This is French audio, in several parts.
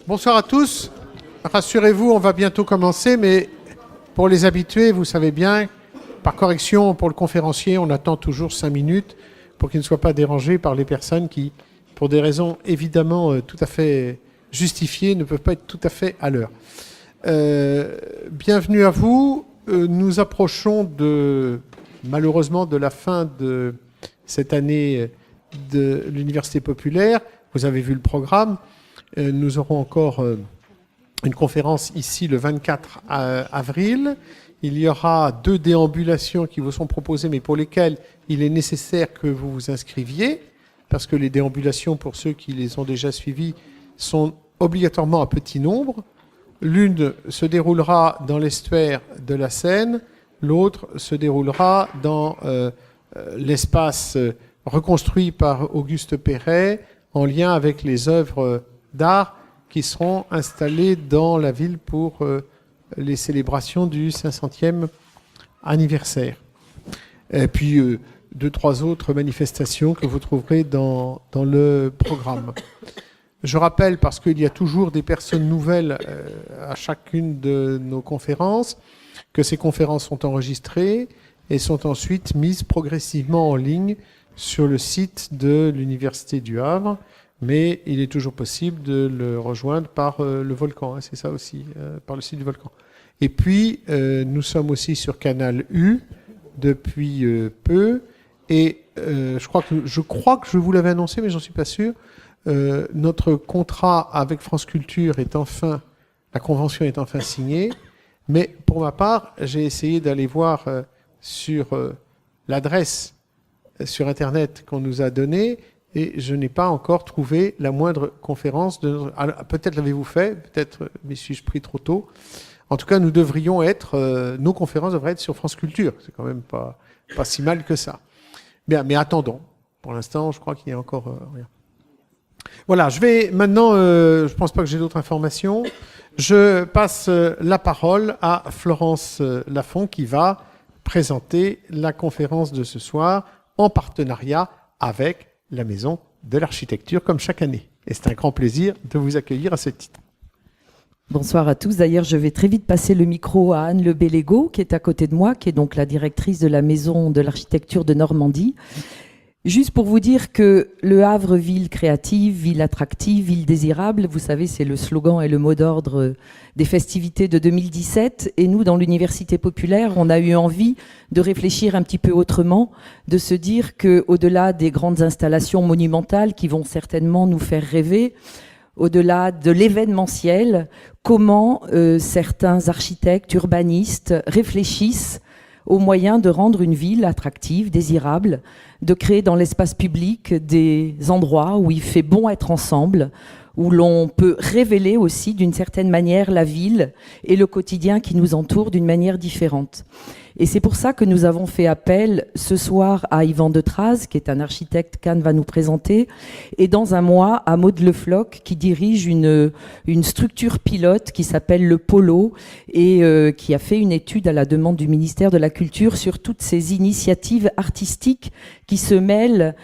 Bonsoir à tous. Rassurez-vous, on va bientôt commencer, mais pour les habitués, vous savez bien, par correction, pour le conférencier, on attend toujours 5 minutes pour qu'il ne soit pas dérangé par les personnes qui, pour des raisons évidemment tout à fait justifiées, ne peuvent pas être tout à fait à l'heure. Bienvenue à vous. Nous approchons malheureusement de la fin de cette année de l'Université populaire. Vous avez vu le programme. Nous aurons encore une conférence ici le 24 avril. Il y aura 2 déambulations qui vous sont proposées, mais pour lesquelles il est nécessaire que vous vous inscriviez, parce que les déambulations, pour ceux qui les ont déjà suivies, sont obligatoirement à petit nombre. L'une se déroulera dans l'estuaire de la Seine, l'autre se déroulera dans l'espace reconstruit par Auguste Perret, en lien avec les œuvres d'art qui seront installées dans la ville pour les célébrations du 500e anniversaire. Et puis 2-3 autres manifestations que vous trouverez dans le programme. Je rappelle, parce qu'il y a toujours des personnes nouvelles à chacune de nos conférences, que ces conférences sont enregistrées et sont ensuite mises progressivement en ligne sur le site de l'Université du Havre, mais il est toujours possible de le rejoindre par le Volcan, hein, c'est ça aussi, par le site du Volcan. Et puis, nous sommes aussi sur Canal U depuis peu, et je crois que je vous l'avais annoncé, mais j'en suis pas sûr. Notre contrat avec France Culture est enfin, la convention est enfin signée, mais pour ma part, j'ai essayé d'aller voir sur l'adresse sur Internet qu'on nous a donnée, et je n'ai pas encore trouvé la moindre conférence. Peut-être l'avez-vous fait, peut-être m'y suis-je pris trop tôt. En tout cas, nous devrions être, nos conférences devraient être sur France Culture. C'est quand même pas si mal que ça. Bien, mais attendons. Pour l'instant, je crois qu'il y a encore rien. Voilà, je vais maintenant, je pense pas que j'ai d'autres informations. Je passe la parole à Florence Lafont qui va présenter la conférence de ce soir en partenariat avec la Maison de l'Architecture, comme chaque année. Et c'est un grand plaisir de vous accueillir à ce titre. Bonsoir à tous. D'ailleurs, je vais très vite passer le micro à Anne Le Bellego, qui est à côté de moi, qui est donc la directrice de la Maison de l'Architecture de Normandie. Juste pour vous dire que Le Havre, ville créative, ville attractive, ville désirable, vous savez, c'est le slogan et le mot d'ordre des festivités de 2017. Et nous, dans l'Université populaire, on a eu envie de réfléchir un petit peu autrement, de se dire qu'au-delà des grandes installations monumentales qui vont certainement nous faire rêver, au-delà de l'événementiel, comment certains architectes, urbanistes réfléchissent aux moyens de rendre une ville attractive, désirable, de créer dans l'espace public des endroits où il fait bon être ensemble, où l'on peut révéler aussi d'une certaine manière la ville et le quotidien qui nous entoure d'une manière différente. Et c'est pour ça que nous avons fait appel ce soir à Yvan de Traz, qui est un architecte qu'Anne va nous présenter, et dans un mois à Maud Le Floch, qui dirige une structure pilote qui s'appelle le Polo et qui a fait une étude à la demande du ministère de la Culture sur toutes ces initiatives artistiques qui se mêlent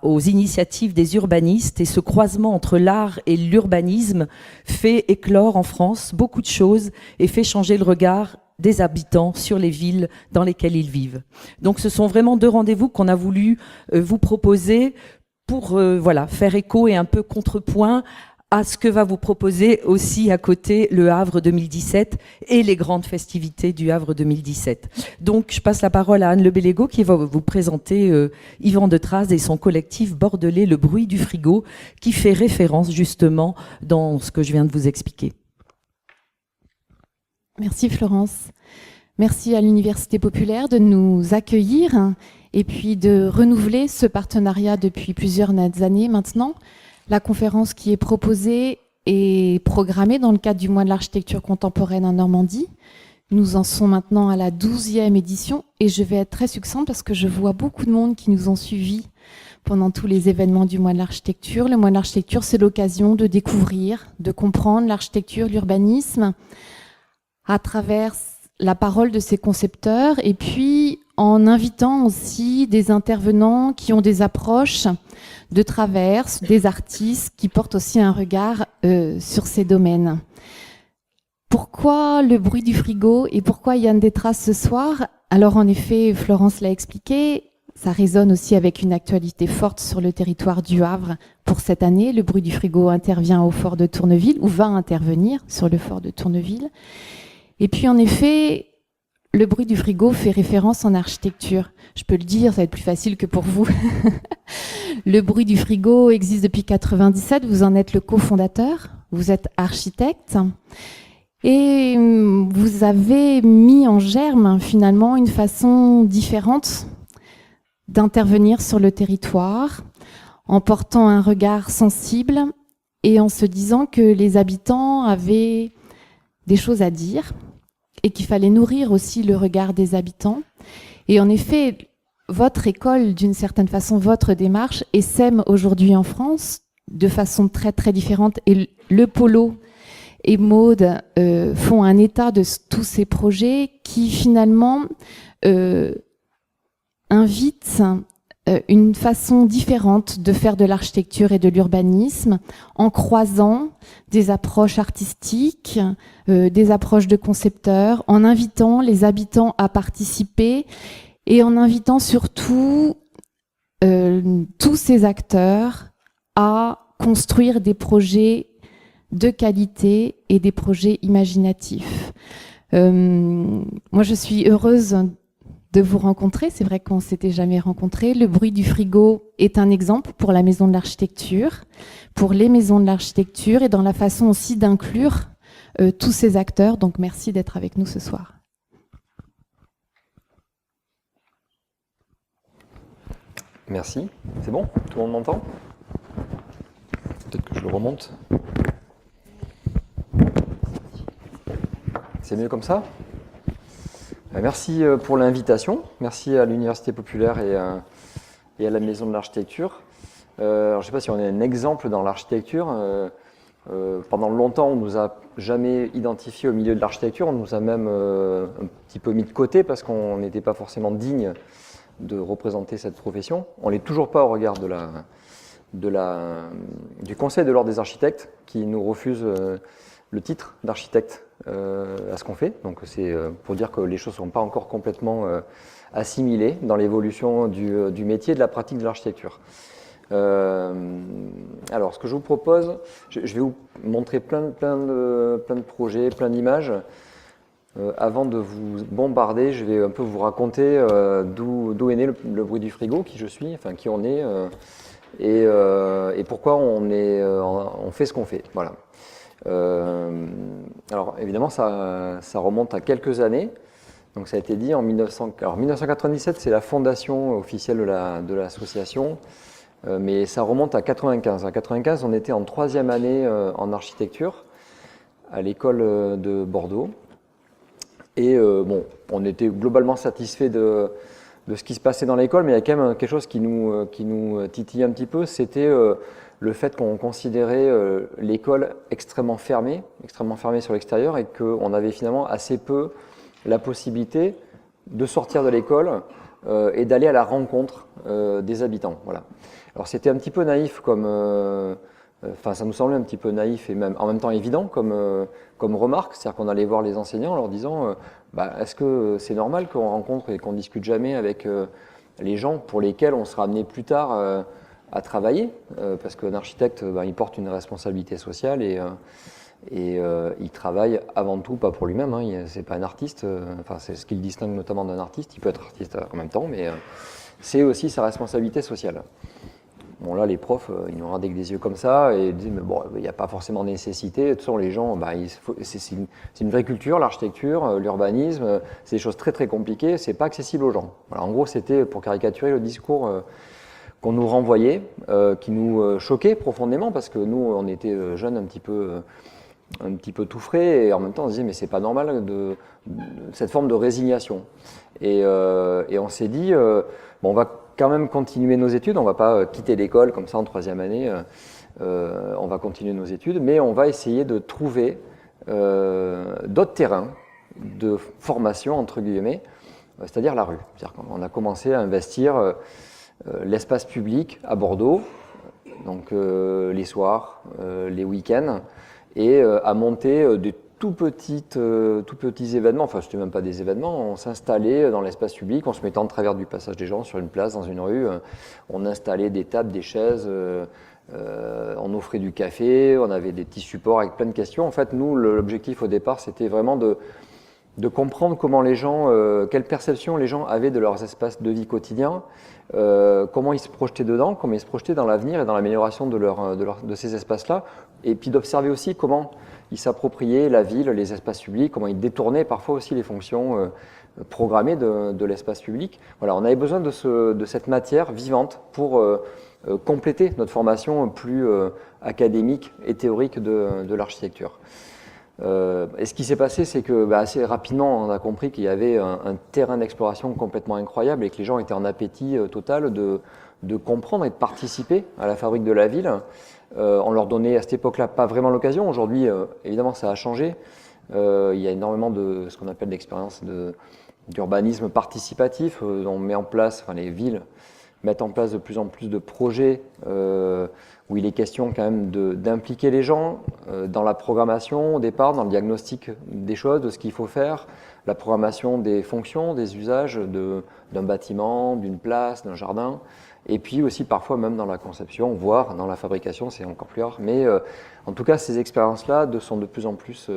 aux initiatives des urbanistes, et ce croisement entre l'art et l'urbanisme fait éclore en France beaucoup de choses et fait changer le regard des habitants sur les villes dans lesquelles ils vivent. Donc ce sont vraiment 2 rendez-vous qu'on a voulu vous proposer pour faire écho et un peu contrepoint à ce que va vous proposer aussi à côté le Havre 2017 et les grandes festivités du Havre 2017. Donc je passe la parole à Anne Le Bellego qui va vous présenter Yvan de Traz et son collectif bordelais Le Bruit du Frigo, qui fait référence justement dans ce que je viens de vous expliquer. Merci Florence. Merci à l'Université populaire de nous accueillir et puis de renouveler ce partenariat depuis plusieurs années maintenant. La conférence qui est proposée est programmée dans le cadre du mois de l'architecture contemporaine en Normandie. Nous en sommes maintenant à la 12e édition et je vais être très succincte parce que je vois beaucoup de monde qui nous ont suivis pendant tous les événements du mois de l'architecture. Le mois de l'architecture, c'est l'occasion de découvrir, de comprendre l'architecture, l'urbanisme, à travers la parole de ces concepteurs et puis en invitant aussi des intervenants qui ont des approches de traverse, des artistes qui portent aussi un regard sur ces domaines. Pourquoi le bruit du frigo et pourquoi Yann Détras ce soir? Alors en effet, Florence l'a expliqué, ça résonne aussi avec une actualité forte sur le territoire du Havre pour cette année. Le bruit du frigo intervient au fort de Tourneville, ou va intervenir sur le fort de Tourneville. Et puis en effet, le bruit du frigo fait référence en architecture. Je peux le dire, ça va être plus facile que pour vous. Le bruit du frigo existe depuis 1997, vous en êtes le cofondateur, vous êtes architecte. Et vous avez mis en germe finalement une façon différente d'intervenir sur le territoire, en portant un regard sensible et en se disant que les habitants avaient des choses à dire et qu'il fallait nourrir aussi le regard des habitants. Et en effet, votre école, d'une certaine façon, votre démarche, essaime aujourd'hui en France de façon très très différente. Et le Polo et Maude font un état de tous ces projets qui finalement invitent une façon différente de faire de l'architecture et de l'urbanisme en croisant des approches artistiques, des approches de concepteurs, en invitant les habitants à participer et en invitant surtout tous ces acteurs à construire des projets de qualité et des projets imaginatifs. Moi, je suis heureuse de vous rencontrer. C'est vrai qu'on ne s'était jamais rencontrés. Le bruit du frigo est un exemple pour la Maison de l'Architecture, pour les maisons de l'architecture et dans la façon aussi d'inclure tous ces acteurs. Donc, merci d'être avec nous ce soir. Merci. C'est bon? Tout le monde m'entend? Peut-être que je le remonte. C'est mieux comme ça? Merci pour l'invitation. Merci à l'Université populaire et à la Maison de l'Architecture. Je ne sais pas si on est un exemple dans l'architecture. Pendant longtemps, on ne nous a jamais identifié au milieu de l'architecture. On nous a même un petit peu mis de côté parce qu'on n'était pas forcément digne de représenter cette profession. On ne l'est toujours pas au regard du Conseil de l'Ordre des architectes qui nous refuse le titre d'architecte à ce qu'on fait. Donc c'est pour dire que les choses ne sont pas encore complètement assimilées dans l'évolution du métier et de la pratique de l'architecture. Alors ce que je vous propose, je vais vous montrer plein de projets, plein d'images. Avant de vous bombarder, je vais un peu vous raconter d'où est né le bruit du frigo, qui je suis, enfin qui on est, et pourquoi on fait ce qu'on fait. Voilà. Alors évidemment, ça remonte à quelques années. Donc ça a été dit en 1997, c'est la fondation officielle de l'association, mais ça remonte à 95. En 95, on était en 3e année en architecture à l'école de Bordeaux. Et bon, on était globalement satisfait de ce qui se passait dans l'école, mais il y a quand même quelque chose qui nous titillait un petit peu, c'était le fait qu'on considérait l'école extrêmement fermée sur l'extérieur et qu'on avait finalement assez peu la possibilité de sortir de l'école et d'aller à la rencontre des habitants. Voilà. Alors c'était un petit peu naïf ça nous semblait un petit peu naïf et même en même temps évident comme remarque, c'est-à-dire qu'on allait voir les enseignants en leur disant est-ce que c'est normal qu'on rencontre et qu'on discute jamais avec les gens pour lesquels on sera amené plus tard à travailler, parce qu'un architecte, il porte une responsabilité sociale et il travaille avant tout pas pour lui-même, c'est pas un artiste, c'est ce qui le distingue notamment d'un artiste, il peut être artiste en même temps, mais c'est aussi sa responsabilité sociale. Bon là les profs, ils nous regardaient avec des yeux comme ça et ils disaient mais bon, il n'y a pas forcément de nécessité, de toute façon les gens, c'est une vraie culture, l'architecture, l'urbanisme, c'est des choses très très compliquées, c'est pas accessible aux gens. Voilà, en gros c'était pour caricaturer le discours qu'on nous renvoyait, qui nous choquait profondément parce que nous on était jeunes un petit peu tout frais et en même temps on se disait mais c'est pas normal de cette forme de résignation. Et on s'est dit on va quand même continuer nos études, on ne va pas quitter l'école comme ça en 3e année, on va continuer nos études, mais on va essayer de trouver d'autres terrains de formation, entre guillemets, c'est-à-dire la rue. C'est-à-dire qu'on a commencé à investir l'espace public à Bordeaux, donc les soirs, les week-ends, et à monter des tout petits événements, enfin c'était même pas des événements, on s'installait dans l'espace public, on se mettait en travers du passage des gens sur une place, dans une rue, on installait des tables, des chaises, on offrait du café, on avait des petits supports avec plein de questions. En fait, nous, l'objectif au départ, c'était vraiment de comprendre comment les gens, quelle perception les gens avaient de leurs espaces de vie quotidiens, comment ils se projetaient dedans, comment ils se projetaient dans l'avenir et dans l'amélioration de ces espaces-là, et puis d'observer aussi comment ils s'appropriaient la ville, les espaces publics, comment ils détournaient parfois aussi les fonctions programmées de l'espace public. Voilà, on avait besoin de cette matière vivante pour compléter notre formation plus académique et théorique de l'architecture. Et ce qui s'est passé, c'est que assez rapidement, on a compris qu'il y avait un terrain d'exploration complètement incroyable et que les gens étaient en appétit total de comprendre et de participer à la fabrique de la ville. On leur donnait à cette époque-là pas vraiment l'occasion. Aujourd'hui, évidemment, ça a changé. Il y a énormément de ce qu'on appelle d'expériences d'urbanisme participatif. On met en place, enfin, les villes mettent en place de plus en plus de projets où il est question quand même d'impliquer les gens dans la programmation au départ, dans le diagnostic des choses, de ce qu'il faut faire, la programmation des fonctions, des usages d'un bâtiment, d'une place, d'un jardin, et puis aussi parfois même dans la conception, voire dans la fabrication, c'est encore plus rare. Mais en tout cas, ces expériences-là sont de plus en plus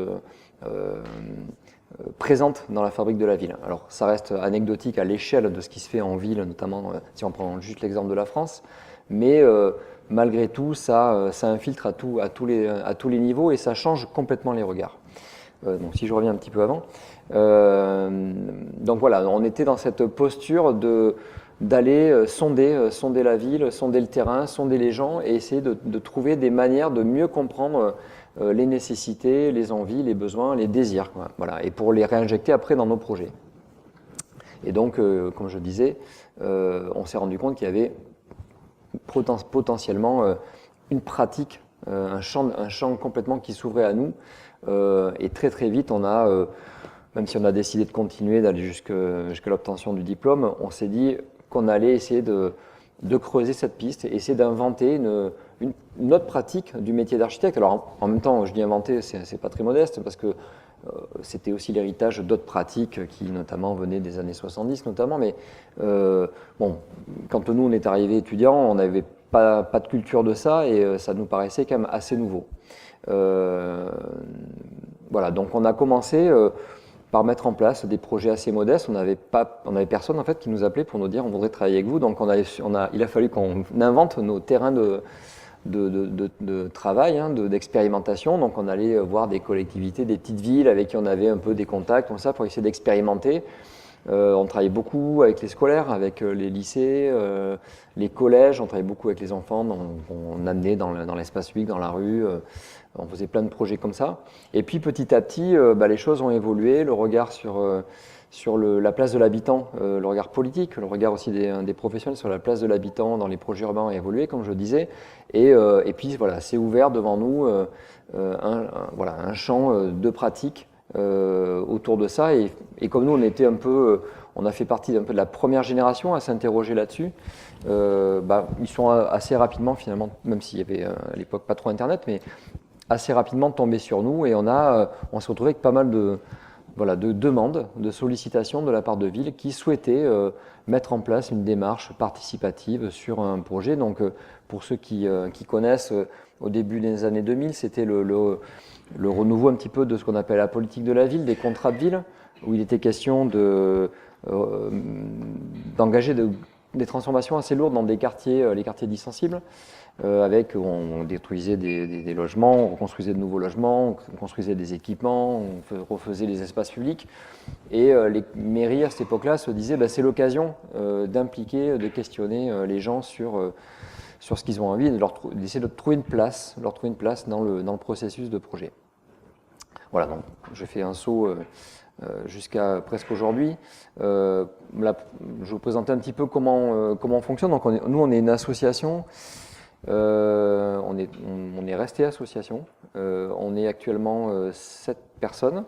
présentes dans la fabrique de la ville. Alors ça reste anecdotique à l'échelle de ce qui se fait en ville, notamment si on prend juste l'exemple de la France, mais malgré tout, ça infiltre à tous les niveaux et ça change complètement les regards. Donc si je reviens un petit peu avant, donc voilà, on était dans cette posture d'aller sonder la ville, sonder le terrain, sonder les gens et essayer de trouver des manières de mieux comprendre les nécessités, les envies, les besoins, les désirs, quoi. Voilà, et pour les réinjecter après dans nos projets. Et donc, comme je disais, on s'est rendu compte qu'il y avait potentiellement une pratique, un champ complètement qui s'ouvrait à nous. Et très très vite, on a, même si on a décidé de continuer, d'aller jusqu'à l'obtention du diplôme, on s'est dit qu'on allait essayer de creuser cette piste, essayer d'inventer une autre pratique du métier d'architecte. Alors en même temps, je dis inventer, c'est pas très modeste parce que c'était aussi l'héritage d'autres pratiques qui notamment venaient des années 70 notamment, mais bon, quand nous on est arrivés étudiants, on n'avait pas de culture de ça et ça nous paraissait quand même assez nouveau. Voilà, donc on a commencé par mettre en place des projets assez modestes. On avait personne en fait qui nous appelait pour nous dire on voudrait travailler avec vous, donc il a fallu qu'on invente nos terrains de travail, d'expérimentation. Donc on allait voir des collectivités, des petites villes avec qui on avait un peu des contacts comme ça pour essayer d'expérimenter. On travaillait beaucoup avec les scolaires, avec les lycées, les collèges, on travaillait beaucoup avec les enfants, on amenait dans l'espace public, dans la rue, on faisait plein de projets comme ça. Et puis petit à petit, les choses ont évolué, le regard sur la place de l'habitant, le regard politique, le regard aussi des professionnels sur la place de l'habitant dans les projets urbains a évolué, comme je disais. Et puis voilà, c'est ouvert devant nous un champ de pratique autour de ça. Et comme nous, on a fait partie un peu de la première génération à s'interroger là-dessus, ils sont assez rapidement, finalement, même s'il y avait à l'époque pas trop Internet, mais assez rapidement tombés sur nous et on s'est retrouvé avec pas mal de demandes, de sollicitations de la part de villes qui souhaitaient mettre en place une démarche participative sur un projet. Donc, pour ceux qui connaissent, au début des années 2000, c'était le renouveau un petit peu de ce qu'on appelle la politique de la ville, des contrats de ville, où il était question d'engager des transformations assez lourdes dans les quartiers dits sensibles. On détruisait des logements, on reconstruisait de nouveaux logements, on construisait des équipements, on refaisait les espaces publics. Et les mairies à cette époque-là se disaient c'est l'occasion d'impliquer, de questionner les gens sur ce qu'ils ont envie et d'essayer de leur trouver une place dans le processus de projet. Voilà, donc je fais un saut jusqu'à presque aujourd'hui. Je vais vous présenter un petit peu comment on fonctionne. Donc nous, on est une association. On est resté association. On est actuellement 7 personnes.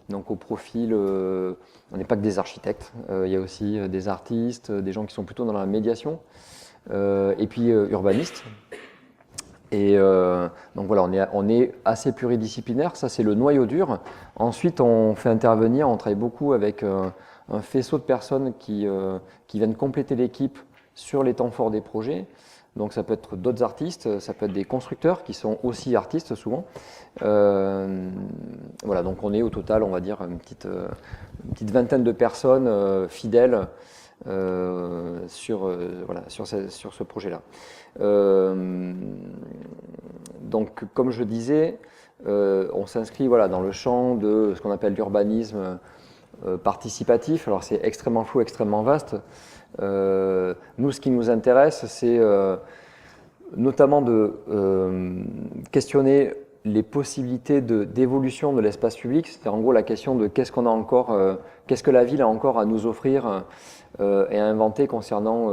donc au profil, on n'est pas que des architectes, il y a aussi des artistes, des gens qui sont plutôt dans la médiation, et puis urbanistes. Et donc voilà, on est assez pluridisciplinaire, ça c'est le noyau dur. Ensuite, on fait intervenir, on travaille beaucoup avec un faisceau de personnes qui viennent compléter l'équipe sur les temps forts des projets. Donc ça peut être d'autres artistes, ça peut être des constructeurs qui sont aussi artistes souvent. Voilà, donc on est au total, on va dire, une petite vingtaine de personnes fidèles sur ce projet-là. Donc, comme je disais, on s'inscrit dans le champ de ce qu'on appelle l'urbanisme participatif. Alors, c'est extrêmement flou, extrêmement vaste. Nous, ce qui nous intéresse, c'est notamment de questionner les possibilités d'évolution de l'espace public. C'est en gros la question de qu'est-ce qu'on a encore, qu'est-ce que la ville a encore à nous offrir et à inventer concernant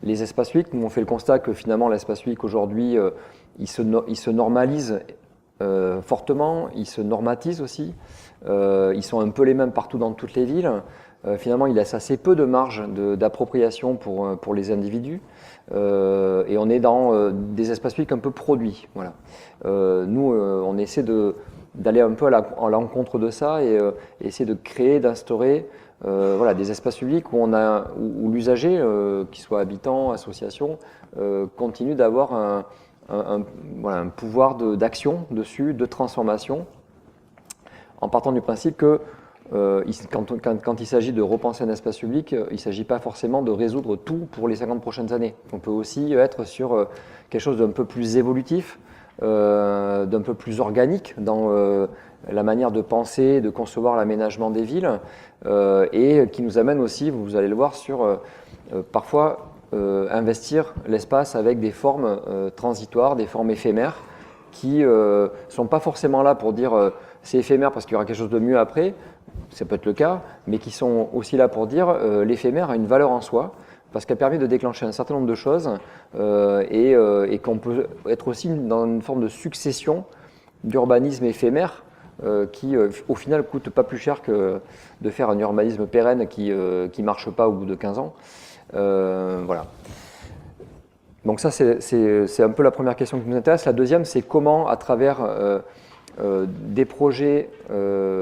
les espaces publics. Nous, on fait le constat que finalement, l'espace public aujourd'hui, il se normalise fortement, il se normatise aussi. Ils sont un peu les mêmes partout dans toutes les villes. Finalement, il laisse assez peu de marge d'appropriation pour les individus. Et on est dans des espaces publics un peu produits. Voilà. Nous, on essaie d'aller un peu à l'encontre de ça et essayer de créer, d'instaurer des espaces publics où l'usager, qu'il soit habitant, association, continue d'avoir un pouvoir d'action dessus, de transformation, en partant du principe que quand il s'agit de repenser un espace public, il ne s'agit pas forcément de résoudre tout pour les 50 prochaines années. On peut aussi être sur quelque chose d'un peu plus évolutif, d'un peu plus organique dans la manière de penser, de concevoir l'aménagement des villes, et qui nous amène aussi, vous allez le voir, sur parfois investir l'espace avec des formes transitoires, des formes éphémères, qui ne sont pas forcément là pour dire c'est éphémère parce qu'il y aura quelque chose de mieux après, ça peut être le cas, mais qui sont aussi là pour dire l'éphémère a une valeur en soi, parce qu'elle permet de déclencher un certain nombre de choses et qu'on peut être aussi dans une forme de succession d'urbanisme éphémère qui, au final, coûte pas plus cher que de faire un urbanisme pérenne qui ne marche pas au bout de 15 ans. Voilà. Donc ça, c'est un peu la première question qui nous intéresse. La deuxième, c'est comment, à travers des projets,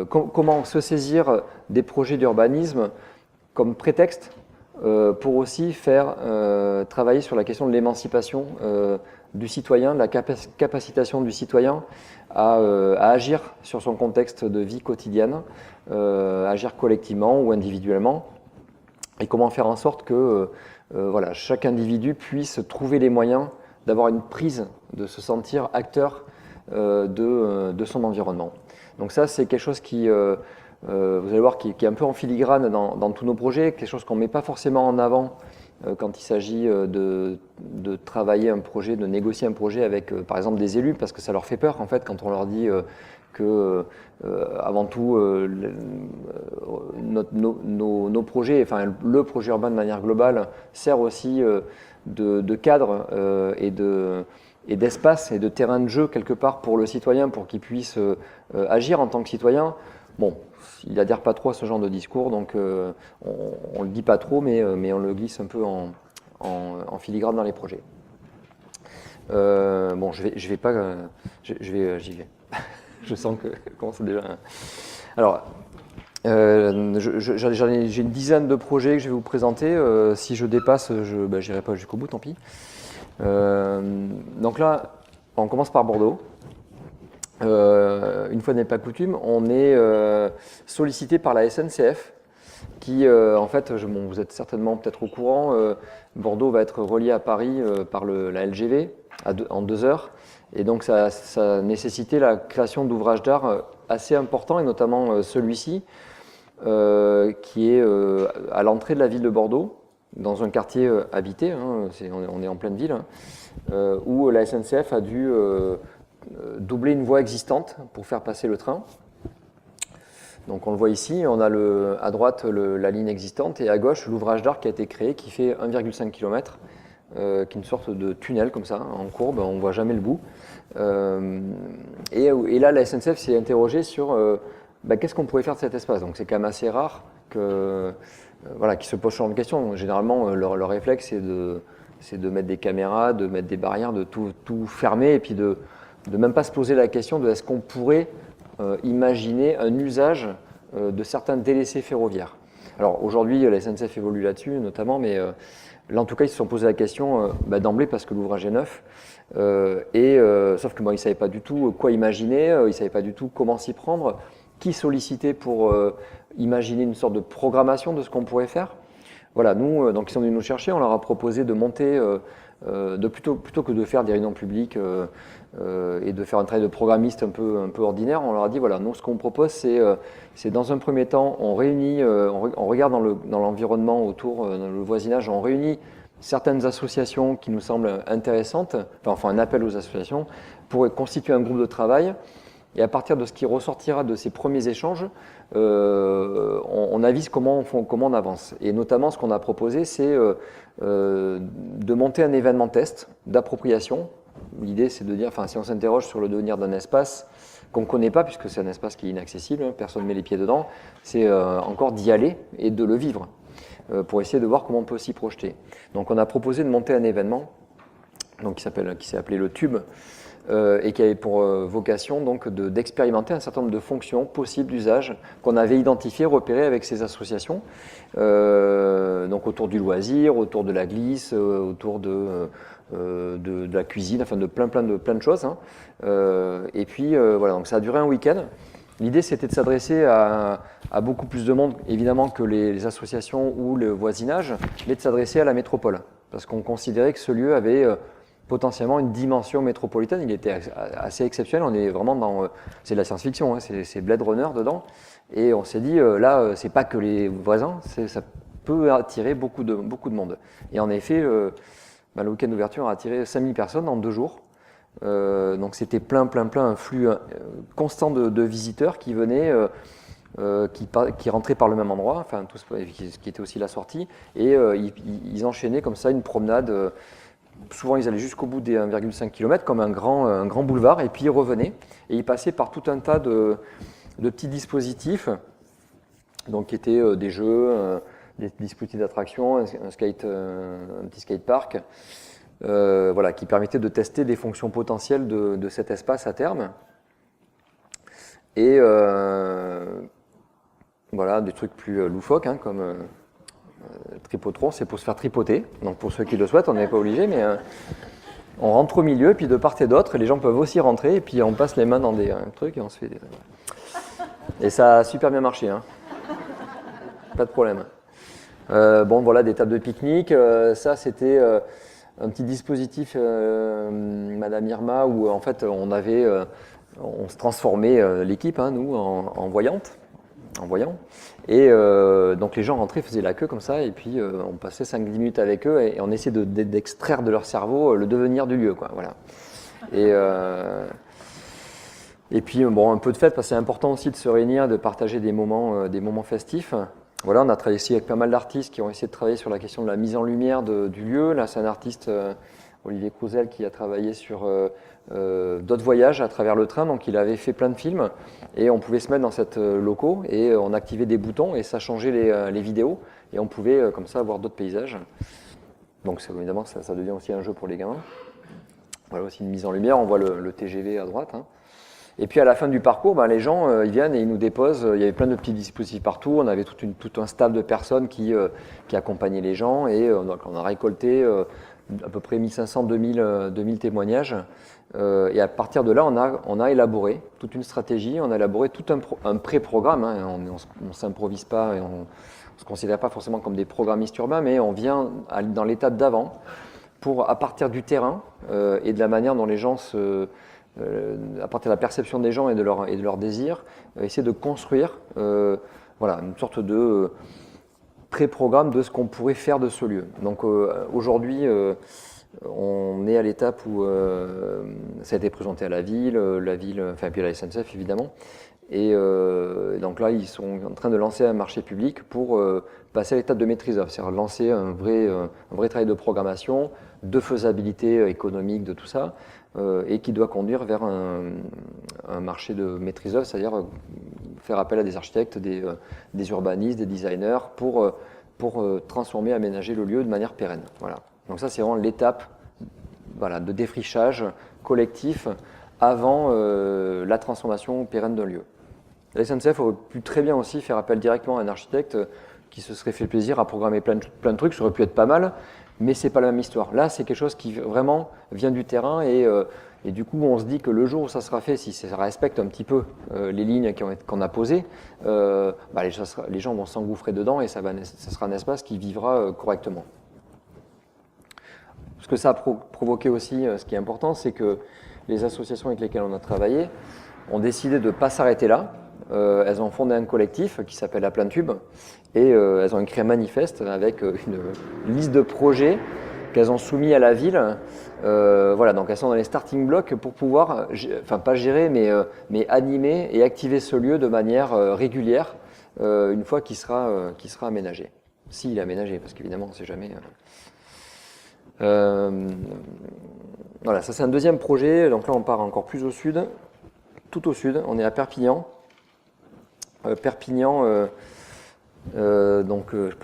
comment se saisir des projets d'urbanisme comme prétexte pour aussi faire travailler sur la question de l'émancipation du citoyen, de la capacitation du citoyen à agir sur son contexte de vie quotidienne, agir collectivement ou individuellement, et comment faire en sorte que chaque individu puisse trouver les moyens d'avoir une prise, de se sentir acteur de son environnement. Donc ça, c'est quelque chose qui, vous allez voir, qui est un peu en filigrane dans tous nos projets, quelque chose qu'on ne met pas forcément en avant quand il s'agit de travailler un projet, de négocier un projet avec, par exemple, des élus, parce que ça leur fait peur, en fait, quand on leur dit que, avant tout, nos projets, enfin, le projet urbain de manière globale, sert aussi de cadre et d'espace et de terrain de jeu, quelque part, pour le citoyen, pour qu'il puisse agir en tant que citoyen. Bon, il n'adhère pas trop à ce genre de discours, donc on ne le dit pas trop, mais on le glisse un peu en filigrane dans les projets. Bon, j'y vais. Je sens que commence déjà. Alors, j'ai une dizaine de projets que je vais vous présenter. Si je dépasse, je n'irai pas jusqu'au bout, tant pis. Donc là, on commence par Bordeaux. Une fois n'est pas coutume, on est sollicité par la SNCF qui, en fait, vous êtes certainement peut-être au courant, Bordeaux va être relié à Paris par la LGV en 2 heures. Et donc ça a nécessité la création d'ouvrages d'art assez importants, et notamment celui-ci, qui est à l'entrée de la ville de Bordeaux, dans un quartier habité, hein, on est en pleine ville, où la SNCF a dû doubler une voie existante pour faire passer le train. Donc on le voit ici, on a à droite la ligne existante et à gauche l'ouvrage d'art qui a été créé, qui fait 1,5 km, qui est une sorte de tunnel comme ça, en courbe, on ne voit jamais le bout. Et là, la SNCF s'est interrogée sur qu'est-ce qu'on pourrait faire de cet espace? Donc c'est quand même assez rare que, qu'ils se posent ce genre de questions. Généralement, leur réflexe, c'est de mettre des caméras, de mettre des barrières, de tout fermer, et puis de même pas se poser la question de est-ce qu'on pourrait imaginer un usage de certains délaissés ferroviaires. Alors aujourd'hui, la SNCF évolue là-dessus notamment, mais là en tout cas, ils se sont posé la question d'emblée parce que l'ouvrage est neuf, sauf que ils ne savaient pas du tout quoi imaginer, ils ne savaient pas du tout comment s'y prendre, qui solliciter pour imaginer une sorte de programmation de ce qu'on pourrait faire. Voilà, nous, donc ils sont venus nous chercher, on leur a proposé de monter, plutôt que de faire des réunions publiques et de faire un travail de programmiste un peu ordinaire, on leur a dit voilà, nous ce qu'on propose c'est dans un premier temps, on réunit, on regarde dans l'environnement autour, dans le voisinage, on réunit certaines associations qui nous semblent intéressantes, enfin un appel aux associations, pour constituer un groupe de travail. Et à partir de ce qui ressortira de ces premiers échanges, on avise comment on avance. Et notamment, ce qu'on a proposé, c'est de monter un événement test d'appropriation. L'idée, c'est de dire, si on s'interroge sur le devenir d'un espace qu'on ne connaît pas, puisque c'est un espace qui est inaccessible, personne ne met les pieds dedans, c'est encore d'y aller et de le vivre, pour essayer de voir comment on peut s'y projeter. Donc on a proposé de monter un événement donc, qui s'est appelé le Tube, et qui avait pour vocation donc d'expérimenter un certain nombre de fonctions possibles d'usage qu'on avait identifiées, repérées avec ces associations, donc autour du loisir, autour de la glisse, autour de la cuisine, enfin de plein de choses. Et puis voilà, donc ça a duré un week-end. L'idée, c'était de s'adresser à beaucoup plus de monde, évidemment, que les associations ou le voisinage, mais de s'adresser à la métropole, parce qu'on considérait que ce lieu avait potentiellement une dimension métropolitaine. Il était assez exceptionnel. On est vraiment dans, c'est de la science-fiction, c'est Blade Runner dedans. Et on s'est dit, là, c'est pas que les voisins, ça peut attirer beaucoup de monde. Et en effet, le week-end d'ouverture a attiré 5000 personnes en 2 jours. Donc c'était plein, un flux constant de visiteurs qui venaient, qui rentraient par le même endroit, enfin tout ce qui était aussi la sortie, et ils enchaînaient comme ça une promenade. Souvent, ils allaient jusqu'au bout des 1,5 km, comme un grand boulevard, et puis ils revenaient. Et ils passaient par tout un tas de petits dispositifs, donc qui étaient des jeux, des dispositifs d'attraction, un petit skatepark, qui permettaient de tester des fonctions potentielles de cet espace à terme. Et des trucs plus loufoques, comme tripotron, c'est pour se faire tripoter. Donc pour ceux qui le souhaitent, on n'est pas obligé, mais on rentre au milieu, puis de part et d'autre, les gens peuvent aussi rentrer, et puis on passe les mains dans des trucs, et on se fait Et ça a super bien marché, pas de problème. Des tables de pique-nique, ça c'était un petit dispositif, Madame Irma, où en fait on se transformait l'équipe, nous, en voyant. Et donc les gens rentraient, faisaient la queue comme ça, et puis on passait 5-10 minutes avec eux, et on essayait d'extraire de leur cerveau le devenir du lieu, voilà. Et puis un peu de fête, parce que c'est important aussi de se réunir, de partager des moments festifs. Voilà, on a travaillé ici avec pas mal d'artistes qui ont essayé de travailler sur la question de la mise en lumière du lieu. Là, c'est un artiste, Olivier Crouzel, qui a travaillé sur d'autres voyages à travers le train, donc il avait fait plein de films, et on pouvait se mettre dans cette locaux, et on activait des boutons, et ça changeait les vidéos, et on pouvait comme ça voir d'autres paysages. Donc évidemment, ça devient aussi un jeu pour les gamins. Voilà, aussi une mise en lumière, on voit le TGV à droite. Et puis à la fin du parcours, les gens ils viennent et ils nous déposent. Il y avait plein de petits dispositifs partout. On avait tout un staff de personnes qui accompagnaient les gens, et donc on a récolté à peu près 1500-2000 témoignages. Et à partir de là, on a élaboré toute une stratégie, on a élaboré tout un pré-programme. On ne s'improvise pas, et on ne se considère pas forcément comme des programmistes urbains, mais on vient dans l'étape d'avant pour, à partir du terrain et de la manière dont les gens à partir de la perception des gens et de leur désir, essayer de construire une sorte de pré-programme de ce qu'on pourrait faire de ce lieu. Donc aujourd'hui, on est à l'étape où ça a été présenté à la ville, puis à la SNCF évidemment. Et donc là, ils sont en train de lancer un marché public pour passer à l'étape de maîtrise d'œuvre, c'est-à-dire lancer un vrai travail de programmation, de faisabilité économique de tout ça, et qui doit conduire vers un marché de maîtrise d'œuvre, c'est-à-dire faire appel à des architectes, des urbanistes, des designers pour transformer, aménager le lieu de manière pérenne. Voilà. Donc ça, c'est vraiment l'étape de défrichage collectif avant la transformation pérenne d'un lieu. La SNCF aurait pu très bien aussi faire appel directement à un architecte qui se serait fait plaisir à programmer plein de trucs, ça aurait pu être pas mal, mais c'est pas la même histoire. Là, c'est quelque chose qui vraiment vient du terrain et du coup, on se dit que le jour où ça sera fait, si ça respecte un petit peu les lignes qu'on a posées, les gens vont s'engouffrer dedans et ça sera un espace qui vivra correctement. Ce que ça a provoqué aussi, ce qui est important, c'est que les associations avec lesquelles on a travaillé ont décidé de ne pas s'arrêter là. Elles ont fondé un collectif qui s'appelle La Plein Tube et elles ont écrit un manifeste avec une liste de projets qu'elles ont soumis à la ville. Donc elles sont dans les starting blocks pour pouvoir, pas gérer, mais animer et activer ce lieu de manière régulière une fois qu'il sera aménagé. S'il est aménagé, parce qu'évidemment, on ne sait jamais. Voilà, ça c'est un deuxième projet. Donc là, on part encore plus au sud, tout au sud. On est à Perpignan. Pour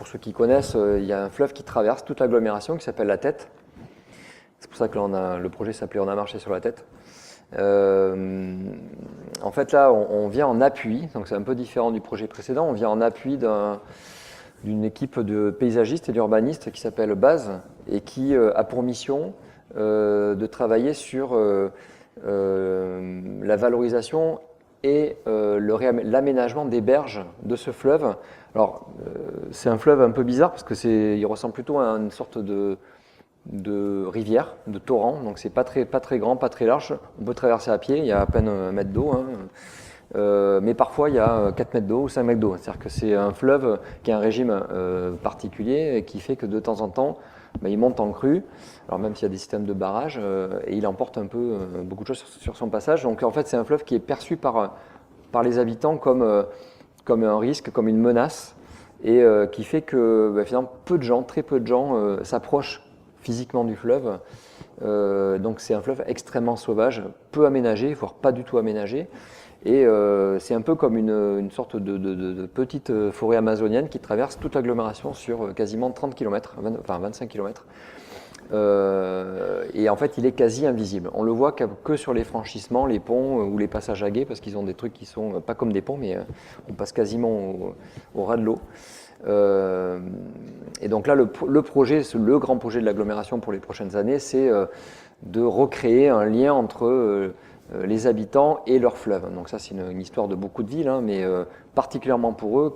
ceux qui connaissent, il y a un fleuve qui traverse toute l'agglomération qui s'appelle la Tête. C'est pour ça que le projet s'appelait On a marché sur la Tête. En fait, là, on vient en appui, donc c'est un peu différent du projet précédent. On vient en appui d'une équipe de paysagistes et d'urbanistes qui s'appelle Base et qui a pour mission de travailler sur la valorisation et l'aménagement des berges de ce fleuve. Alors, c'est un fleuve un peu bizarre parce qu'il ressemble plutôt à une sorte de rivière, de torrent, donc c'est pas très grand, pas très large. On peut traverser à pied, il y a à peine 1 mètre d'eau, mais parfois il y a 4 mètres d'eau ou 5 mètres d'eau. C'est-à-dire que c'est un fleuve qui a un régime particulier et qui fait que de temps en temps, il monte en crue, alors même s'il y a des systèmes de barrage, et il emporte un peu beaucoup de choses sur son passage. Donc en fait, c'est un fleuve qui est perçu par les habitants comme un risque, comme une menace, et qui fait que finalement très peu de gens s'approchent physiquement du fleuve. Donc c'est un fleuve extrêmement sauvage, peu aménagé, voire pas du tout aménagé. Et c'est un peu comme une sorte de petite forêt amazonienne qui traverse toute l'agglomération sur quasiment 30 km, 25 km. Et en fait, il est quasi invisible. On le voit que sur les franchissements, les ponts ou les passages à gué, parce qu'ils ont des trucs qui sont pas comme des ponts, mais on passe quasiment au ras de l'eau. Et donc là, le grand projet de l'agglomération pour les prochaines années, c'est de recréer un lien entre les habitants et leur fleuve. Donc ça, c'est une histoire de beaucoup de villes, mais particulièrement pour eux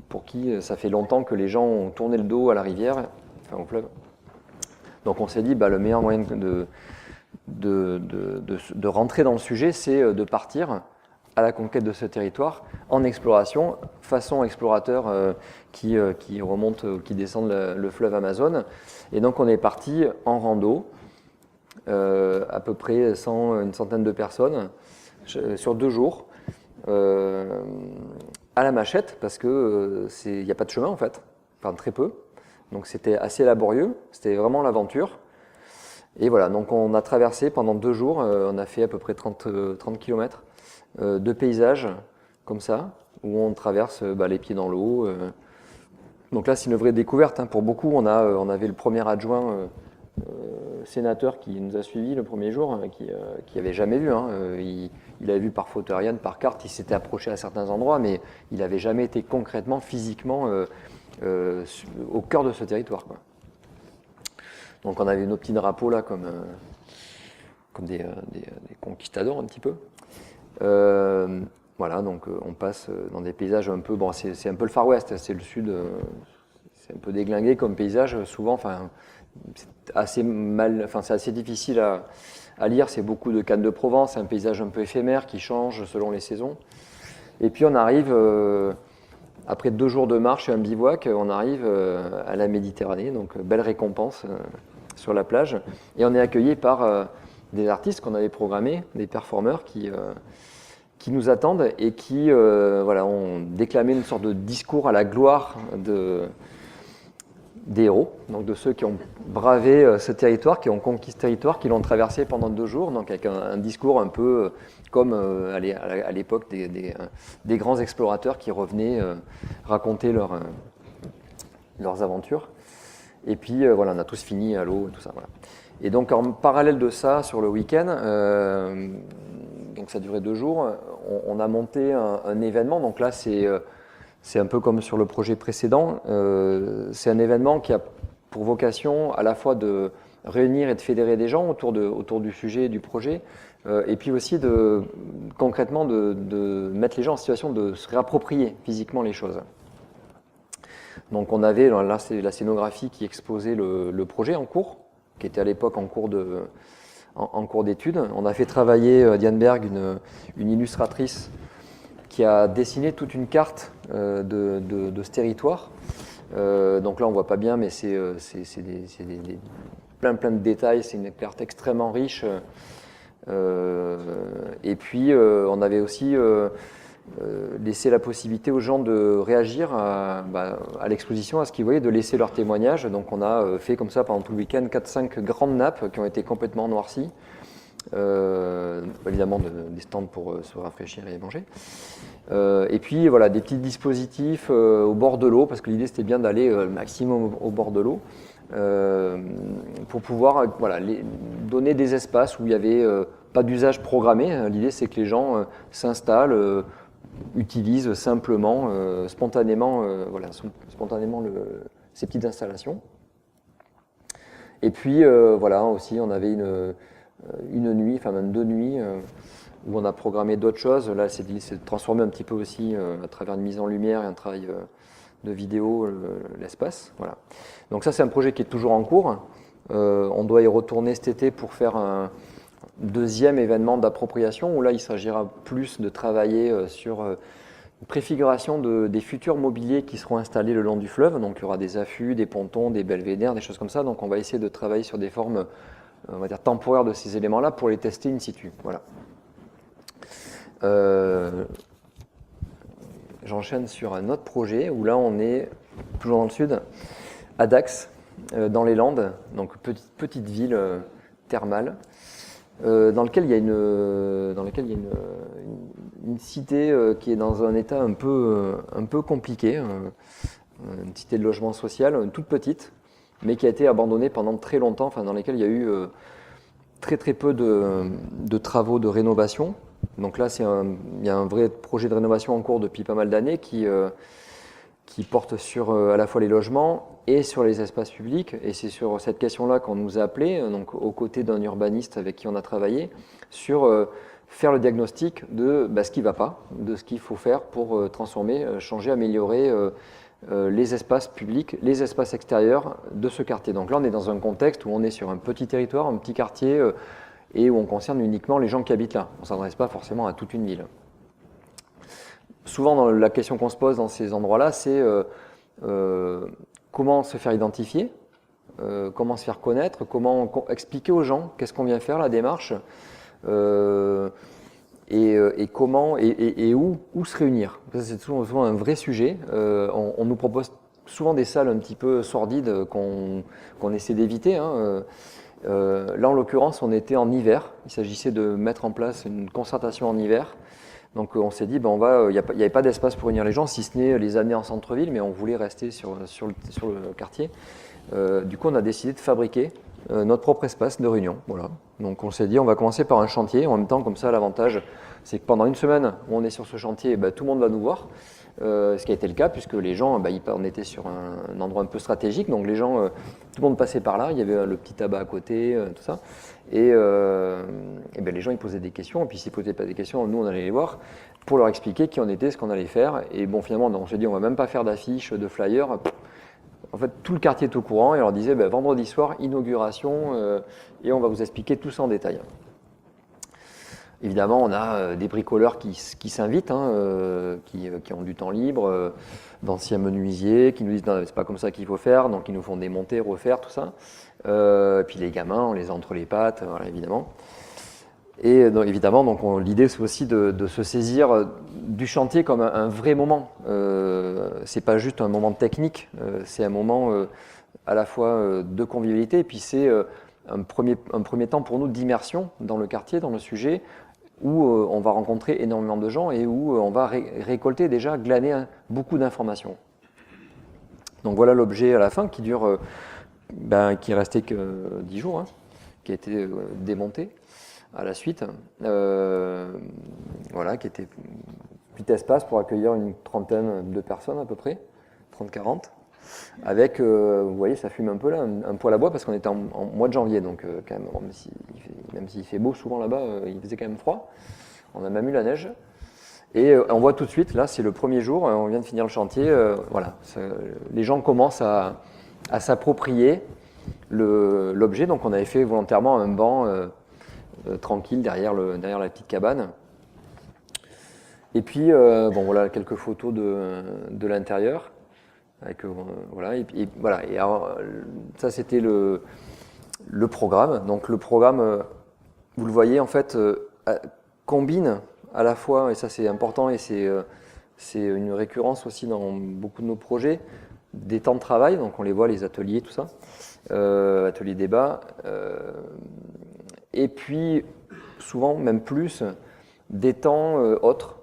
pour qui ça fait longtemps que les gens ont tourné le dos à la rivière, au fleuve. Donc on s'est dit, le meilleur moyen de rentrer dans le sujet, c'est de partir à la conquête de ce territoire en exploration, façon explorateur qui remonte, qui descendent le fleuve Amazon. Et donc on est parti en rando, à peu près une centaine de personnes, sur 2 jours, à la machette, parce qu'il n'y a pas de chemin en fait, enfin très peu. Donc c'était assez laborieux, c'était vraiment l'aventure. Et voilà, donc on a traversé pendant 2 jours, on a fait à peu près 30 km de paysages comme ça, où on traverse les pieds dans l'eau. Donc là, c'est une vraie découverte. Pour beaucoup, on avait le premier adjoint sénateur qui nous a suivis le premier jour, qui n'avait jamais vu. Il avait vu par photo aérienne, par carte, il s'était approché à certains endroits, mais il n'avait jamais été concrètement, physiquement au cœur de ce territoire, quoi. Donc on avait nos petits drapeaux là, comme des conquistadors un petit peu. Voilà, donc on passe dans des paysages un peu, c'est un peu le Far West, c'est le sud, c'est un peu déglingué comme paysage, souvent, c'est assez difficile à lire, c'est beaucoup de cannes de Provence, c'est un paysage un peu éphémère qui change selon les saisons. Et puis on arrive, après 2 jours de marche et un bivouac, on arrive à la Méditerranée, donc belle récompense sur la plage, et on est accueilli par des artistes qu'on avait programmés, des performeurs qui nous attendent et qui ont déclamé une sorte de discours à la gloire des héros, donc de ceux qui ont bravé ce territoire, qui ont conquis ce territoire, qui l'ont traversé pendant 2 jours, donc avec un discours un peu comme à l'époque des grands explorateurs qui revenaient raconter leurs aventures. Et puis voilà, on a tous fini à l'eau, tout ça. Voilà. Et donc en parallèle de ça, sur le week-end, donc ça durait 2 jours, on a monté un événement. Donc là, c'est un peu comme sur le projet précédent. C'est un événement qui a pour vocation à la fois de réunir et de fédérer des gens autour du sujet, du projet, et puis aussi concrètement de mettre les gens en situation de se réapproprier physiquement les choses. Donc on avait, là c'est la scénographie qui exposait le projet en cours, qui était à l'époque en cours d'études. On a fait travailler Diane Berg, une illustratrice, qui a dessiné toute une carte de ce territoire. Donc là on ne voit pas bien, mais c'est plein de détails, c'est une carte extrêmement riche. Et puis on avait aussi laissé la possibilité aux gens de réagir à l'exposition, à ce qu'ils voyaient, de laisser leur témoignage. Donc on a fait comme ça pendant tout le week-end 4-5 grandes nappes qui ont été complètement noircies. Évidemment des stands pour se rafraîchir et manger. Et puis voilà, des petits dispositifs au bord de l'eau, parce que l'idée c'était bien d'aller maximum au bord de l'eau, pour pouvoir donner des espaces où il n'y avait pas d'usage programmé. L'idée c'est que les gens s'installent, utilisent simplement, spontanément ces petites installations. Et puis voilà, aussi on avait une nuit, enfin même 2 nuits, où on a programmé d'autres choses. Là, c'est de transformer un petit peu aussi, à travers une mise en lumière et un travail de vidéo, l'espace. Voilà. Donc ça, c'est un projet qui est toujours en cours. On doit y retourner cet été pour faire un 2e événement d'appropriation, où là, il s'agira plus de travailler sur une préfiguration des futurs mobiliers qui seront installés le long du fleuve. Donc il y aura des affûts, des pontons, des belvédères, des choses comme ça. Donc on va essayer de travailler sur des formes, on va dire, temporaires de ces éléments-là pour les tester in situ. Voilà. J'enchaîne sur un autre projet où là on est toujours dans le sud, à Dax, dans les Landes, donc petite ville thermale, dans laquelle il y a une cité qui est dans un état un peu compliqué, une cité de logement social, toute petite, mais qui a été abandonnée pendant très longtemps, enfin dans laquelle il y a eu très peu de travaux de rénovation. Donc là, il y a un vrai projet de rénovation en cours depuis pas mal d'années qui porte sur à la fois les logements et sur les espaces publics. Et c'est sur cette question-là qu'on nous a appelés, donc aux côtés d'un urbaniste avec qui on a travaillé, sur faire le diagnostic de ce qui ne va pas, de ce qu'il faut faire pour transformer, changer, améliorer les espaces publics, les espaces extérieurs de ce quartier. Donc là, on est dans un contexte où on est sur un petit territoire, un petit quartier, et où on concerne uniquement les gens qui habitent là. On ne s'adresse pas forcément à toute une ville. Souvent, la question qu'on se pose dans ces endroits-là, c'est comment se faire identifier, comment se faire connaître, comment expliquer aux gens qu'est-ce qu'on vient faire, la démarche, et comment et où se réunir. C'est souvent un vrai sujet. On nous propose souvent des salles un petit peu sordides qu'on essaie d'éviter. Là, en l'occurrence, on était en hiver. Il s'agissait de mettre en place une concertation en hiver. Donc, on s'est dit, il n'y avait pas d'espace pour réunir les gens, si ce n'est les années en centre-ville, mais on voulait rester sur le quartier. Du coup, on a décidé de fabriquer notre propre espace de réunion. Voilà. Donc, on s'est dit, on va commencer par un chantier. En même temps, comme ça, l'avantage, c'est que pendant une semaine où on est sur ce chantier, tout le monde va nous voir. Ce qui a été le cas, puisque les gens, on était sur un endroit un peu stratégique, donc les gens, tout le monde passait par là, il y avait le petit tabac à côté, tout ça, et les gens ils posaient des questions, et puis s'ils ne posaient pas des questions, nous on allait les voir pour leur expliquer qui on était, ce qu'on allait faire, et bon finalement on s'est dit on va même pas faire d'affiches, de flyers, en fait tout le quartier est au courant, et on leur disait vendredi soir, inauguration, et on va vous expliquer tout ça en détail. Évidemment, on a des bricoleurs qui s'invitent, qui ont du temps libre, d'anciens menuisiers, qui nous disent non, c'est pas comme ça qu'il faut faire, donc ils nous font démonter, refaire, tout ça. Et puis les gamins, on les a entre les pattes, voilà, évidemment. Et donc, évidemment, l'idée c'est aussi de se saisir du chantier comme un vrai moment. C'est pas juste un moment technique, c'est un moment à la fois de convivialité, et puis c'est un premier temps pour nous d'immersion dans le quartier, dans le sujet, où on va rencontrer énormément de gens et où on va récolter déjà, glaner beaucoup d'informations. Donc voilà l'objet à la fin qui dure, qui est resté que 10 jours, hein, qui a été démonté à la suite, voilà, qui était petit espace pour accueillir une trentaine de personnes à peu près, 30-40, avec, vous voyez, ça fume un peu là, un poêle à bois parce qu'on était en mois de janvier, donc quand même, même s'il fait beau souvent là-bas, il faisait quand même froid. On a même eu la neige. Et on voit tout de suite, là c'est le premier jour, on vient de finir le chantier, voilà, les gens commencent à s'approprier l'objet, donc on avait fait volontairement un banc tranquille derrière la petite cabane. Et puis, voilà quelques photos de l'intérieur. Voilà, et alors, ça c'était le programme. Donc le programme, vous le voyez en fait, combine à la fois, et ça c'est important et c'est une récurrence aussi dans beaucoup de nos projets, des temps de travail, donc on les voit, les ateliers, tout ça, ateliers débat, et puis souvent même plus des temps autres,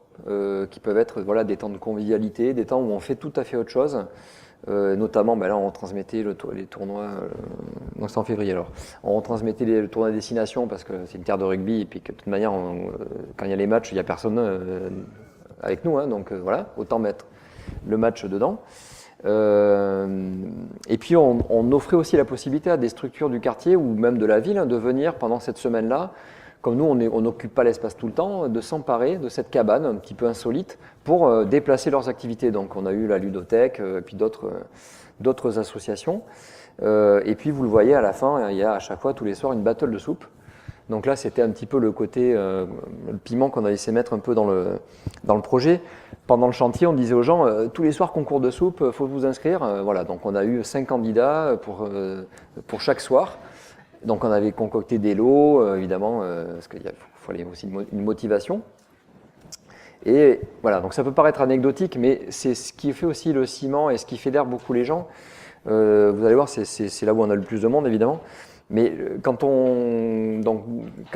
qui peuvent être voilà, des temps de convivialité, des temps où on fait tout à fait autre chose. Notamment, là on transmettait les tournois, non c'est en février alors, on retransmettait le tournoi de destination parce que c'est une terre de rugby et puis que de toute manière, quand il y a les matchs, il n'y a personne avec nous, hein, donc voilà, autant mettre le match dedans. Et puis on offrait aussi la possibilité à des structures du quartier ou même de la ville, hein, de venir pendant cette semaine-là, comme nous on n'occupe pas l'espace tout le temps, de s'emparer de cette cabane un petit peu insolite pour déplacer leurs activités. Donc on a eu la ludothèque, puis d'autres associations. Et puis vous le voyez à la fin, il y a à chaque fois tous les soirs une battle de soupe. Donc là c'était un petit peu le côté, le piment qu'on a laissé mettre un peu dans le projet. Pendant le chantier on disait aux gens, tous les soirs concours de soupe, il faut vous inscrire. Voilà, donc on a eu 5 candidats pour chaque soir. Donc on avait concocté des lots, évidemment, parce qu'il fallait aussi une motivation. Et voilà, donc ça peut paraître anecdotique, mais c'est ce qui fait aussi le ciment et ce qui fédère beaucoup les gens. Vous allez voir, c'est là où on a le plus de monde, évidemment. Mais quand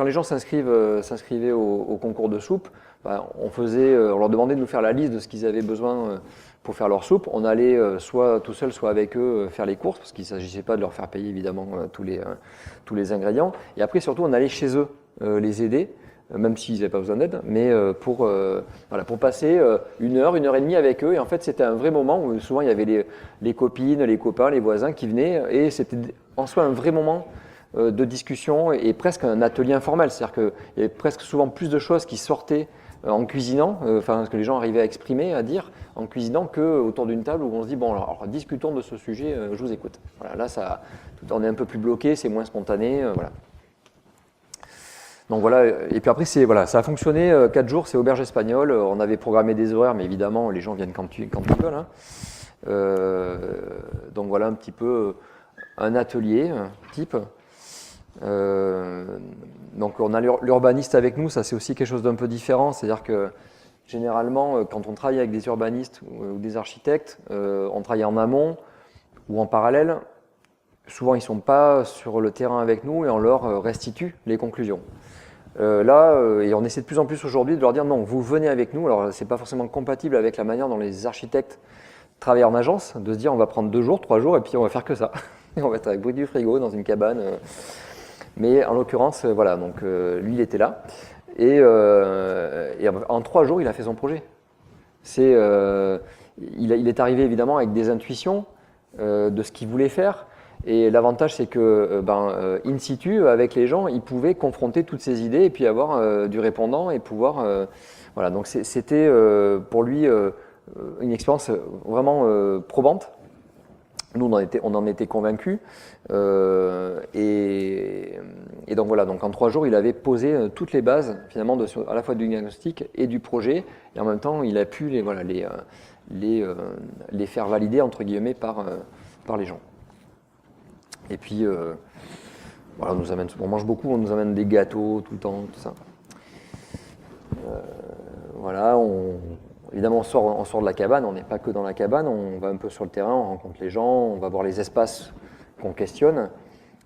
les gens s'inscrivaient au concours de soupe, on leur demandait de nous faire la liste de ce qu'ils avaient besoin pour faire leur soupe. On allait soit tout seul, soit avec eux faire les courses, parce qu'il ne s'agissait pas de leur faire payer évidemment tous les ingrédients. Et après, surtout, on allait chez eux les aider, même s'ils n'avaient pas besoin d'aide, mais pour passer 1 heure, 1 heure et demie avec eux. Et en fait, c'était un vrai moment où souvent il y avait les copines, les copains, les voisins qui venaient, et c'était en soi un vrai moment de discussion et presque un atelier informel. C'est-à-dire qu'il y avait presque souvent plus de choses qui sortaient en cuisinant, ce que les gens arrivaient à exprimer, à dire, en cuisinant qu'autour d'une table où on se dit, bon, alors discutons de ce sujet, je vous écoute. Voilà, là, on est un peu plus bloqué, c'est moins spontané, voilà. Donc voilà, et puis après, ça a fonctionné 4 jours, c'est auberge espagnole, on avait programmé des horaires, mais évidemment, les gens viennent quand ils veulent. Hein. Donc voilà un petit peu un atelier type. Donc on a l'urbaniste avec nous, ça c'est aussi quelque chose d'un peu différent, c'est-à-dire que généralement quand on travaille avec des urbanistes ou des architectes, on travaille en amont ou en parallèle, souvent ils ne sont pas sur le terrain avec nous et on leur restitue les conclusions. Et on essaie de plus en plus aujourd'hui de leur dire non, vous venez avec nous, alors c'est pas forcément compatible avec la manière dont les architectes travaillent en agence, de se dire on va prendre 2 jours, 3 jours et puis on va faire que ça. Et on va être avec bruit du frigo dans une cabane. Mais en l'occurrence, voilà, donc lui il était là. Et en 3 jours, il a fait son projet. Il est arrivé évidemment avec des intuitions de ce qu'il voulait faire. Et l'avantage, c'est que in situ, avec les gens, il pouvait confronter toutes ces idées et puis avoir du répondant et pouvoir. Voilà, donc c'était pour lui une expérience vraiment probante. Nous, on en était convaincus. Et donc voilà, donc en 3 jours, il avait posé toutes les bases finalement à la fois du diagnostic et du projet. Et en même temps, il a pu les faire valider entre guillemets par les gens. Et puis, voilà, on mange beaucoup, on nous amène des gâteaux tout le temps, tout ça. Voilà, évidemment, on sort de la cabane, on n'est pas que dans la cabane, on va un peu sur le terrain, on rencontre les gens, on va voir les espaces qu'on questionne.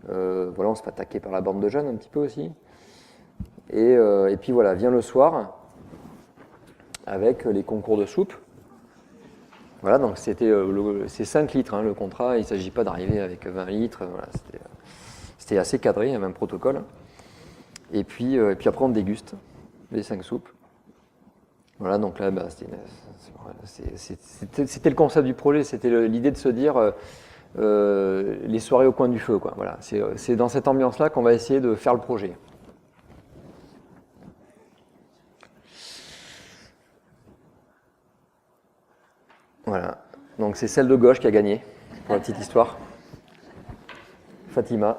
Voilà, on se fait attaquer par la bande de jeunes un petit peu aussi. Et puis voilà, vient le soir avec les concours de soupe. Voilà, donc c'est 5 litres le contrat, il ne s'agit pas d'arriver avec 20 litres. Voilà, c'était assez cadré, il y avait un protocole. Et puis après, on déguste les 5 soupes. Voilà, donc là, c'était le concept du projet, c'était l'idée de se dire les soirées au coin du feu, quoi. Voilà, c'est dans cette ambiance-là qu'on va essayer de faire le projet. Voilà, donc c'est celle de gauche qui a gagné, pour la petite histoire. Fatima.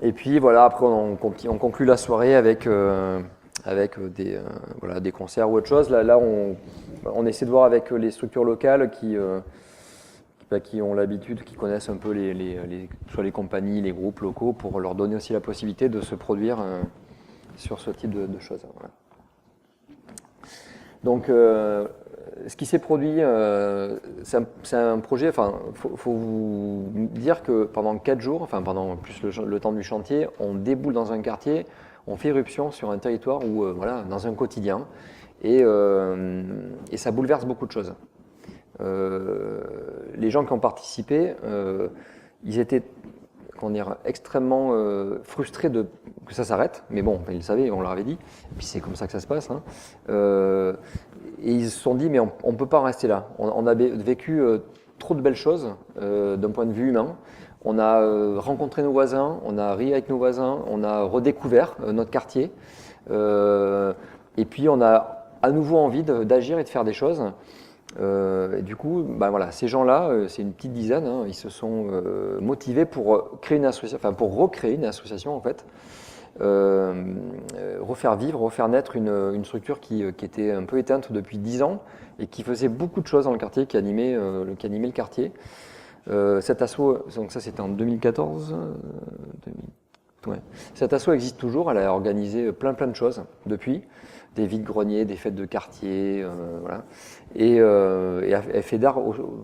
Et puis voilà, après on conclut la soirée avec des concerts ou autre chose. Là on essaie de voir avec les structures locales qui ont l'habitude, qui connaissent un peu soit les compagnies, les groupes locaux, pour leur donner aussi la possibilité de se produire sur ce type de choses. Voilà. Donc ce qui s'est produit, c'est un projet, faut vous dire que pendant 4 jours, pendant plus le temps du chantier, on déboule dans un quartier, on fait irruption sur un territoire où, dans un quotidien, et ça bouleverse beaucoup de choses. Les gens qui ont participé, ils étaient extrêmement frustrés que ça s'arrête, mais bon, ils le savaient, on leur avait dit, et puis c'est comme ça que ça se passe. Et ils se sont dit, mais on ne peut pas en rester là. On a vécu trop de belles choses d'un point de vue humain. On a rencontré nos voisins, on a ri avec nos voisins, on a redécouvert notre quartier. Et puis on a à nouveau envie d'agir et de faire des choses. Et du coup, ces gens-là, c'est une petite dizaine, ils se sont motivés pour créer une association, pour recréer une association en fait, refaire vivre, refaire naître une structure qui était un peu éteinte depuis 10 ans et qui faisait beaucoup de choses dans le quartier, qui animait le quartier. Cet asso, donc ça c'était en 2014. Ouais. Cet asso existe toujours, elle a organisé plein de choses depuis. Des vides-greniers, des fêtes de quartier, voilà. Et elle fédère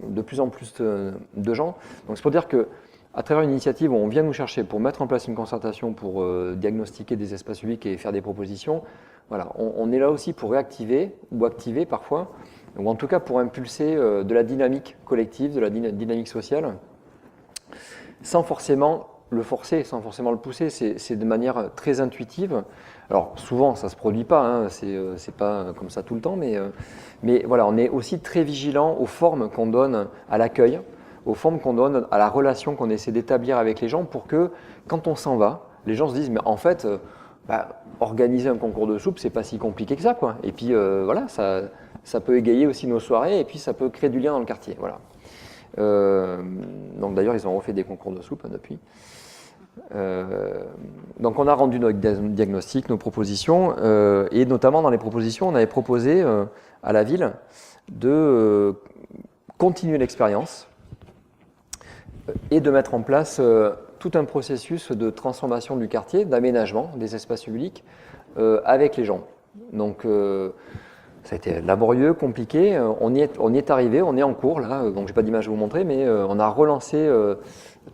de plus en plus de gens. Donc c'est pour dire que à travers une initiative où on vient nous chercher pour mettre en place une concertation, pour diagnostiquer des espaces publics et faire des propositions, voilà, on est là aussi pour réactiver ou activer parfois, ou en tout cas pour impulser de la dynamique collective, de la dynamique sociale, sans forcément le forcer, sans forcément le pousser, c'est de manière très intuitive. Alors souvent ça ne se produit pas, c'est pas comme ça tout le temps, mais voilà, on est aussi très vigilant aux formes qu'on donne à l'accueil, aux formes qu'on donne à la relation qu'on essaie d'établir avec les gens pour que quand on s'en va, les gens se disent mais en fait organiser un concours de soupe c'est pas si compliqué que ça quoi. Et puis voilà, ça peut égayer aussi nos soirées et puis ça peut créer du lien dans le quartier. Voilà. Donc d'ailleurs ils ont refait des concours de soupe depuis. Donc on a rendu notre diagnostic, nos propositions, et notamment dans les propositions, on avait proposé à la ville de continuer l'expérience et de mettre en place tout un processus de transformation du quartier, d'aménagement des espaces publics avec les gens. Donc ça a été laborieux, compliqué, on y est arrivé, on est en cours là, donc j'ai pas d'image à vous montrer, mais on a relancé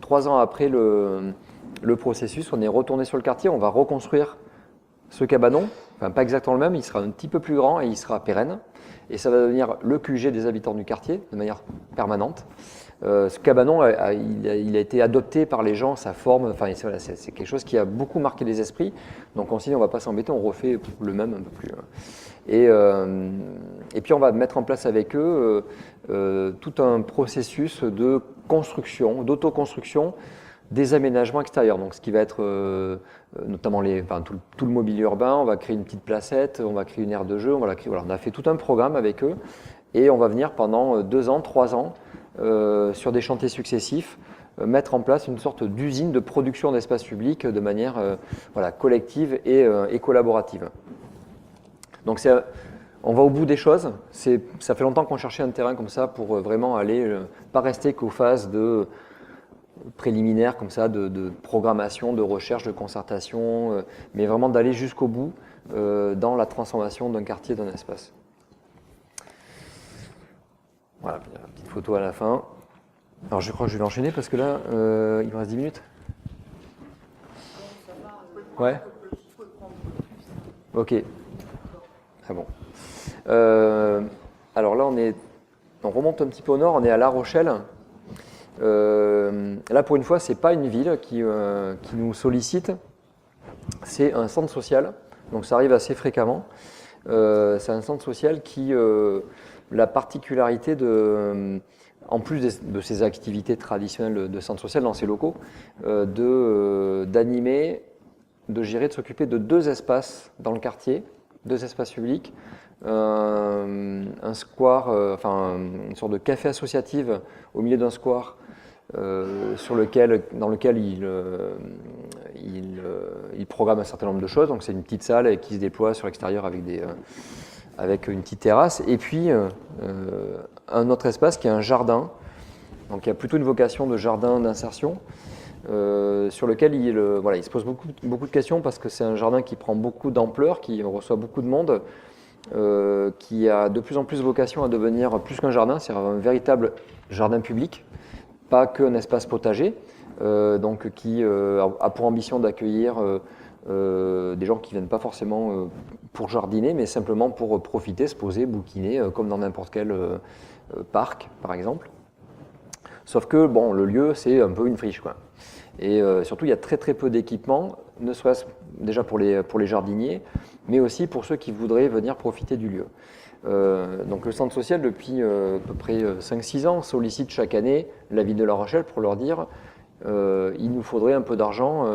3 ans après le processus, on est retourné sur le quartier, on va reconstruire ce cabanon, enfin pas exactement le même, il sera un petit peu plus grand et il sera pérenne. Et ça va devenir le QG des habitants du quartier de manière permanente. Ce cabanon, il a été adopté par les gens, sa forme, enfin c'est quelque chose qui a beaucoup marqué les esprits. Donc on s'est dit on ne va pas s'embêter, on refait le même un peu plus. Et puis on va mettre en place avec eux tout un processus de construction, d'autoconstruction des aménagements extérieurs, donc ce qui va être notamment tout le mobilier urbain, on va créer une petite placette, on va créer une aire de jeu, on a fait tout un programme avec eux et on va venir pendant 2 ans, 3 ans sur des chantiers successifs mettre en place une sorte d'usine de production d'espace public de manière collective et collaborative. Donc on va au bout des choses, ça fait longtemps qu'on cherchait un terrain comme ça pour vraiment aller, pas rester qu'aux phases de préliminaires comme ça, de programmation, de recherche, de concertation, mais vraiment d'aller jusqu'au bout dans la transformation d'un quartier, d'un espace. Voilà, une petite photo à la fin. Alors je crois que je vais l'enchaîner parce que là, il me reste 10 minutes. Ouais. Ok. Ah bon. Alors là, on remonte un petit peu au nord, on est à La Rochelle. Là, pour une fois, c'est pas une ville qui nous sollicite, c'est un centre social. Donc ça arrive assez fréquemment. C'est un centre social qui la particularité en plus de ses activités traditionnelles de centre social dans ses locaux, d'animer, de gérer, de s'occuper de 2 espaces dans le quartier, 2 espaces publics, un square, une sorte de café associatif au milieu d'un square dans lequel il programme un certain nombre de choses. Donc c'est une petite salle qui se déploie sur l'extérieur avec une petite terrasse. Et puis un autre espace qui est un jardin, donc il y a plutôt une vocation de jardin d'insertion, sur lequel il se pose beaucoup de questions parce que c'est un jardin qui prend beaucoup d'ampleur, qui reçoit beaucoup de monde, qui a de plus en plus vocation à devenir plus qu'un jardin, c'est un véritable jardin public, pas qu'un espace potager, donc qui a pour ambition d'accueillir des gens qui ne viennent pas forcément pour jardiner, mais simplement pour profiter, se poser, bouquiner, comme dans n'importe quel parc, par exemple. Sauf que bon, le lieu, c'est un peu une friche, quoi. Et surtout, il y a très peu d'équipements, ne serait-ce déjà pour les jardiniers, mais aussi pour ceux qui voudraient venir profiter du lieu. Donc le centre social, depuis à peu près 5-6 ans, sollicite chaque année la ville de La Rochelle pour leur dire il nous faudrait un peu d'argent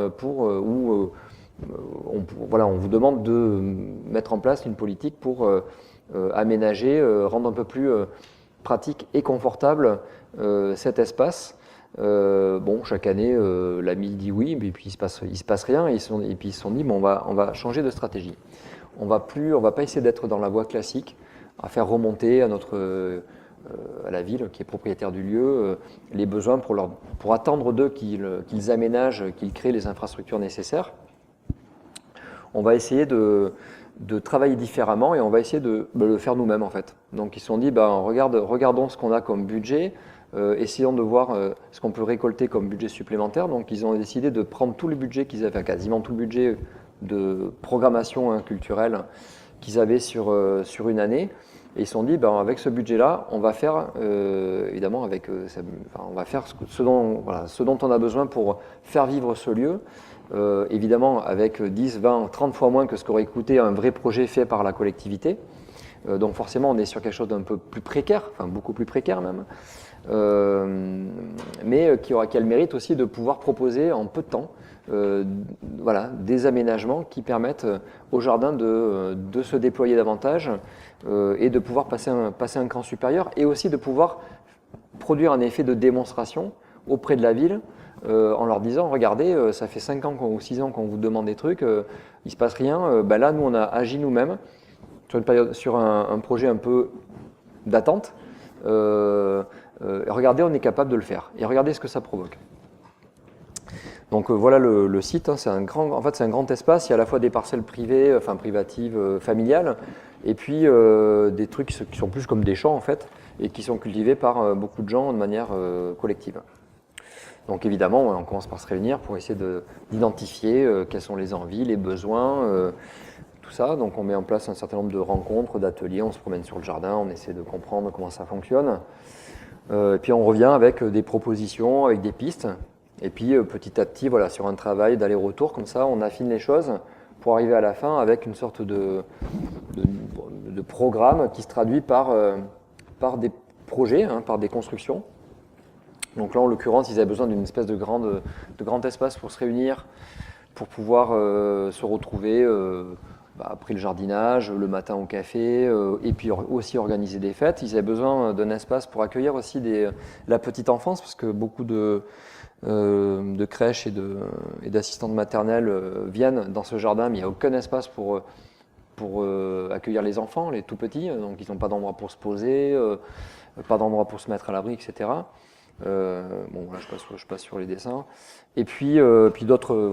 on vous demande de mettre en place une politique pour aménager, rendre un peu plus pratique et confortable cet espace. Chaque année, la ville dit oui, mais puis il se passe rien, et puis ils se sont dit bon, on va changer de stratégie. On va pas essayer d'être dans la voie classique, à faire remonter à la ville qui est propriétaire du lieu les besoins pour attendre d'eux qu'ils aménagent, qu'ils créent les infrastructures nécessaires. On va essayer de travailler différemment et on va essayer de le faire nous-mêmes en fait. Donc ils se sont dit regardons ce qu'on a comme budget, essayons de voir ce qu'on peut récolter comme budget supplémentaire. Donc ils ont décidé de prendre tout le budget qu'ils avaient, quasiment tout le budget de programmation culturelle qu'ils avaient sur une année. Et ils se sont dit, avec ce budget-là, on va faire, évidemment, on va faire ce dont on a besoin pour faire vivre ce lieu. Évidemment, avec 10, 20, 30 fois moins que ce qu'aurait coûté un vrai projet fait par la collectivité. Donc forcément, on est sur quelque chose d'un peu plus précaire, enfin beaucoup plus précaire même, mais qui a le mérite aussi de pouvoir proposer en peu de temps des aménagements qui permettent au jardin de se déployer davantage et de pouvoir passer un cran supérieur, et aussi de pouvoir produire un effet de démonstration auprès de la ville en leur disant regardez, ça fait 5 ans ou 6 ans qu'on vous demande des trucs, il ne se passe rien, là nous on a agi nous-mêmes sur un projet un peu d'attente, regardez, on est capable de le faire et regardez ce que ça provoque. Donc voilà le site, c'est un grand espace, il y a à la fois des parcelles privées, privatives, familiales, et puis des trucs qui sont plus comme des champs en fait, et qui sont cultivés par beaucoup de gens de manière collective. Donc évidemment, on commence par se réunir pour essayer d'identifier quelles sont les envies, les besoins, tout ça. Donc on met en place un certain nombre de rencontres, d'ateliers, on se promène sur le jardin, on essaie de comprendre comment ça fonctionne. Et puis on revient avec des propositions, avec des pistes. Et puis petit à petit, sur un travail d'aller-retour, comme ça, on affine les choses pour arriver à la fin avec une sorte de programme qui se traduit par des projets, par des constructions. Donc là, en l'occurrence, ils avaient besoin d'une espèce de grand espace pour se réunir, pour pouvoir se retrouver après le jardinage, le matin au café, et puis aussi organiser des fêtes. Ils avaient besoin d'un espace pour accueillir aussi la petite enfance, parce que beaucoup de crèches et d'assistantes maternelles viennent dans ce jardin, mais il n'y a aucun espace pour accueillir les enfants, les tout petits, donc ils n'ont pas d'endroit pour se poser, pas d'endroit pour se mettre à l'abri, etc. Je passe sur les dessins. Et puis d'autres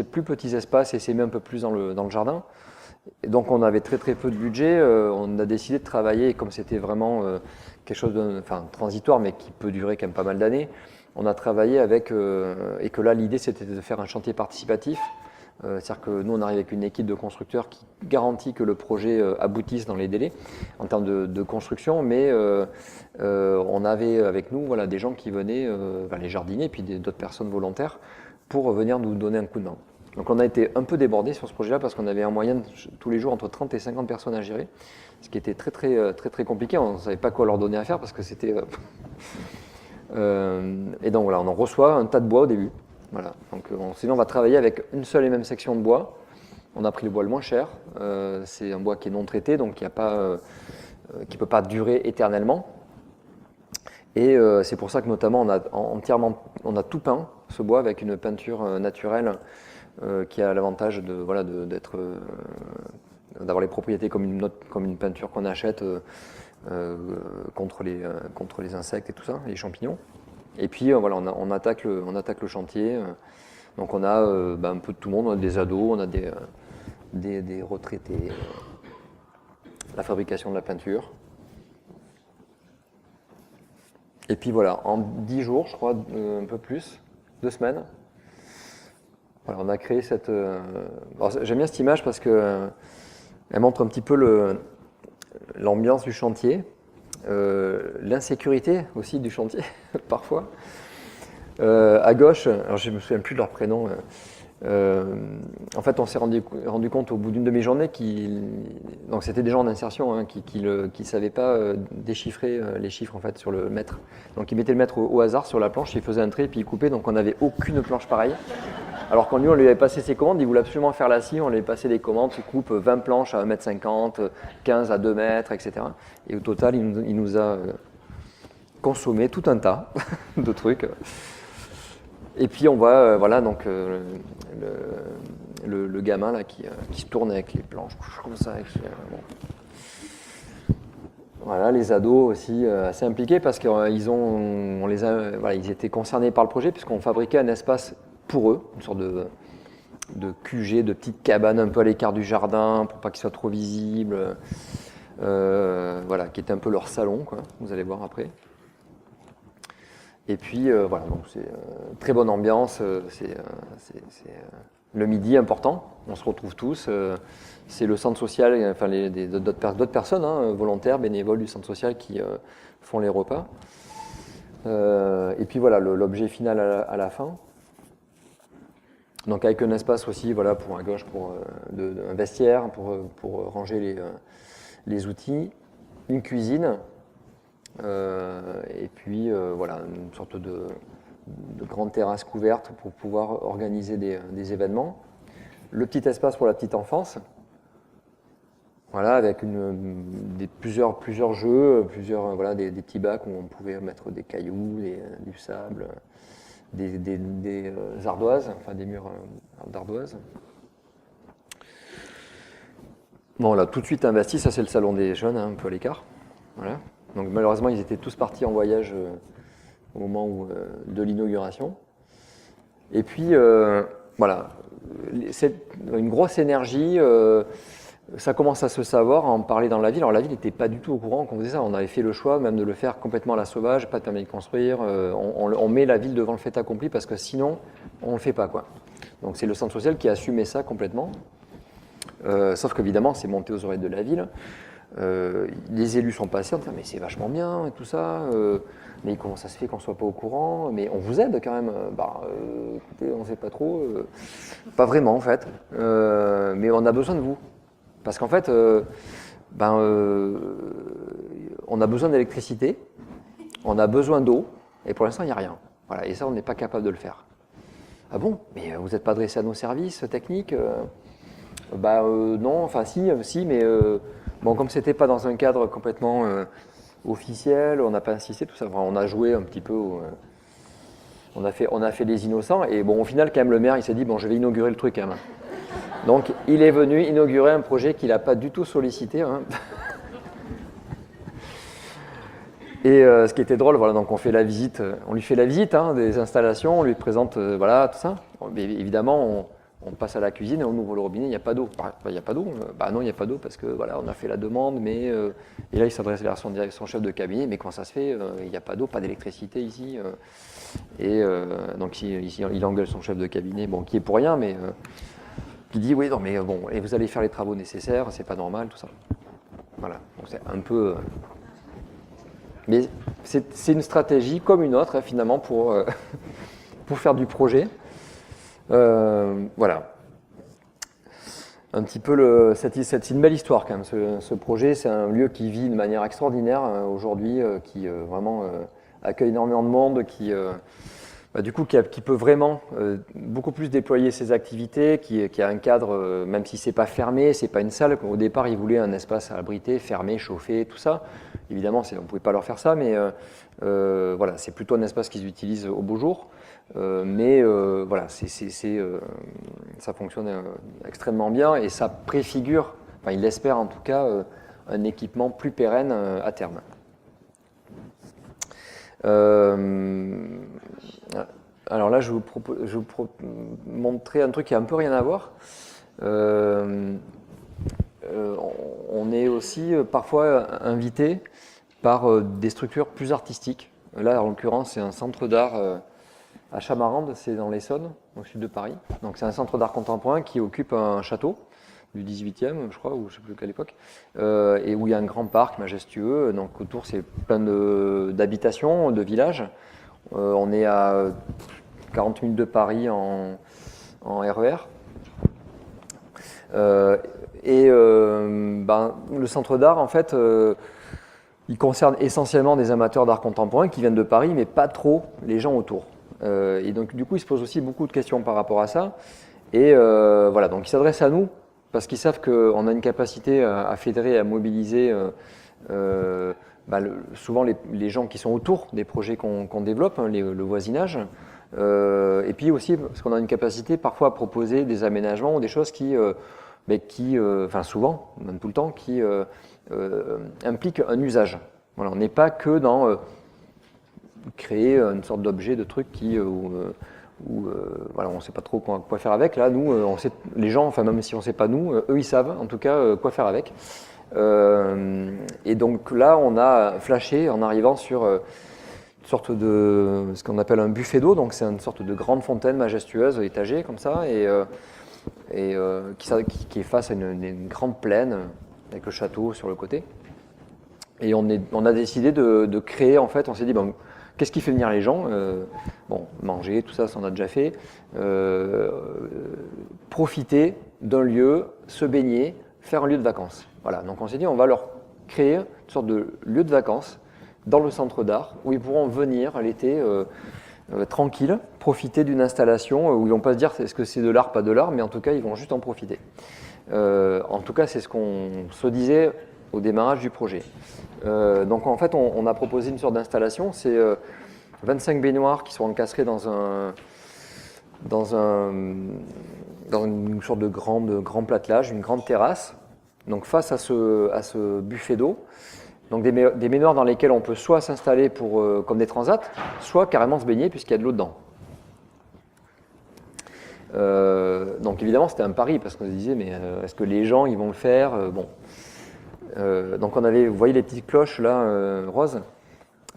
plus petits espaces essaimés un peu plus dans le jardin. Et donc on avait très peu de budget, on a décidé de travailler, comme c'était vraiment quelque chose de transitoire, mais qui peut durer quand même pas mal d'années. On a travaillé avec, et que là, l'idée, c'était de faire un chantier participatif. C'est-à-dire que nous, on arrive avec une équipe de constructeurs qui garantit que le projet aboutisse dans les délais en termes de construction, mais on avait avec nous des gens qui venaient, les jardiniers, et puis d'autres personnes volontaires, pour venir nous donner un coup de main. Donc on a été un peu débordés sur ce projet-là parce qu'on avait en moyenne tous les jours entre 30 et 50 personnes à gérer, ce qui était très compliqué. On ne savait pas quoi leur donner à faire parce que c'était... et donc voilà, on en reçoit un tas de bois au début. Voilà. Donc sinon on va travailler avec une seule et même section de bois. On a pris le bois le moins cher. C'est un bois qui est non traité, donc qui ne peut pas durer éternellement. Et c'est pour ça que notamment on a tout peint ce bois avec une peinture naturelle qui a l'avantage d'avoir les propriétés comme une peinture qu'on achète contre les insectes et tout ça, les champignons. Et puis on attaque le chantier. Donc on a un peu de tout le monde, on a des ados, on a des retraités, la fabrication de la peinture. Et puis voilà, en 10 jours, je crois, un peu plus, 2 semaines, on a créé cette... j'aime bien cette image parce qu'elle montre un petit peu l'ambiance du chantier, l'insécurité aussi du chantier, parfois. À gauche, alors je ne me souviens plus de leur prénom, en fait on s'est rendu compte au bout d'une demi-journée donc c'était des gens en insertion qui ne savaient pas déchiffrer les chiffres en fait, sur le mètre. Donc ils mettaient le mètre au hasard sur la planche, ils faisaient un trait puis ils coupaient, donc on n'avait aucune planche pareille. Alors quand lui on lui avait passé ses commandes, il voulait absolument faire la scie, on lui avait passé des commandes, tu coupes 20 planches à 1,50 m, 15 à 2 mètres, etc. Et au total il nous a consommé tout un tas de trucs. Et puis on voit donc le gamin là qui se tourne avec les planches comme ça. Voilà, les ados aussi assez impliqués parce qu'ils ils étaient concernés par le projet puisqu'on fabriquait un espace pour eux, une sorte de QG, de petite cabane un peu à l'écart du jardin pour pas qu'il soit trop visible, qui était un peu leur salon, quoi. Vous allez voir après. Et puis donc c'est très bonne ambiance, c'est le midi important, on se retrouve tous, c'est le centre social, d'autres personnes, volontaires, bénévoles du centre social qui font les repas. Et puis voilà l'objet final à la fin. Donc avec un espace aussi pour à gauche un vestiaire pour ranger les outils, une cuisine. Et puis une sorte de grande terrasse couverte pour pouvoir organiser des événements. Le petit espace pour la petite enfance, avec plusieurs jeux, des petits bacs où on pouvait mettre des cailloux, du sable, des ardoises, des murs d'ardoises. Bon là tout de suite investi, ça c'est le salon des jeunes, un peu à l'écart. Voilà. Donc malheureusement, ils étaient tous partis en voyage au moment de l'inauguration. Et puis, c'est une grosse énergie. Ça commence à se savoir, à en parler dans la ville. Alors la ville n'était pas du tout au courant qu'on faisait ça. On avait fait le choix même de le faire complètement à la sauvage, pas de permis de construire. On met la ville devant le fait accompli parce que sinon, on ne le fait pas, quoi. Donc c'est le centre social qui a assumé ça complètement. Sauf qu'évidemment, c'est monté aux oreilles de la ville. Les élus sont passés en disant mais c'est vachement bien et tout ça, mais comment ça se fait qu'on soit pas au courant, mais on vous aide quand même. Écoutez, on sait pas trop, pas vraiment en fait, mais on a besoin de vous parce qu'en fait on a besoin d'électricité, on a besoin d'eau et pour l'instant il n'y a rien. Voilà, et ça on n'est pas capable de le faire. Ah bon, mais vous n'êtes pas adressé à nos services techniques? Non, enfin si, mais bon, comme c'était pas dans un cadre complètement officiel, on n'a pas insisté, tout ça. Enfin, on a joué un petit peu, on a fait les innocents. Et bon, au final, quand même, le maire, il s'est dit bon, je vais inaugurer le truc quand même. Donc, il est venu inaugurer un projet qu'il n'a pas du tout sollicité. Et ce qui était drôle, donc on lui fait la visite des installations, on lui présente tout ça. Bon, mais évidemment, On passe à la cuisine et on ouvre le robinet, il n'y a pas d'eau. Il n'y a pas d'eau. Bah non, il n'y a pas d'eau parce que voilà, on a fait la demande, mais et là il s'adresse vers son chef de cabinet, mais comment ça se fait? Il n'y a pas d'eau, pas d'électricité ici. Et donc ici, il engueule son chef de cabinet, bon, qui est pour rien, mais qui dit oui, non, mais bon, et vous allez faire les travaux nécessaires, c'est pas normal, tout ça. Voilà, donc c'est un peu. Mais c'est une stratégie comme une autre, hein, finalement, pour faire du projet. Voilà. Un petit peu c'est une belle histoire quand même. Ce projet, c'est un lieu qui vit de manière extraordinaire aujourd'hui, qui vraiment accueille énormément de monde, qui peut vraiment beaucoup plus déployer ses activités, qui a un cadre, même si c'est pas fermé, c'est pas une salle. Au départ, ils voulaient un espace abrité, fermé, chauffé, tout ça. Évidemment, on ne pouvait pas leur faire ça, mais voilà, c'est plutôt un espace qu'ils utilisent au beau jour. Voilà, ça fonctionne extrêmement bien et ça préfigure, enfin, il l'espère en tout cas, un équipement plus pérenne à terme. Alors là, je vais vous montrer un truc qui a un peu rien à voir. On est aussi parfois invité par des structures plus artistiques. Là, en l'occurrence, c'est un centre d'art à Chamarande, c'est dans l'Essonne, au sud de Paris. Donc c'est un centre d'art contemporain qui occupe un château du 18e, je crois, ou je ne sais plus quelle époque, et où il y a un grand parc majestueux. Donc autour, c'est plein d'habitations, de villages. On est à 40 minutes de Paris en RER. Le centre d'art, en fait, il concerne essentiellement des amateurs d'art contemporain qui viennent de Paris, mais pas trop les gens autour. Et donc, du coup, ils se posent aussi beaucoup de questions par rapport à ça. Et voilà, donc ils s'adressent à nous parce qu'ils savent qu'on a une capacité à fédérer, à mobiliser souvent les gens qui sont autour des projets qu'on développe, hein, le voisinage. Et puis aussi parce qu'on a une capacité parfois à proposer des aménagements ou des choses qui souvent, même tout le temps, qui impliquent un usage. Voilà, on n'est pas que dans créer une sorte d'objet, de truc voilà, on ne sait pas trop quoi faire avec. Là, nous, on sait, les gens, enfin même si on ne sait pas nous, eux ils savent en tout cas quoi faire avec. Et donc là, on a flashé en arrivant sur une sorte de ce qu'on appelle un buffet d'eau. Donc c'est une sorte de grande fontaine majestueuse, étagée comme ça, qui est face à une grande plaine avec le château sur le côté. Et on a décidé de créer, en fait, on s'est dit, bon, qu'est-ce qui fait venir les gens? Manger, tout ça, ça on a déjà fait. Profiter d'un lieu, se baigner, faire un lieu de vacances. Voilà, donc on s'est dit, on va leur créer une sorte de lieu de vacances dans le centre d'art où ils pourront venir l'été tranquille, profiter d'une installation où ils ne vont pas se dire est-ce que c'est de l'art, pas de l'art, mais en tout cas, ils vont juste en profiter. En tout cas, c'est ce qu'on se disait au démarrage du projet. Donc en fait, on a proposé une sorte d'installation, c'est 25 baignoires qui sont encastrées dans une sorte de grand platelage, une grande terrasse, donc face à ce buffet d'eau. Donc des baignoires dans lesquelles on peut soit s'installer comme des transats, soit carrément se baigner puisqu'il y a de l'eau dedans. Donc évidemment c'était un pari parce qu'on se disait mais est-ce que les gens ils vont le faire donc vous voyez les petites cloches là roses,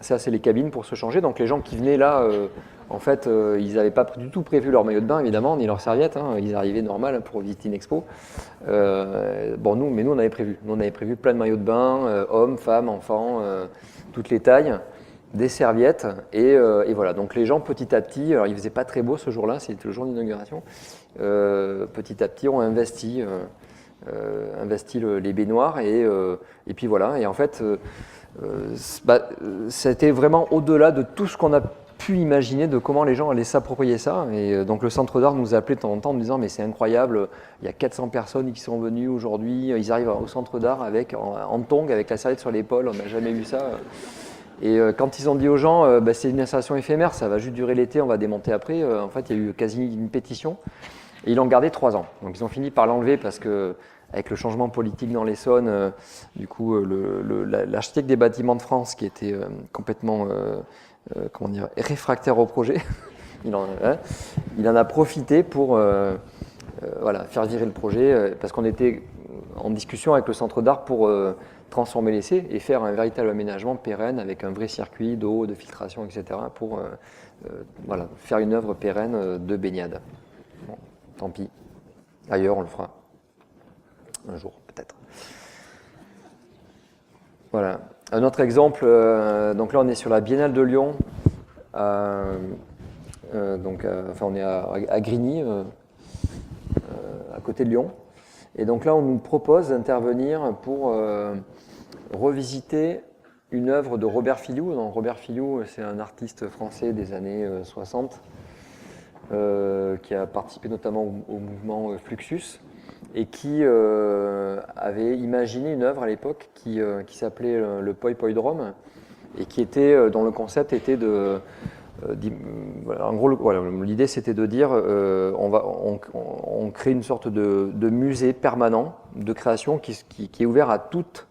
ça c'est les cabines pour se changer. Donc les gens qui venaient là, en fait ils n'avaient pas du tout prévu leur maillot de bain évidemment, ni leur serviette, hein, ils arrivaient normal pour visiter une expo. Nous on avait prévu. Nous on avait prévu plein de maillots de bain, hommes, femmes, enfants, toutes les tailles, des serviettes et voilà. Donc les gens petit à petit, alors il faisait pas très beau ce jour-là, c'était le jour d'inauguration, petit à petit ont investi les baignoires et puis voilà. Et en fait, c'était vraiment au-delà de tout ce qu'on a pu imaginer de comment les gens allaient s'approprier ça. Et donc le centre d'art nous a appelé de temps en temps en nous disant mais c'est incroyable, il y a 400 personnes qui sont venues aujourd'hui, ils arrivent au centre d'art en tongs avec la serviette sur l'épaule, on n'a jamais vu ça. Et quand ils ont dit aux gens c'est une installation éphémère, ça va juste durer l'été, on va démonter après, en fait il y a eu quasi une pétition et ils l'ont gardé 3 ans. Donc ils ont fini par l'enlever parce que avec le changement politique dans l'Essonne, du coup l'architecte des bâtiments de France qui était complètement réfractaire au projet, il en a profité pour voilà, faire virer le projet, parce qu'on était en discussion avec le centre d'art pour transformer l'essai et faire un véritable aménagement pérenne avec un vrai circuit d'eau, de filtration, etc. pour voilà, faire une œuvre pérenne de baignade. Bon, tant pis. Ailleurs, on le fera. Un jour, peut-être. Voilà. Un autre exemple, donc là, on est sur la Biennale de Lyon. Enfin, on est à Grigny, à côté de Lyon. Et donc là, on nous propose d'intervenir pour revisiter une œuvre de Robert Filliou. Donc, Robert Filliou, c'est un artiste français des années 60 qui a participé notamment au mouvement Fluxus et qui avait imaginé une œuvre à l'époque qui s'appelait le Poi Poi Drum et qui était, dont le concept était de... en gros, voilà, l'idée c'était de dire on crée une sorte de musée permanent de création qui est ouvert à toutes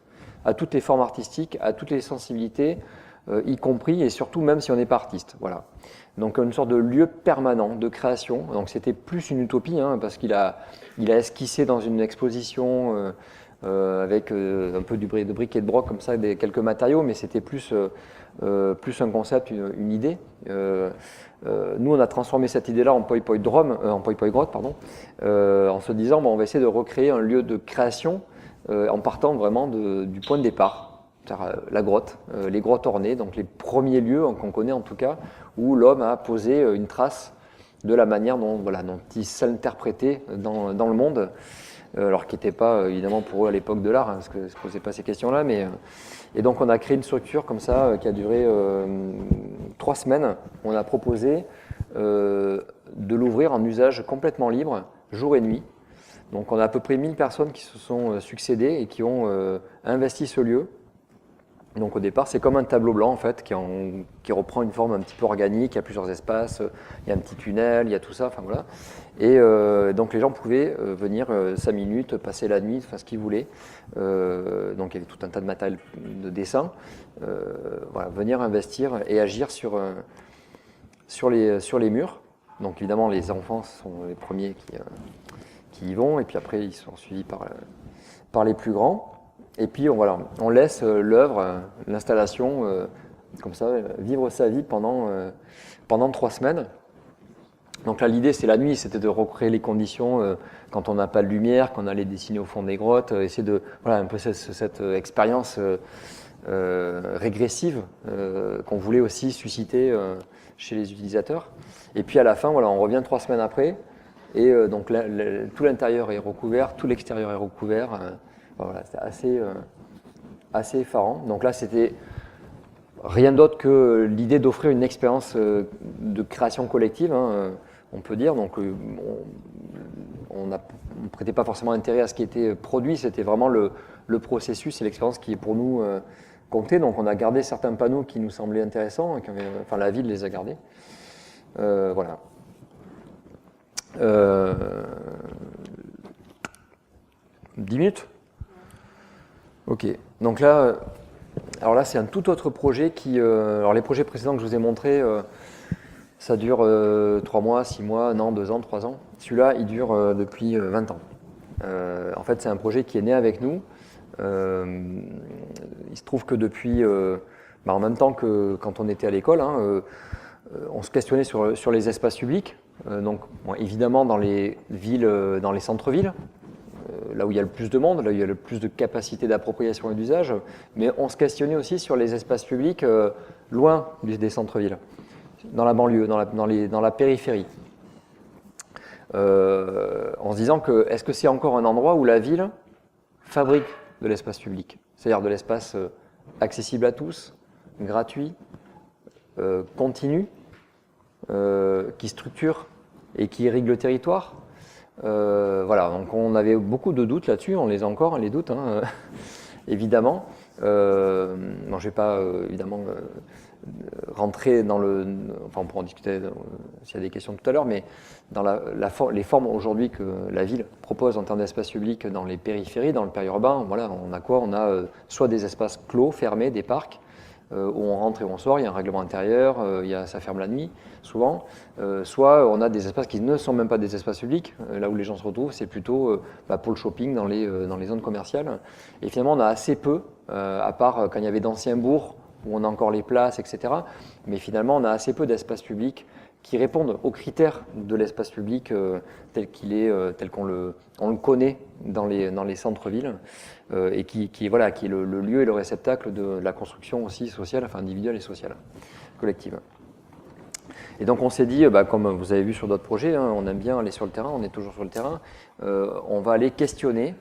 les formes artistiques, à toutes les sensibilités, y compris et surtout même si on n'est pas artiste. Voilà. Donc une sorte de lieu permanent de création. Donc c'était plus une utopie parce qu'il a esquissé dans une exposition avec un peu de briques et de broc comme ça, quelques matériaux, mais c'était plus un concept, une idée. Nous, on a transformé cette idée-là en Poi Poi Drum, en Poi Poi Grotte, pardon, en se disant, on va essayer de recréer un lieu de création en partant vraiment du point de départ, c'est-à-dire la grotte, les grottes ornées, donc les premiers lieux qu'on connaît en tout cas, où l'homme a posé une trace de la manière dont il s'interprétait dans le monde, alors qui n'était pas évidemment pour eux à l'époque de l'art, parce qu'ils ne se posaient pas ces questions-là, mais... Et donc on a créé une structure comme ça qui a duré 3 semaines. On a proposé de l'ouvrir en usage complètement libre, jour et nuit. Donc on a à peu près 1000 personnes qui se sont succédées et qui ont investi ce lieu. Donc au départ, c'est comme un tableau blanc en fait, qui reprend une forme un petit peu organique, il y a plusieurs espaces, il y a un petit tunnel, il y a tout ça, enfin voilà. Et donc les gens pouvaient venir 5 minutes, passer la nuit, faire ce qu'ils voulaient. Donc il y avait tout un tas de matériel de dessin. Voilà, venir investir et agir sur les murs. Donc évidemment les enfants sont les premiers qui y vont, et puis après ils sont suivis par les plus grands. Et puis on laisse l'œuvre, l'installation, comme ça, vivre sa vie pendant 3 semaines. Donc là, l'idée, c'est la nuit, c'était de recréer les conditions quand on n'a pas de lumière, qu'on allait dessiner au fond des grottes, essayer de, un peu cette expérience régressive qu'on voulait aussi susciter chez les utilisateurs. Et puis à la fin, on revient 3 semaines après, et donc tout l'intérieur est recouvert, tout l'extérieur est recouvert. Voilà, c'était assez effarant. Donc là, c'était rien d'autre que l'idée d'offrir une expérience de création collective, on peut dire. Donc on ne prêtait pas forcément intérêt à ce qui était produit, c'était vraiment le processus et l'expérience qui, pour nous, comptait. Donc on a gardé certains panneaux qui nous semblaient intéressants, enfin la ville les a gardés. Voilà. 10 minutes ? Ok, donc là, alors là c'est un tout autre projet alors les projets précédents que je vous ai montrés, ça dure 3 mois, 6 mois, 1 an, 2 ans, 3 ans. Celui-là, il dure depuis 20 ans. En fait, c'est un projet qui est né avec nous. Il se trouve que depuis, en même temps que quand on était à l'école, on se questionnait sur les espaces publics. Donc évidemment dans les villes, dans les centres-villes, là où il y a le plus de monde, là où il y a le plus de capacité d'appropriation et d'usage, mais on se questionnait aussi sur les espaces publics loin des centres-villes, dans la banlieue, dans la périphérie, en se disant que est-ce que c'est encore un endroit où la ville fabrique de l'espace public, c'est-à-dire de l'espace accessible à tous, gratuit, continu, qui structure et qui irrigue le territoire. Voilà, donc on avait beaucoup de doutes là-dessus, on les a encore, les doutes, évidemment. Je ne vais pas évidemment rentrer dans enfin on pourra en discuter s'il y a des questions tout à l'heure, mais dans les formes aujourd'hui que la ville propose en termes d'espace public dans les périphéries, dans le périurbain, voilà, on a quoi ? On a soit des espaces clos, fermés, des parcs, où on rentre et on sort, il y a un règlement intérieur, ça ferme la nuit, souvent. Soit on a des espaces qui ne sont même pas des espaces publics, là où les gens se retrouvent, c'est plutôt pour le shopping dans les zones commerciales. Et finalement, on a assez peu, à part quand il y avait d'anciens bourgs, où on a encore les places, etc. Mais finalement, on a assez peu d'espaces publics qui répondent aux critères de l'espace public tel qu'il est, tel qu'on le connaît dans les centres-villes, et qui est le lieu et le réceptacle de la construction aussi sociale, enfin individuelle et sociale, collective. Et donc on s'est dit, comme vous avez vu sur d'autres projets, hein, on aime bien aller sur le terrain, on est toujours sur le terrain, on va aller questionner.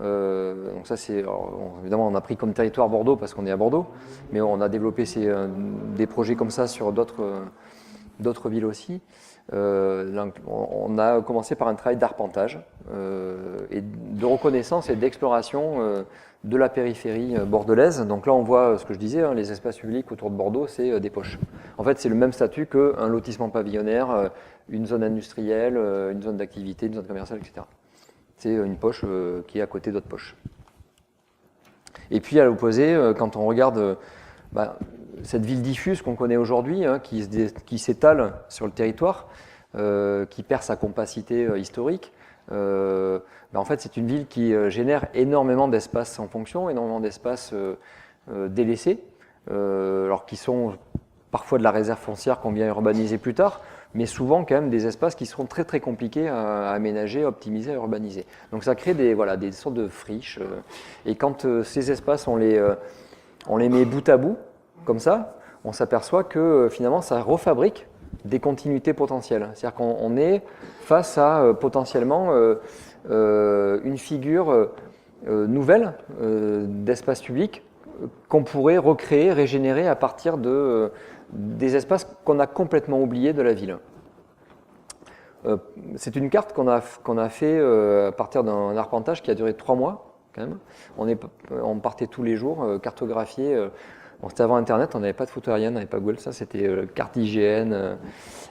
Donc ça évidemment on a pris comme territoire Bordeaux parce qu'on est à Bordeaux, mais on a développé des projets comme ça sur d'autres villes aussi. On a commencé par un travail d'arpentage et de reconnaissance et d'exploration de la périphérie bordelaise. Donc là on voit ce que je disais, hein, les espaces publics autour de Bordeaux, c'est des poches. En fait c'est le même statut qu'un lotissement pavillonnaire, une zone industrielle, une zone d'activité, une zone commerciale, etc. C'est une poche qui est à côté d'autres poches. Et puis à l'opposé, quand on regarde cette ville diffuse qu'on connaît aujourd'hui, hein, qui s'étale sur le territoire, qui perd sa compacité historique, en fait c'est une ville qui génère énormément d'espaces sans fonction, énormément d'espaces délaissés, alors qui sont parfois de la réserve foncière qu'on vient urbaniser plus tard, mais souvent quand même des espaces qui seront très très compliqués à aménager, à optimiser, à urbaniser. Donc ça crée des sortes de friches, et quand ces espaces on les met bout à bout, comme ça, on s'aperçoit que finalement ça refabrique des continuités potentielles. C'est-à-dire qu'on est face à potentiellement une figure nouvelle d'espace public qu'on pourrait recréer, régénérer à partir des espaces qu'on a complètement oubliés de la ville. C'est une carte qu'on a fait à partir d'un arpentage qui a duré 3 mois quand même. On partait tous les jours cartographier. C'était avant Internet, on n'avait pas de photo aérienne, on n'avait pas Google, ça c'était carte IGN.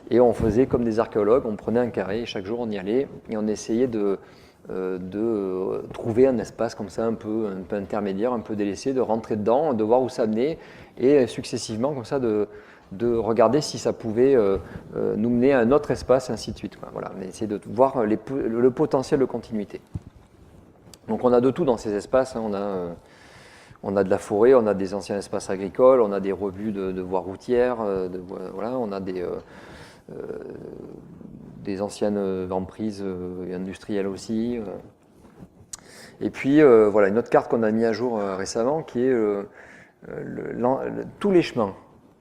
Et on faisait comme des archéologues, on prenait un carré et chaque jour on y allait et on essayait de trouver un espace comme ça un peu intermédiaire, un peu délaissé, de rentrer dedans, de voir où ça menait et successivement comme ça de regarder si ça pouvait nous mener à un autre espace, ainsi de suite. Voilà, on a essayé de voir le potentiel de continuité. Donc on a de tout dans ces espaces, hein. On a de la forêt, on a des anciens espaces agricoles, on a des revues de voies routières, on a des anciennes emprises industrielles aussi. Et puis une autre carte qu'on a mis à jour récemment qui est tous les chemins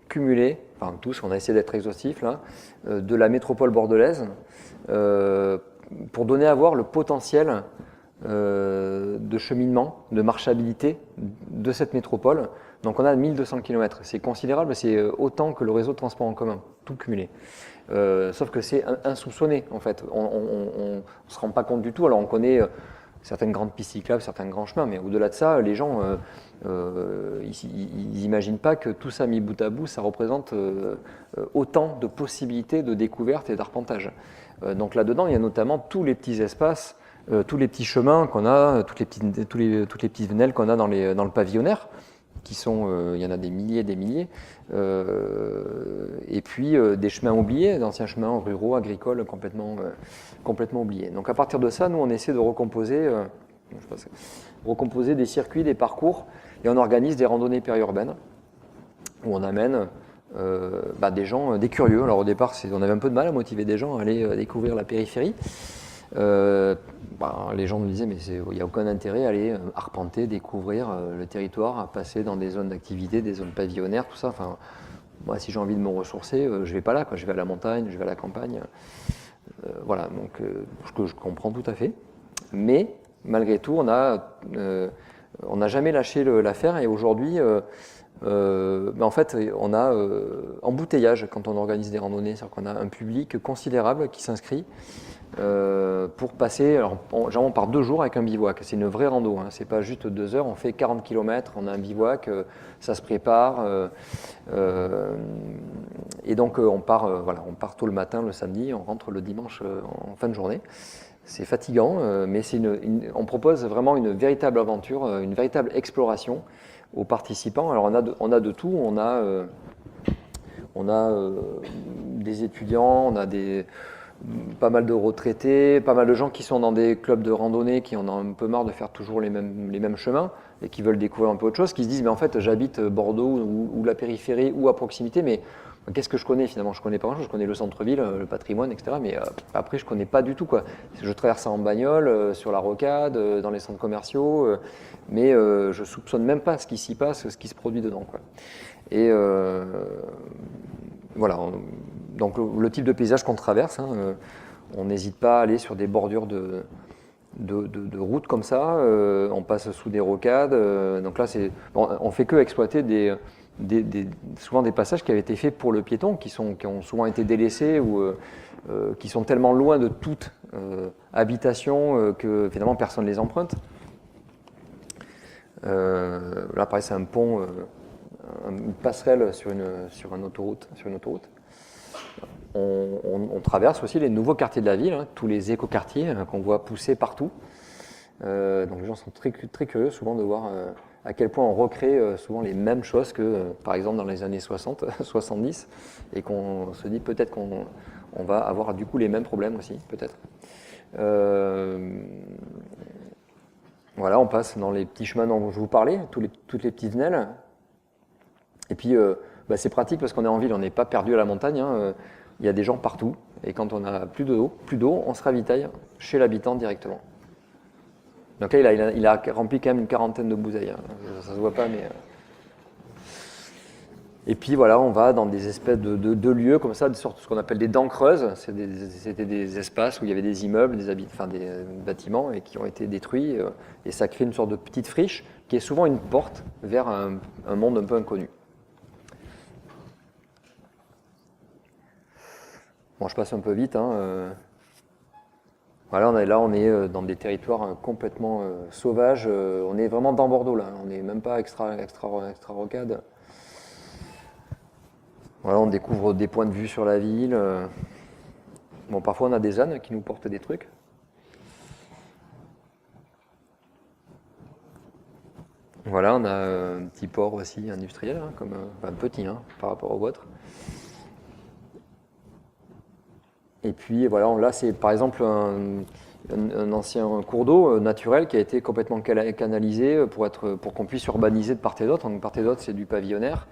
cumulés, enfin tous, on a essayé d'être exhaustif là, de la métropole bordelaise pour donner à voir le potentiel de cheminement, de marchabilité de cette métropole. Donc on a 1200 km, c'est considérable, c'est autant que le réseau de transport en commun, tout cumulé. Sauf que c'est insoupçonné en fait, on ne se rend pas compte du tout. Alors on connaît certaines grandes pistes cyclables, certains grands chemins, mais au-delà de ça, les gens ils n'imaginent pas que tout ça mis bout à bout, ça représente autant de possibilités de découverte et d'arpentage. Donc là-dedans, il y a notamment tous les petits espaces, tous les petits chemins qu'on a, toutes les petites venelles qu'on a dans le pavillonnaire, qui sont, il y en a des milliers, et puis des chemins oubliés, d'anciens chemins ruraux, agricoles, complètement oubliés. Donc à partir de ça, nous on essaie de recomposer des circuits, des parcours, et on organise des randonnées périurbaines, où on amène des gens, des curieux. Alors au départ, on avait un peu de mal à motiver des gens à aller découvrir la périphérie. Les gens nous disaient mais il n'y a aucun intérêt à aller arpenter, découvrir le territoire, à passer dans des zones d'activité, des zones pavillonnaires, tout ça. Enfin, moi, si j'ai envie de me ressourcer, je ne vais pas là, je vais à la montagne, je vais à la campagne. Donc ce que je comprends tout à fait. Mais malgré tout, on n'a jamais lâché l'affaire et aujourd'hui, en fait, on a embouteillage quand on organise des randonnées, c'est-à-dire qu'on a un public considérable qui s'inscrit. Pour passer, alors on part 2 jours avec un bivouac, c'est une vraie rando, hein. C'est pas juste 2 heures, on fait 40 km, on a un bivouac, ça se prépare, et donc on part tôt le matin, le samedi, on rentre le dimanche en fin de journée. C'est fatigant, mais on propose vraiment une véritable aventure, une véritable exploration aux participants. Alors on a de tout, on a des étudiants, on a pas mal de retraités, pas mal de gens qui sont dans des clubs de randonnée, qui en ont un peu marre de faire toujours les mêmes chemins et qui veulent découvrir un peu autre chose, qui se disent mais en fait j'habite Bordeaux ou la périphérie ou à proximité, mais qu'est-ce que je connais finalement? Je connais pas grand-chose, je connais le centre-ville, le patrimoine, etc. Mais après je connais pas du tout quoi. Je traverse ça en bagnole, sur la rocade, dans les centres commerciaux, mais je soupçonne même pas ce qui s'y passe, ce qui se produit dedans quoi. Et voilà. Donc le type de paysage qu'on traverse, hein, on n'hésite pas à aller sur des bordures de routes comme ça, on passe sous des rocades, donc là on fait que exploiter souvent des passages qui avaient été faits pour le piéton, qui ont souvent été délaissés ou qui sont tellement loin de toute habitation que finalement personne ne les emprunte. Là pareil c'est un pont, une passerelle sur une autoroute. On traverse aussi les nouveaux quartiers de la ville, hein, tous les écoquartiers qu'on voit pousser partout. Donc les gens sont très, très curieux souvent de voir à quel point on recrée souvent les mêmes choses que par exemple dans les années 60, 70 et qu'on se dit peut-être qu'on va avoir du coup les mêmes problèmes aussi, peut-être. Voilà, on passe dans les petits chemins dont je vous parlais, toutes les petites venelles. Et puis c'est pratique parce qu'on est en ville, on n'est pas perdu à la montagne, hein, il y a des gens partout, et quand on n'a plus d'eau, on se ravitaille chez l'habitant directement. Donc là, il a rempli quand même une quarantaine de bouteilles, hein. Ça se voit pas, mais... Et puis voilà, on va dans des espèces de lieux comme ça, ce qu'on appelle des dents creuses. C'était des espaces où il y avait des immeubles, des bâtiments et qui ont été détruits, et ça crée une sorte de petite friche qui est souvent une porte vers un monde un peu inconnu. Bon, je passe un peu vite. Hein, Voilà, on est dans des territoires complètement sauvages. On est vraiment dans Bordeaux là. On n'est même pas extra rocade. Voilà, on découvre des points de vue sur la ville. Bon, parfois on a des ânes qui nous portent des trucs. Voilà, on a un petit port aussi industriel, hein, petit par rapport au vôtre. Et puis voilà, là c'est par exemple un ancien cours d'eau naturel qui a été complètement canalisé pour qu'on puisse urbaniser de part et d'autre. Donc part et d'autre c'est du pavillonnaire.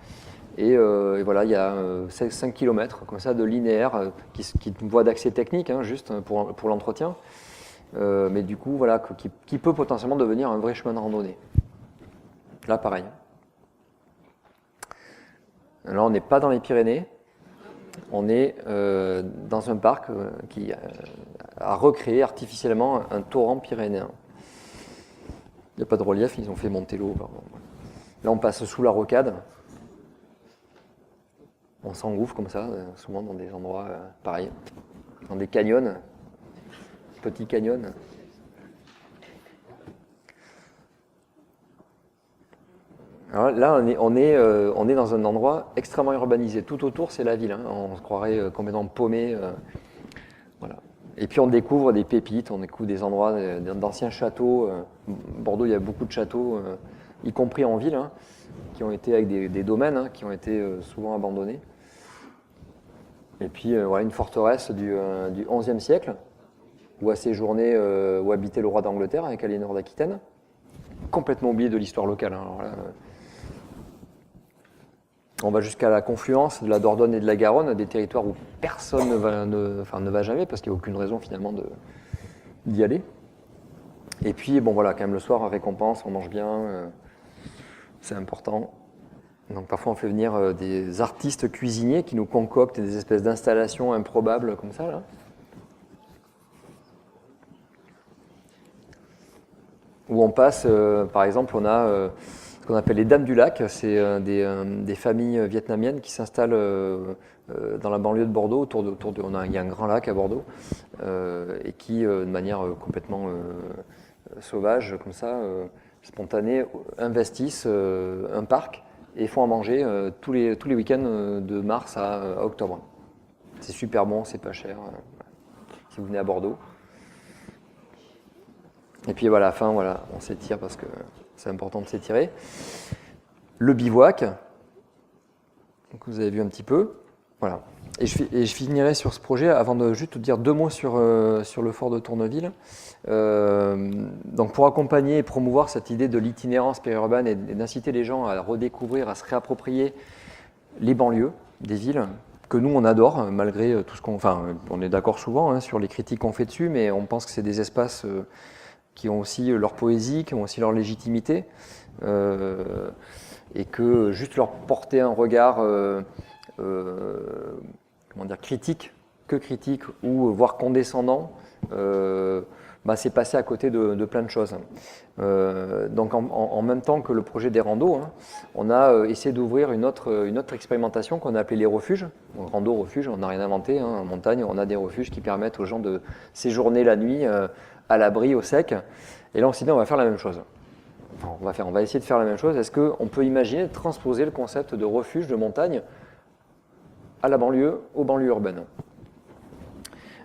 Et voilà, il y a 5 km comme ça de linéaire qui est une voie d'accès technique, hein, juste pour l'entretien. Mais du coup, voilà, qui peut potentiellement devenir un vrai chemin de randonnée. Là, pareil. Là, on n'est pas dans les Pyrénées. On est dans un parc qui a recréé artificiellement un torrent pyrénéen. Il n'y a pas de relief, ils ont fait monter l'eau. Là, on passe sous la rocade. On s'engouffre comme ça, souvent dans des endroits pareils, dans des canyons, petits canyons. Alors là, on est dans un endroit extrêmement urbanisé. Tout autour, c'est la ville. Hein. On se croirait complètement paumé. Voilà. Et puis, on découvre des pépites, on découvre des endroits, d'anciens châteaux. Bordeaux, il y a beaucoup de châteaux, y compris en ville, hein, qui ont été avec des domaines, hein, qui ont été souvent abandonnés. Et puis, voilà, une forteresse du XIe siècle, où a séjourné, où habitait le roi d'Angleterre avec Aliénor d'Aquitaine. Complètement oublié de l'histoire locale. Hein. Alors là, on va jusqu'à la confluence de la Dordogne et de la Garonne, des territoires où personne ne va jamais, parce qu'il n'y a aucune raison finalement d'y aller. Et puis, bon voilà, quand même le soir, récompense, on mange bien, c'est important. Donc parfois on fait venir des artistes cuisiniers qui nous concoctent des espèces d'installations improbables comme ça, là. Où on passe, par exemple, on a ce qu'on appelle les Dames du Lac, c'est des familles vietnamiennes qui s'installent dans la banlieue de Bordeaux, il y a un grand lac à Bordeaux, et qui, de manière complètement sauvage, comme ça, spontanée, investissent un parc et font à manger tous les week-ends de mars à octobre. C'est super bon, c'est pas cher, si vous venez à Bordeaux. Et puis voilà, à la fin, voilà, on s'étire parce que c'est important de s'étirer. le bivouac, donc vous avez vu un petit peu. Voilà. Et je finirai sur ce projet avant de juste dire 2 mots sur le fort de Tourneville. Donc pour accompagner et promouvoir cette idée de l'itinérance périurbaine et d'inciter les gens à redécouvrir, à se réapproprier les banlieues des villes, que nous on adore, malgré tout ce qu'on... Enfin, on est d'accord souvent sur les critiques qu'on fait dessus, mais on pense que c'est des espaces qui ont aussi leur poésie, qui ont aussi leur légitimité, et que juste leur porter un regard comment dire, critique ou voire condescendant, c'est passé à côté de plein de choses. Donc en même temps que le projet des randos, on a essayé d'ouvrir une autre expérimentation qu'on a appelée les refuges. Donc, rando, refuge, on n'a rien inventé. En montagne, on a des refuges qui permettent aux gens de séjourner la nuit à l'abri, au sec. Et là, on s'est dit, on va faire la même chose. Enfin, on va essayer de faire la même chose. Est-ce qu'on peut imaginer de transposer le concept de refuge de montagne à la banlieue, aux banlieues urbaines?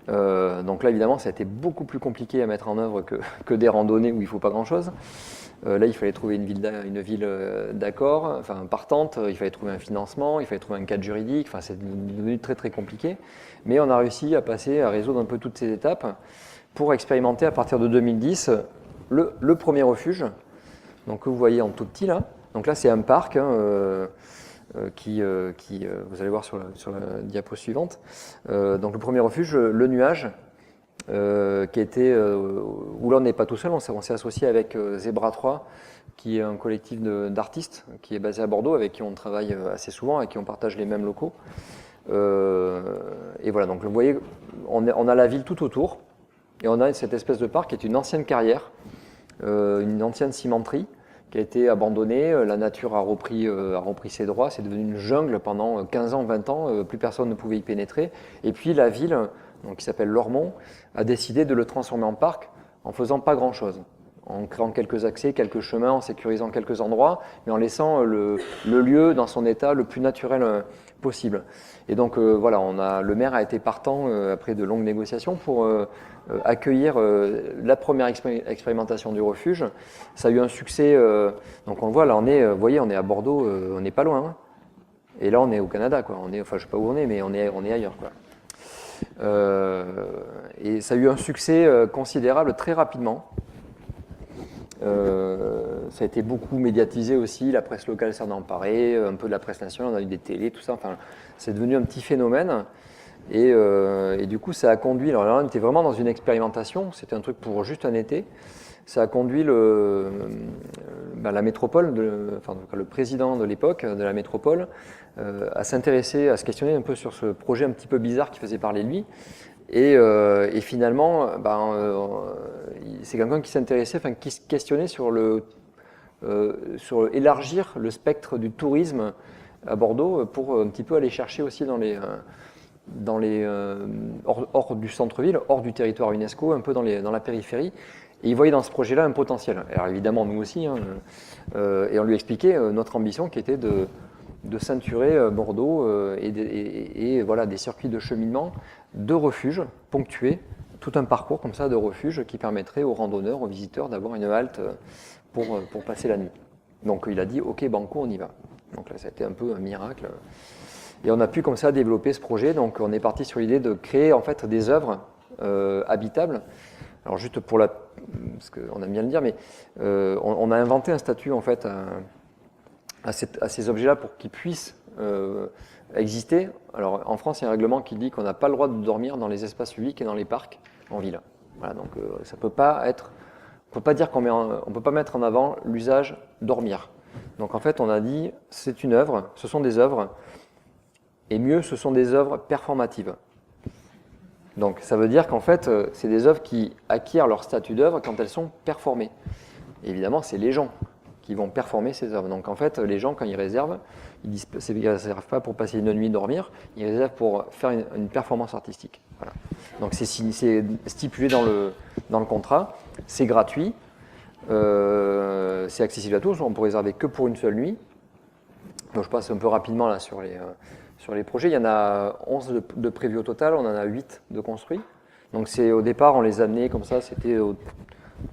Donc là, évidemment, ça a été beaucoup plus compliqué à mettre en œuvre que des randonnées où il ne faut pas grand-chose. Là, il fallait trouver une ville d'accord, enfin partante, il fallait trouver un financement, il fallait trouver un cadre juridique, enfin, c'est devenu très très compliqué. Mais on a réussi à résoudre un peu toutes ces étapes pour expérimenter à partir de 2010 le premier refuge, donc, que vous voyez en tout petit là. Donc là, c'est un parc qui vous allez voir sur la diapo suivante. Donc le premier refuge, le Nuage, qui a été, où là on n'est pas tout seul, on s'est associé avec Zebra 3, qui est un collectif d'artistes qui est basé à Bordeaux, avec qui on travaille assez souvent, avec qui on partage les mêmes locaux. Et voilà, donc vous voyez, on a la ville tout autour, et on a cette espèce de parc qui est une ancienne carrière, une ancienne cimenterie, qui a été abandonnée, la nature a repris ses droits, c'est devenu une jungle pendant 15 ans, 20 ans, plus personne ne pouvait y pénétrer. Et puis la ville, donc, qui s'appelle Lormont, a décidé de le transformer en parc en faisant pas grand-chose, en créant quelques accès, quelques chemins, en sécurisant quelques endroits, mais en laissant le lieu dans son état le plus naturel possible. Et donc voilà, le maire a été partant après de longues négociations pour accueillir la première expérimentation du refuge. Ça a eu un succès, donc on le voit, là vous voyez, on est à Bordeaux, on n'est pas loin, et là on est au Canada, quoi. Enfin je ne sais pas où on est, mais on est ailleurs, quoi. Et ça a eu un succès considérable très rapidement. Ça a été beaucoup médiatisé aussi, la presse locale s'en est emparée, un peu de la presse nationale, on a eu des télés, tout ça, enfin c'est devenu un petit phénomène. Et du coup, ça a conduit, alors là, on était vraiment dans une expérimentation, c'était un truc pour juste un été, ça a conduit la métropole, le président de l'époque de la métropole, à s'intéresser, à se questionner un peu sur ce projet un petit peu bizarre qui faisait parler de lui. Et finalement, c'est quelqu'un qui s'intéressait, enfin qui se questionnait sur élargir le spectre du tourisme à Bordeaux pour un petit peu aller chercher aussi hors du centre-ville, hors du territoire UNESCO, un peu dans la périphérie. Et il voyait dans ce projet-là un potentiel. Alors évidemment, nous aussi, et on lui expliquait notre ambition qui était de ceinturer Bordeaux et voilà, des circuits de cheminement, de refuges ponctués, tout un parcours comme ça de refuges qui permettrait aux randonneurs, aux visiteurs d'avoir une halte pour passer la nuit. Donc il a dit, ok banco, on y va. Donc là, ça a été un peu un miracle. Et on a pu comme ça développer ce projet. Donc on est parti sur l'idée de créer en fait des œuvres habitables. Alors juste parce qu'on aime bien le dire, mais on a inventé un statut en fait à ces objets-là pour qu'ils puissent exister. Alors en France, il y a un règlement qui dit qu'on n'a pas le droit de dormir dans les espaces publics et dans les parcs en ville. Voilà, donc ça peut pas être, on peut pas dire on peut pas mettre en avant l'usage dormir. Donc en fait, on a dit c'est une œuvre, ce sont des œuvres, et mieux, ce sont des œuvres performatives. Donc ça veut dire qu'en fait, c'est des œuvres qui acquièrent leur statut d'œuvre quand elles sont performées. Et évidemment, c'est les gens qui vont performer ces œuvres. Donc en fait, les gens, quand ils réservent, ils ne réservent pas pour passer une nuit dormir, ils réservent pour faire une performance artistique. Voilà. Donc c'est stipulé dans le contrat, c'est gratuit, c'est accessible à tous, on peut réserver que pour une seule nuit. Donc je passe un peu rapidement là sur les projets. Il y en a 11 de prévus au total, on en a 8 de construits. Donc au départ, on les amenait comme ça, c'était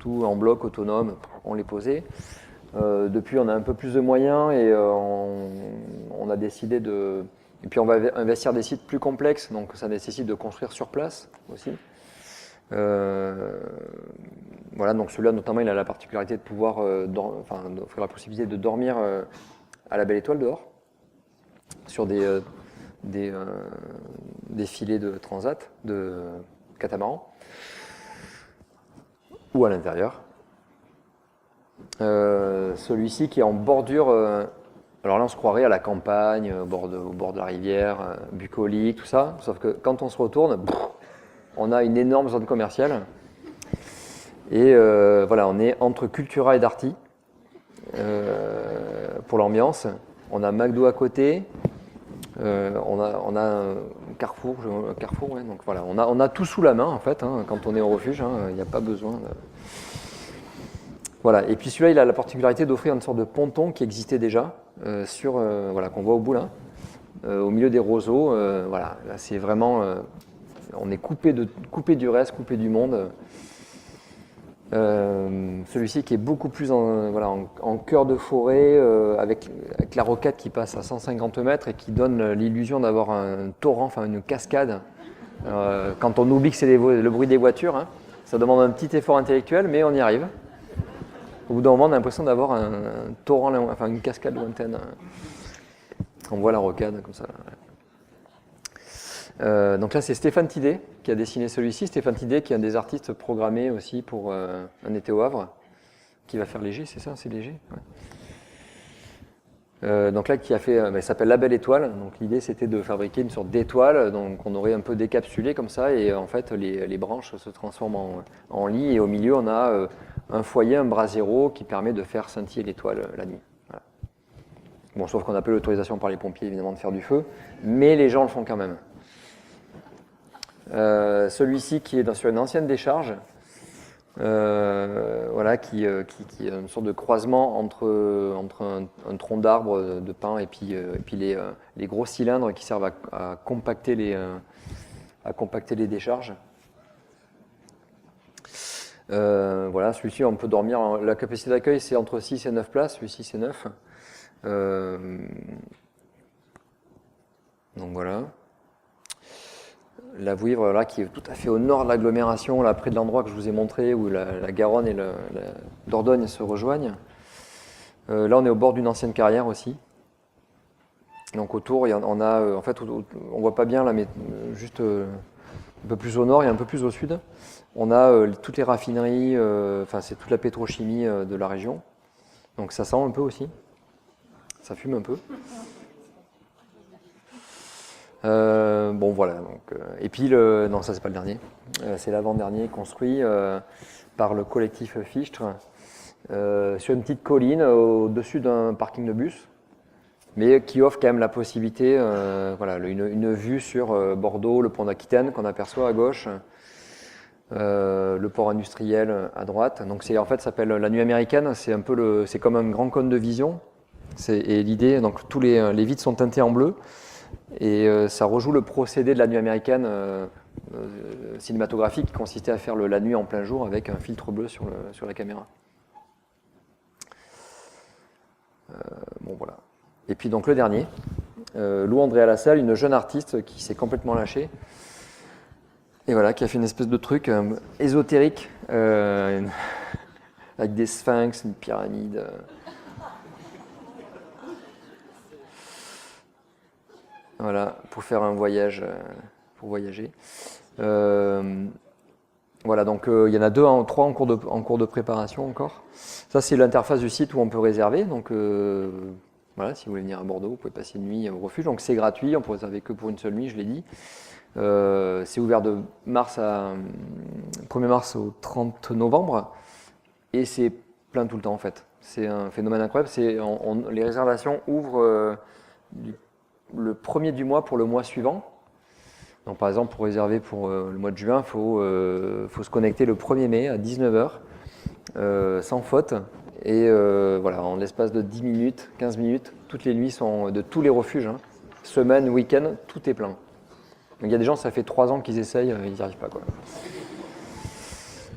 tout en bloc autonome, on les posait. Depuis, on a un peu plus de moyens et on a décidé de... Et puis, on va investir des sites plus complexes, donc ça nécessite de construire sur place aussi. Voilà, donc celui-là, notamment, il a la particularité de pouvoir d'offrir la possibilité de dormir à la Belle Étoile dehors, sur des filets de transat, de catamaran, ou à l'intérieur. Celui-ci qui est en bordure, alors là on se croirait à la campagne, au bord de la rivière, bucolique, tout ça, sauf que quand on se retourne, on a une énorme zone commerciale. Et voilà, on est entre Cultura et Darty pour l'ambiance. On a McDo à côté, on a un Carrefour, ouais, donc voilà, on a tout sous la main en fait, hein, quand on est au refuge, il n'y a pas besoin de... Voilà, et puis celui-là, il a la particularité d'offrir une sorte de ponton qui existait déjà, voilà, qu'on voit au bout là, au milieu des roseaux. Voilà, là c'est vraiment, on est coupé du reste, coupé du monde. Celui-ci qui est beaucoup plus en cœur de forêt, avec la rocade qui passe à 150 mètres et qui donne l'illusion d'avoir un torrent, enfin une cascade. Quand on oublie que c'est le bruit des voitures, hein, ça demande un petit effort intellectuel, mais on y arrive. Au bout d'un moment, on a l'impression d'avoir un torrent, enfin une cascade lointaine. On voit la rocade comme ça. Donc là, c'est Stéphane Tidé qui a dessiné celui-ci. Stéphane Tidé qui est un des artistes programmés aussi pour Un été au Havre, qui va faire Léger, c'est ça? C'est Léger, ouais. Donc là, qui a fait, il s'appelle La Belle Étoile. Donc l'idée, c'était de fabriquer une sorte d'étoile. Donc on aurait un peu décapsulé comme ça, et en fait, les branches se transforment en lit. Et au milieu, on a un foyer, un brasero qui permet de faire scintiller l'étoile la nuit. Voilà. Bon, sauf qu'on n'a pas l'autorisation par les pompiers, évidemment, de faire du feu, mais les gens le font quand même. Celui-ci qui est sur une ancienne décharge, voilà, qui est une sorte de croisement entre un tronc d'arbre de pin et puis les gros cylindres qui servent à compacter les décharges. Voilà, celui-ci on peut dormir, la capacité d'accueil c'est entre 6 et 9 places, celui-ci c'est 9. Donc voilà. La Vouivre, là, qui est tout à fait au nord de l'agglomération, là, près de l'endroit que je vous ai montré, où la Garonne et la Dordogne se rejoignent. Là, on est au bord d'une ancienne carrière aussi. Donc autour, on a, en fait, on voit pas bien là, mais juste un peu plus au nord et un peu plus au sud, on a toutes les raffineries, enfin c'est toute la pétrochimie de la région. Donc ça sent un peu aussi, ça fume un peu. Bon voilà, donc, et puis non ça c'est pas le dernier, c'est l'avant-dernier construit par le collectif Fichtre sur une petite colline au-dessus d'un parking de bus, mais qui offre quand même la possibilité, voilà, une vue sur Bordeaux, le pont d'Aquitaine qu'on aperçoit à gauche, le port industriel à droite. Donc en fait ça s'appelle la nuit américaine, c'est comme un grand cône de vision, et l'idée, donc tous les vitres sont teintées en bleu. Et ça rejoue le procédé de la nuit américaine cinématographique qui consistait à faire la nuit en plein jour avec un filtre bleu sur la caméra. Bon voilà. Et puis donc le dernier, Lou Andréa Lassalle, une jeune artiste qui s'est complètement lâchée. Et voilà, qui a fait une espèce de truc ésotérique avec des sphinx, une pyramide. Voilà, pour faire un voyage, pour voyager. Voilà, donc il y en a trois en cours de préparation encore. Ça, c'est l'interface du site où on peut réserver. Donc voilà, si vous voulez venir à Bordeaux, vous pouvez passer une nuit au refuge. Donc c'est gratuit, on peut réserver que pour une seule nuit, je l'ai dit. C'est ouvert de 1er mars au 30 novembre. Et c'est plein tout le temps en fait. C'est un phénomène incroyable. Les réservations ouvrent le premier du mois pour le mois suivant. Donc par exemple, pour réserver pour le mois de juin, il faut se connecter le 1er mai à 19h, sans faute. Et voilà, en l'espace de 10 minutes, 15 minutes, toutes les nuits sont de tous les refuges, hein, semaine, week-end, tout est plein. Donc il y a des gens, ça fait 3 ans qu'ils essayent, ils n'y arrivent pas, quoi.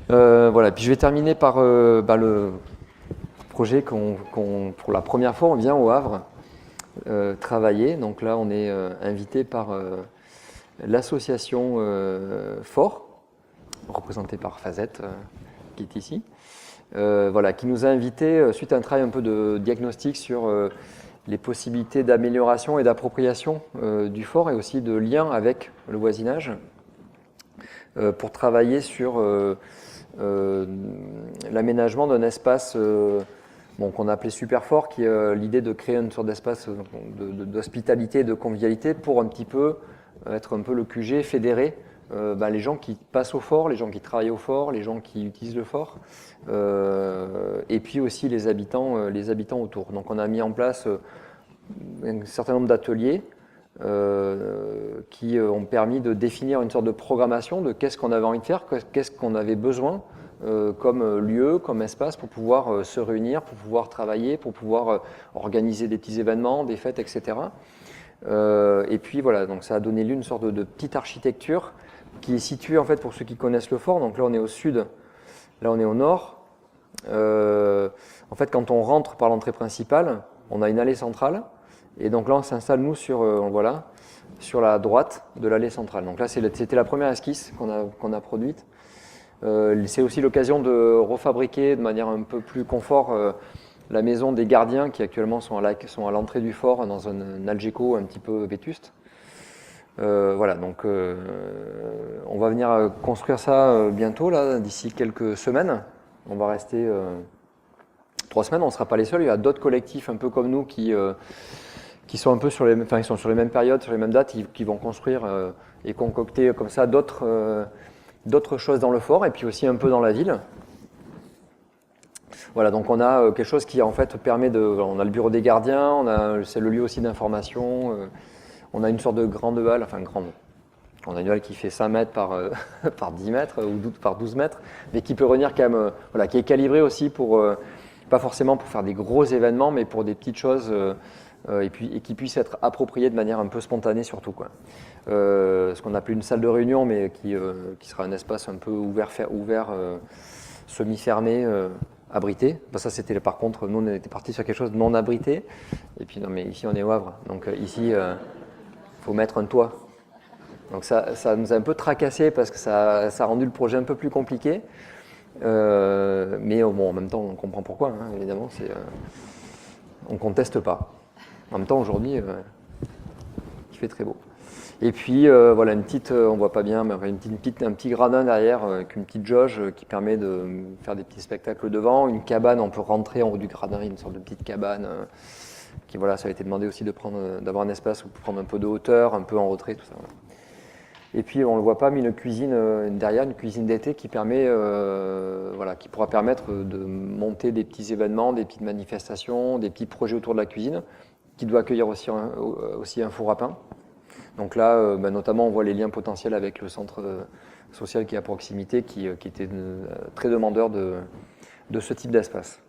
Voilà, puis je vais terminer par projet pour la première fois, on vient au Havre travailler. Donc là, on est invité par l'association Fort, représentée par Fazette, qui est ici, qui nous a invités, suite à un travail un peu de diagnostic sur les possibilités d'amélioration et d'appropriation du fort et aussi de lien avec le voisinage, pour travailler sur l'aménagement d'un espace qu'on a appelé Superfort, qui est l'idée de créer une sorte d'espace d'hospitalité, de convivialité, pour un petit peu être un peu le QG, fédérer les gens qui passent au fort, les gens qui travaillent au fort, les gens qui utilisent le fort, et puis aussi les habitants autour. Donc on a mis en place un certain nombre d'ateliers qui ont permis de définir une sorte de programmation de qu'est-ce qu'on avait envie de faire, qu'est-ce qu'on avait besoin comme lieu, comme espace pour pouvoir se réunir, pour pouvoir travailler, pour pouvoir organiser des petits événements, des fêtes, etc. Et puis voilà, donc ça a donné lieu à une sorte de petite architecture qui est située, en fait, pour ceux qui connaissent le fort. Donc là, on est au sud, là, on est au nord. En fait, quand on rentre par l'entrée principale, on a une allée centrale. Et donc là, on s'installe, nous, sur la droite de l'allée centrale. Donc là, c'était la première esquisse qu'on a produite. C'est aussi l'occasion de refabriquer de manière un peu plus confort la maison des gardiens qui actuellement sont à l'entrée du fort dans un Algeco un petit peu vétuste. Donc on va venir construire ça bientôt, là, d'ici quelques semaines. On va rester 3 semaines, on ne sera pas les seuls. Il y a d'autres collectifs un peu comme nous qui sont un peu sur les mêmes périodes, sur les mêmes dates, qui vont construire et concocter comme ça d'autres choses dans le fort et puis aussi un peu dans la ville. Voilà, donc on a quelque chose qui en fait permet on a le bureau des gardiens, c'est le lieu aussi d'information, on a une sorte de grande halle, enfin grande. On a une halle qui fait 5 mètres par 10 mètres ou par 12 mètres, mais qui peut revenir quand même, qui est calibrée aussi pas forcément pour faire des gros événements, mais pour des petites choses et qui puissent être appropriées de manière un peu spontanée surtout, quoi. Ce qu'on appelle une salle de réunion, mais qui sera un espace un peu ouvert semi-fermé, abrité. Ça, c'était par contre, nous on était partis sur quelque chose de non abrité. Et puis non, mais ici on est au Havre, donc ici faut mettre un toit. Donc ça nous a un peu tracassé parce que ça a rendu le projet un peu plus compliqué. Mais bon, en même temps, on comprend pourquoi, hein, évidemment. On conteste pas. En même temps, aujourd'hui, il fait très beau. Et puis voilà, on voit pas bien, mais un petit gradin derrière avec une petite jauge qui permet de faire des petits spectacles devant. Une cabane, on peut rentrer en haut du gradin, une sorte de petite cabane qui, voilà, ça a été demandé aussi d'avoir un espace où prendre un peu de hauteur, un peu en retrait, tout ça. Voilà. Et puis on le voit pas, mais une cuisine derrière, une cuisine d'été qui permet, qui pourra permettre de monter des petits événements, des petites manifestations, des petits projets autour de la cuisine, qui doit accueillir aussi un four à pain. Donc là, notamment, on voit les liens potentiels avec le centre social qui est à proximité, qui était très demandeur de ce type d'espace.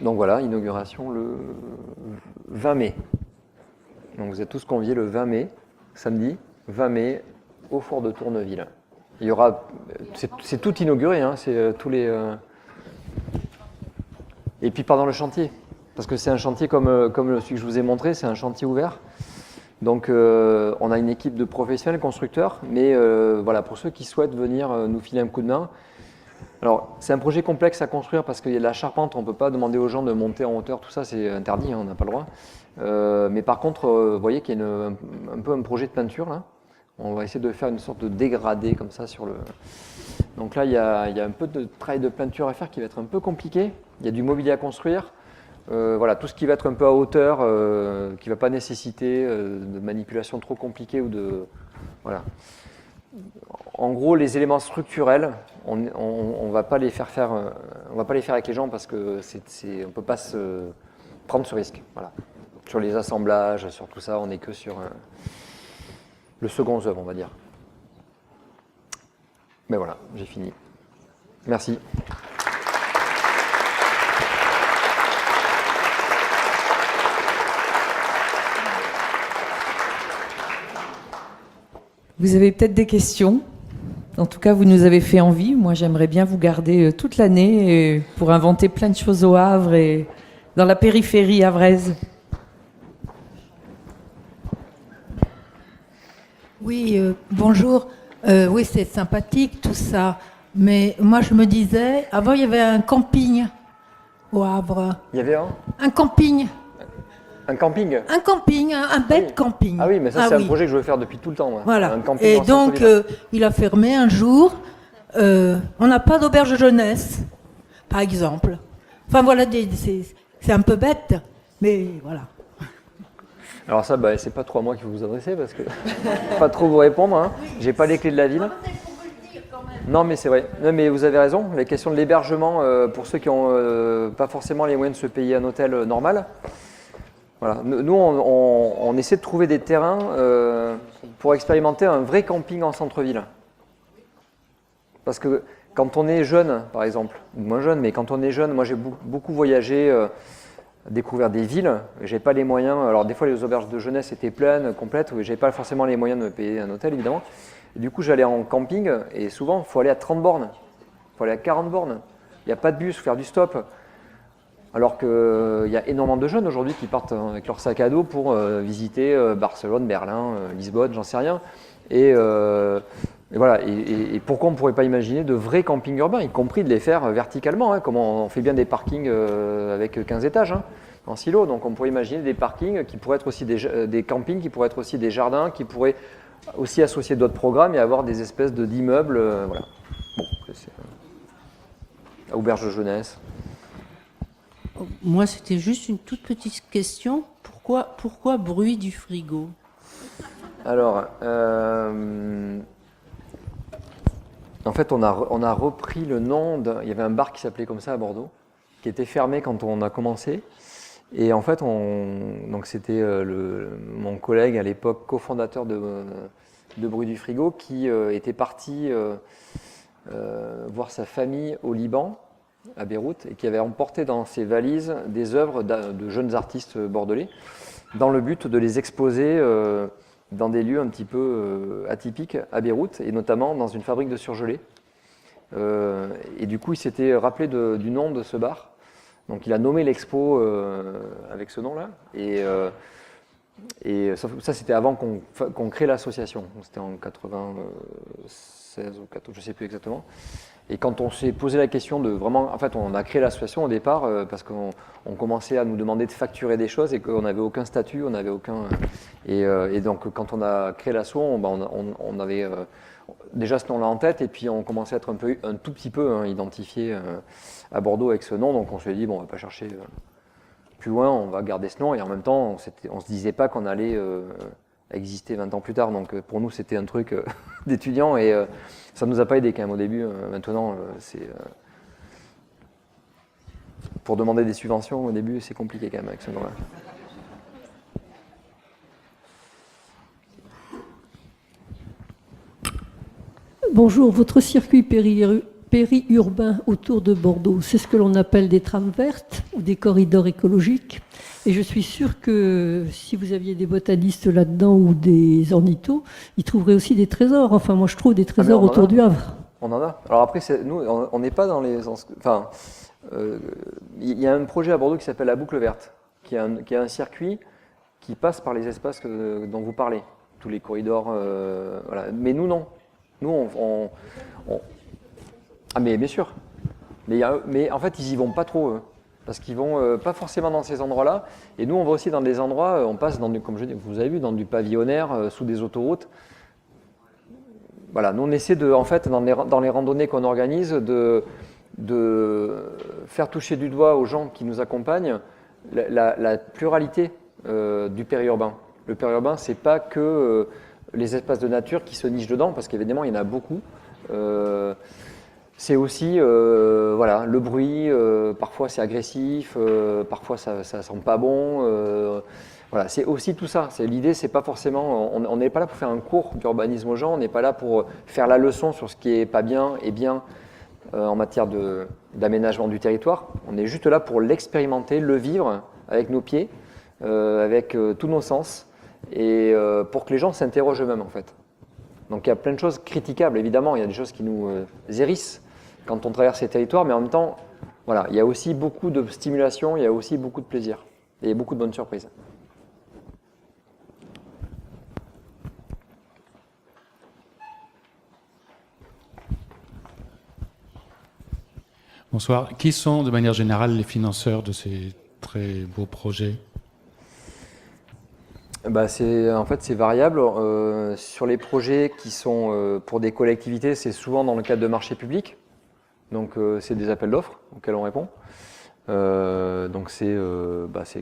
Donc voilà, inauguration le 20 mai. Donc vous êtes tous conviés le 20 mai, samedi 20 mai, au fort de Tourneville. Il y aura, c'est tout inauguré, hein, c'est tous les. Et puis pendant le chantier, parce que c'est un chantier comme celui que je vous ai montré, c'est un chantier ouvert. Donc on a une équipe de professionnels constructeurs, mais pour ceux qui souhaitent venir nous filer un coup de main. Alors c'est un projet complexe à construire parce qu'il y a de la charpente, on ne peut pas demander aux gens de monter en hauteur, tout ça c'est interdit, hein, on n'a pas le droit. Mais par contre, vous voyez qu'il y a un peu un projet de peinture là. On va essayer de faire une sorte de dégradé comme ça sur le. Donc là il y a un peu de travail de peinture à faire qui va être un peu compliqué. Il y a du mobilier à construire. Tout ce qui va être un peu à hauteur, qui ne va pas nécessiter de manipulation trop compliquée ou de. Voilà. En gros, les éléments structurels, on va pas les faire on va pas les faire avec les gens parce que on peut pas se prendre ce risque. Voilà. Sur les assemblages, sur tout ça, on n'est que sur le second œuvre, on va dire. Mais voilà, j'ai fini. Merci. Vous avez peut-être des questions. En tout cas, vous nous avez fait envie. Moi, j'aimerais bien vous garder toute l'année pour inventer plein de choses au Havre et dans la périphérie havraise. Oui, bonjour. Oui, c'est sympathique tout ça. Mais moi, je me disais, avant, il y avait un camping au Havre. Il y avait Un camping. un camping. Un camping, un bête camping. Ah oui, mais ça, c'est un projet que je veux faire depuis tout le temps. Moi. Voilà. Un camping Et en donc, centre-ville. il a fermé un jour. On n'a pas d'auberge de jeunesse, par exemple. Enfin, voilà, c'est un peu bête, mais voilà. Alors ça, c'est pas trop à moi qu'il faut vous adresser parce que pas trop vous répondre. Hein. J'ai pas les clés de la ville. Non, mais c'est vrai. Non, mais vous avez raison. La question de l'hébergement pour ceux qui n'ont pas forcément les moyens de se payer un hôtel normal. Voilà. Nous, on essaie de trouver des terrains pour expérimenter un vrai camping en centre-ville. Parce que quand on est jeune, par exemple, moins jeune, mais quand on est jeune, moi j'ai beaucoup voyagé. Découvrir des villes, j'ai pas les moyens, alors des fois les auberges de jeunesse étaient pleines, complètes, j'ai pas forcément les moyens de me payer un hôtel évidemment, et du coup j'allais en camping, et souvent il faut aller à 30 bornes, il faut aller à 40 bornes, il n'y a pas de bus, il faut faire du stop, alors qu'il y a énormément de jeunes aujourd'hui qui partent avec leur sac à dos pour visiter Barcelone, Berlin, Lisbonne, j'en sais rien, et voilà. Et pourquoi on ne pourrait pas imaginer de vrais campings urbains, y compris de les faire verticalement, hein, comme on fait bien des parkings avec 15 étages hein, en silo. Donc on pourrait imaginer des parkings qui pourraient être aussi des campings, qui pourraient être aussi des jardins, qui pourraient aussi associer d'autres programmes et avoir des espèces d'immeubles. Voilà. Bon, c'est auberge de jeunesse. Moi, c'était juste une toute petite question. Pourquoi bruit du frigo? Alors, en fait, on a repris le nom il y avait un bar qui s'appelait comme ça à Bordeaux, qui était fermé quand on a commencé. Et en fait, donc c'était mon collègue à l'époque, cofondateur de Bruit du Frigo, qui était parti voir sa famille au Liban, à Beyrouth, et qui avait emporté dans ses valises des œuvres de jeunes artistes bordelais, dans le but de les exposer dans des lieux un petit peu atypiques à Beyrouth, et notamment dans une fabrique de surgelés. Et du coup, il s'était rappelé du nom de ce bar. Donc il a nommé l'expo avec ce nom-là. Et ça, c'était avant qu'on crée l'association. C'était en 96 ou 14, je ne sais plus exactement. Et quand on s'est posé la question de vraiment... En fait, on a créé l'association au départ parce qu'on commençait à nous demander de facturer des choses et qu'on n'avait aucun statut, on n'avait aucun... Et donc, quand on a créé l'asso, on avait déjà ce nom-là en tête et puis on commençait à être un tout petit peu identifié à Bordeaux avec ce nom. Donc, on s'est dit, bon, on ne va pas chercher plus loin, on va garder ce nom. Et en même temps, on ne se disait pas qu'on allait... exister 20 ans plus tard, donc pour nous c'était un truc d'étudiant et ça ne nous a pas aidé quand même au début. Maintenant, c'est pour demander des subventions au début, c'est compliqué quand même avec ce nom-là. Bonjour, votre circuit périurbain autour de Bordeaux, c'est ce que l'on appelle des trames vertes ou des corridors écologiques. Et je suis sûre que si vous aviez des botanistes là-dedans ou des ornithos, ils trouveraient aussi des trésors. Enfin, moi, je trouve des trésors autour du Havre. On en a. Alors après, nous, on n'est pas dans les... Enfin, il y a un projet à Bordeaux qui s'appelle la boucle verte, qui est un circuit qui passe par les espaces dont vous parlez, tous les corridors. Voilà. Mais nous, non. Nous, Ah, mais bien sûr. Mais en fait, ils y vont pas trop, eux. Parce qu'ils vont pas forcément dans ces endroits-là. Et nous, on va aussi dans des endroits, on passe, comme je dis, vous avez vu, dans du pavillonnaire, sous des autoroutes. Voilà, nous, on essaie, en fait, dans les randonnées qu'on organise, de faire toucher du doigt aux gens qui nous accompagnent la pluralité du périurbain. Le périurbain, c'est pas que les espaces de nature qui se nichent dedans, parce qu'évidemment, il y en a beaucoup. C'est aussi voilà, le bruit, parfois c'est agressif, parfois ça sent pas bon. Voilà, c'est aussi tout ça. L'idée, c'est pas forcément. On n'est pas là pour faire un cours d'urbanisme aux gens, on n'est pas là pour faire la leçon sur ce qui est pas bien et bien en matière d'aménagement du territoire. On est juste là pour l'expérimenter, le vivre avec nos pieds, avec tous nos sens, et pour que les gens s'interrogent eux-mêmes en fait. Donc il y a plein de choses critiquables, évidemment, il y a des choses qui nous hérissent quand on traverse ces territoires, mais en même temps, voilà, il y a aussi beaucoup de stimulation, il y a aussi beaucoup de plaisir et beaucoup de bonnes surprises. Bonsoir. Qui sont de manière générale les financeurs de ces très beaux projets ? En fait, c'est variable. Sur les projets qui sont pour des collectivités, c'est souvent dans le cadre de marchés publics. Donc, c'est des appels d'offres auxquels on répond. Donc, c'est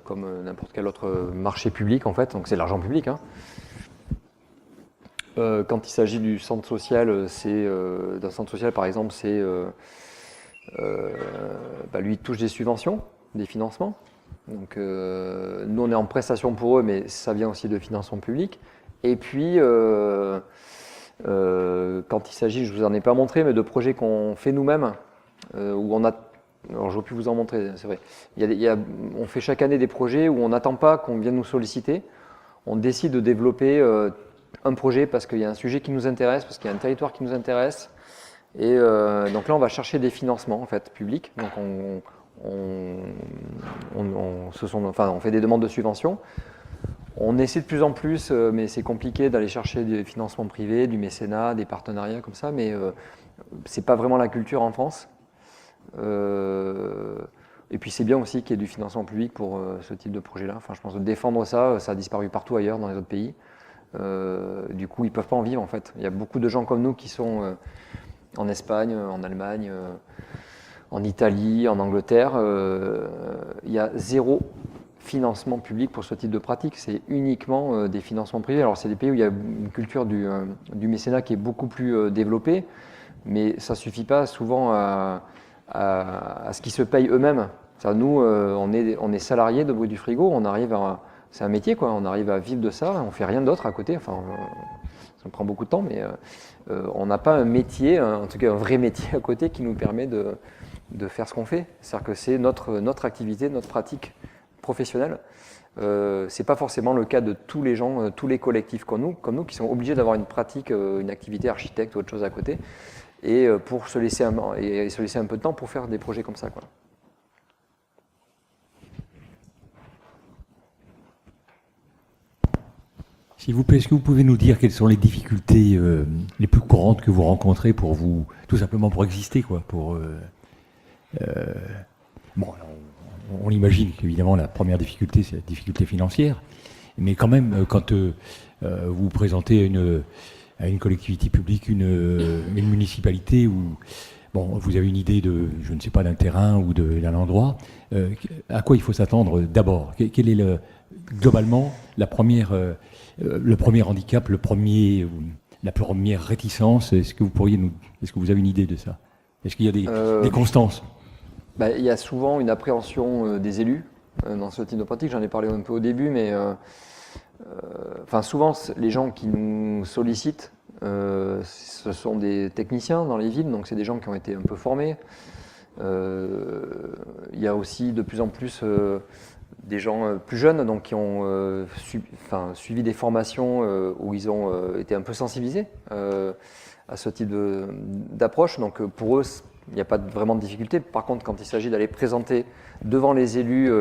comme n'importe quel autre marché public, en fait. Donc, c'est de l'argent public. Hein. Quand il s'agit du centre social, d'un centre social, par exemple, lui, il touche des subventions, des financements. Donc, nous, on est en prestation pour eux, mais ça vient aussi de financement public. Et puis, quand il s'agit, je ne vous en ai pas montré, mais de projets qu'on fait nous-mêmes, où on a... Alors, je ne vais plus vous en montrer, c'est vrai. On fait chaque année des projets où on n'attend pas qu'on vienne nous solliciter. On décide de développer un projet parce qu'il y a un sujet qui nous intéresse, parce qu'il y a un territoire qui nous intéresse. Et donc là, on va chercher des financements en fait, publics. Donc on fait des demandes de subventions. On essaie de plus en plus, mais c'est compliqué d'aller chercher des financements privés, du mécénat, des partenariats comme ça, mais c'est pas vraiment la culture en France. Et puis c'est bien aussi qu'il y ait du financement public pour ce type de projet-là. Enfin, je pense que défendre ça, ça a disparu partout ailleurs dans les autres pays. Du coup, ils peuvent pas en vivre en fait. Il y a beaucoup de gens comme nous qui sont en Espagne, en Allemagne, en Italie, en Angleterre. Il y a zéro financement public pour ce type de pratique. C'est uniquement des financements privés. Alors, c'est des pays où il y a une culture du mécénat qui est beaucoup plus développée, mais ça ne suffit pas souvent à ce qu'ils se payent eux-mêmes. Nous, on est salariés de Bruit du Frigo, on arrive à... C'est un métier, quoi. On arrive à vivre de ça, on ne fait rien d'autre à côté. Enfin, ça prend beaucoup de temps, mais on n'a pas un métier, en tout cas un vrai métier à côté qui nous permet de faire ce qu'on fait. C'est-à-dire que c'est notre activité, notre pratique professionnelle. C'est pas forcément le cas de tous les gens, tous les collectifs comme nous, qui sont obligés d'avoir une pratique, une activité architecte ou autre chose à côté, et pour se laisser un peu de temps pour faire des projets comme ça, quoi. S'il vous plaît, est-ce que vous pouvez nous dire quelles sont les difficultés les plus courantes que vous rencontrez pour vous, tout simplement pour exister, quoi, Bon, alors, on imagine qu'évidemment la première difficulté, c'est la difficulté financière, mais quand même, quand vous vous présentez à une collectivité publique, une municipalité où vous avez une idée de, je ne sais pas, d'un terrain ou d'un endroit, à quoi il faut s'attendre d'abord? Quel est globalement le premier handicap, la première réticence? Est-ce que vous avez une idée de ça? Est-ce qu'il y a des constances? Il y a souvent une appréhension des élus dans ce type de pratique. J'en ai parlé un peu au début, mais souvent les gens qui nous sollicitent, ce sont des techniciens dans les villes, donc c'est des gens qui ont été un peu formés. Il y a aussi de plus en plus des gens plus jeunes, donc qui ont suivi des formations où ils ont été un peu sensibilisés à ce type d'approche. Donc pour eux, il n'y a pas vraiment de difficulté. Par contre, quand il s'agit d'aller présenter devant les élus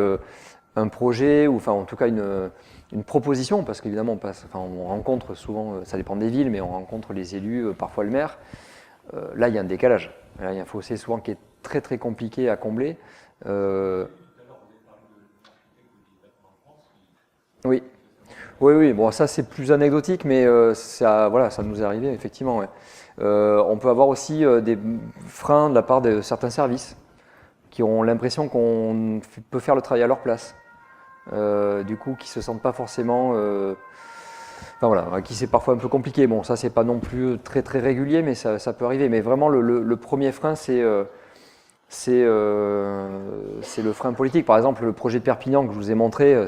un projet, ou en tout cas une proposition, parce qu'évidemment on rencontre souvent, ça dépend des villes, mais on rencontre les élus, parfois le maire, là il y a un décalage. Là, il y a un fossé souvent qui est très très compliqué à combler. Oui. Bon, ça c'est plus anecdotique, mais ça nous est arrivé effectivement. Ouais. On peut avoir aussi des freins de la part de certains services qui ont l'impression qu'on peut faire le travail à leur place. Du coup, qui se sentent pas forcément, à qui c'est parfois un peu compliqué. Bon, ça c'est pas non plus très très régulier, mais ça peut arriver. Mais vraiment, le premier frein, c'est le frein politique. Par exemple, le projet de Perpignan que je vous ai montré,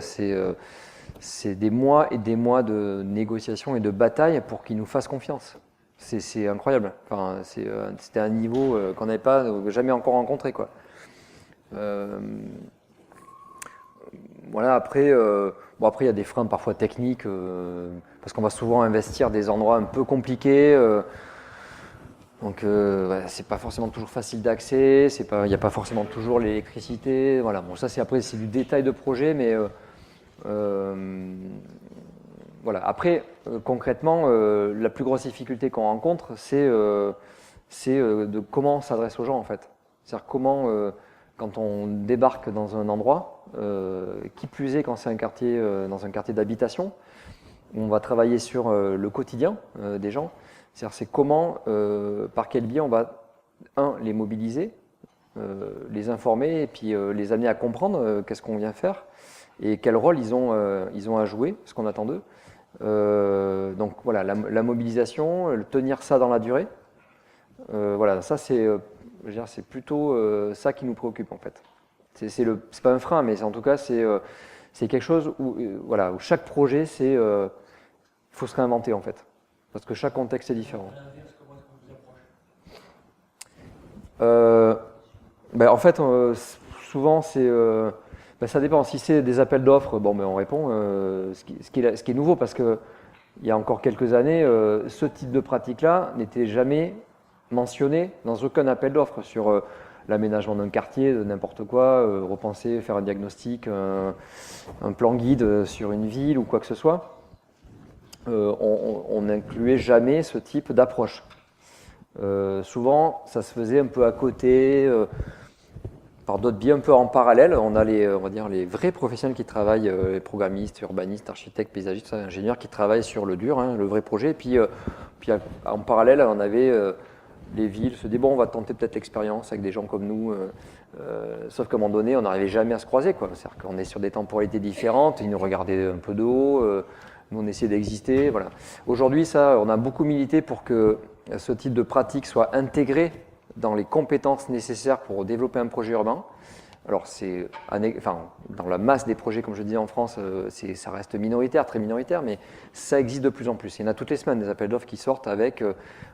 c'est des mois et des mois de négociations et de batailles pour qu'ils nous fassent confiance. C'est incroyable. C'était un niveau qu'on n'avait pas jamais encore rencontré, quoi. Après, Bon, après, il y a des freins parfois techniques, parce qu'on va souvent investir des endroits un peu compliqués. Donc, c'est pas forcément toujours facile d'accès, il n'y a pas forcément toujours l'électricité. Voilà. Bon, ça, c'est du détail de projet, mais voilà. Après, concrètement, la plus grosse difficulté qu'on rencontre, c'est de comment on s'adresse aux gens, en fait. C'est-à-dire comment, quand on débarque dans un endroit, qui plus est quand c'est dans un quartier d'habitation, on va travailler sur le quotidien des gens. C'est comment, par quel biais on va, les mobiliser, les informer et puis les amener à comprendre qu'est-ce qu'on vient faire et quel rôle ils ont à jouer, ce qu'on attend d'eux. Donc voilà, la mobilisation, tenir ça dans la durée, voilà, ça c'est plutôt ça qui nous préoccupe en fait. C'est pas un frein, mais en tout cas c'est quelque chose où chaque projet, faut se réinventer en fait. Parce que chaque contexte est différent. En fait, souvent, ça dépend. Si c'est des appels d'offres, on répond. Ce qui est nouveau, parce qu'il y a encore quelques années, ce type de pratique-là n'était jamais mentionné dans aucun appel d'offres sur l'aménagement d'un quartier, de n'importe quoi, repenser, faire un diagnostic, un plan guide sur une ville ou quoi que ce soit. On n'incluait jamais ce type d'approche. Souvent, ça se faisait un peu à côté, par d'autres biais, un peu en parallèle. On a les vrais professionnels qui travaillent, les programmistes, urbanistes, architectes, paysagistes, ingénieurs qui travaillent sur le dur, le vrai projet. Puis en parallèle, on avait les villes se disaient, on va tenter peut-être l'expérience avec des gens comme nous. Sauf qu'à un moment donné, on n'arrivait jamais à se croiser, quoi. C'est-à-dire qu'on est sur des temporalités différentes, ils nous regardaient un peu de haut. Nous, on essayait d'exister. Voilà. Aujourd'hui, on a beaucoup milité pour que ce type de pratique soit intégré dans les compétences nécessaires pour développer un projet urbain. Alors, dans la masse des projets, comme je disais en France, ça reste minoritaire, très minoritaire, mais ça existe de plus en plus. Il y en a toutes les semaines des appels d'offres qui sortent avec,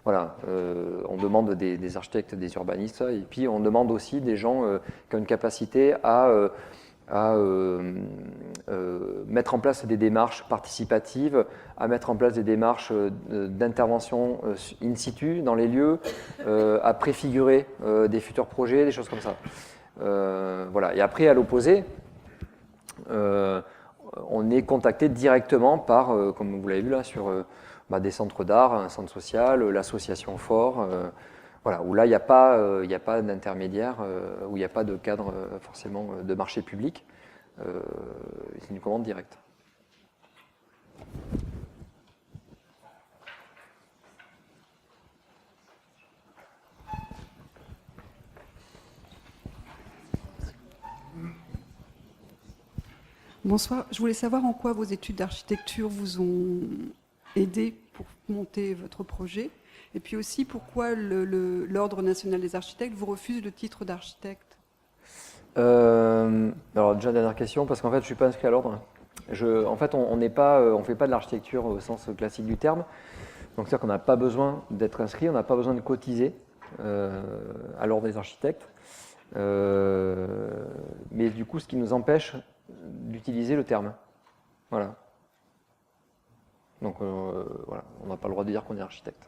on demande des architectes, des urbanistes, et puis on demande aussi des gens qui ont une capacité à mettre en place des démarches participatives, à mettre en place des démarches d'intervention in situ dans les lieux, à préfigurer des futurs projets, des choses comme ça. Et après, à l'opposé, on est contacté directement par, comme vous l'avez vu là, sur des centres d'art, un centre social, l'association Fort, où là, il n'y a pas d'intermédiaire, où il n'y a pas de cadre forcément de marché public. C'est une commande directe. Bonsoir, je voulais savoir en quoi vos études d'architecture vous ont aidé pour monter votre projet, et puis aussi pourquoi l'Ordre national des architectes vous refuse le titre d'architecte. Alors déjà, dernière question, parce qu'en fait je ne suis pas inscrit à l'Ordre. En fait, on ne fait pas de l'architecture au sens classique du terme, donc c'est-à-dire qu'on n'a pas besoin d'être inscrit, on n'a pas besoin de cotiser à l'Ordre des architectes, mais du coup ce qui nous empêche d'utiliser le terme. Voilà. Donc on n'a pas le droit de dire qu'on est architecte.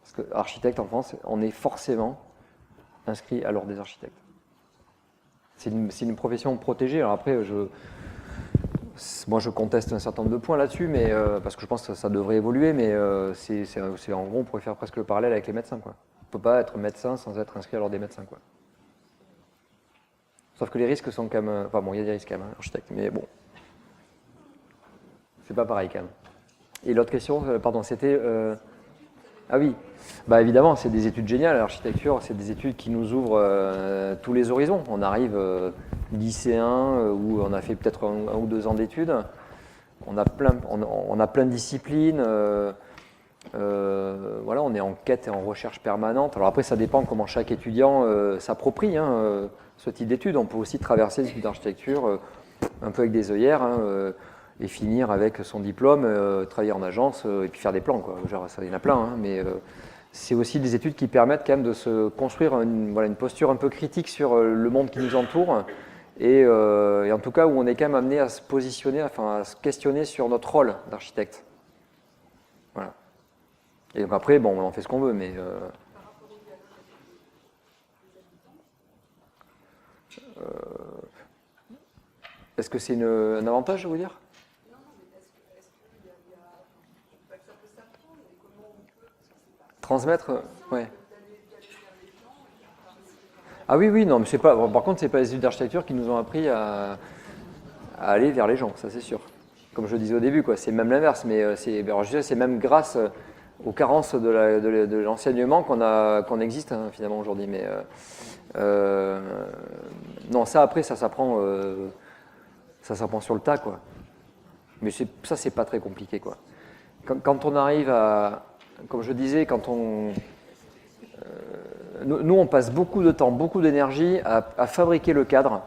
Parce que architecte en France, on est forcément inscrit à l'Ordre des architectes. C'est une profession protégée. Alors après, moi je conteste un certain nombre de points là-dessus, mais parce que je pense que ça devrait évoluer, mais c'est en gros, on pourrait faire presque le parallèle avec les médecins, quoi. On ne peut pas être médecin sans être inscrit à l'Ordre des médecins, quoi. Sauf que les risques sont quand même... Enfin bon, il y a des risques quand même, architecte, mais bon. C'est pas pareil quand même. Et l'autre question, pardon, c'était... Ah oui, évidemment, c'est des études géniales. L'architecture, c'est des études qui nous ouvrent tous les horizons. On arrive lycéen, où on a fait peut-être 1 ou 2 ans d'études. On a plein de disciplines. On est en quête et en recherche permanente. Alors après, ça dépend comment chaque étudiant s'approprie ce type d'études. On peut aussi traverser les études d'architecture un peu avec des œillères et finir avec son diplôme, travailler en agence et puis faire des plans, quoi. Genre, ça, il y en a plein, mais c'est aussi des études qui permettent quand même de se construire une posture un peu critique sur le monde qui nous entoure et en tout cas où on est quand même amené à se positionner, enfin à se questionner sur notre rôle d'architecte. Voilà. Et donc après, bon, on en fait ce qu'on veut, mais est-ce que c'est un avantage, je veux dire? Transmettre, ouais. Ah oui, oui, non, mais c'est pas. Bon, par contre, c'est pas les études d'architecture qui nous ont appris à aller vers les gens, ça c'est sûr. Comme je le disais au début, quoi, c'est même l'inverse, mais c'est même grâce aux carences de l'enseignement qu'on existe hein, finalement aujourd'hui. Mais non, ça après, ça s'apprend sur le tas, quoi. Mais ça, c'est pas très compliqué, quoi. Quand on arrive à, comme je disais, nous, on passe beaucoup de temps, beaucoup d'énergie à fabriquer le cadre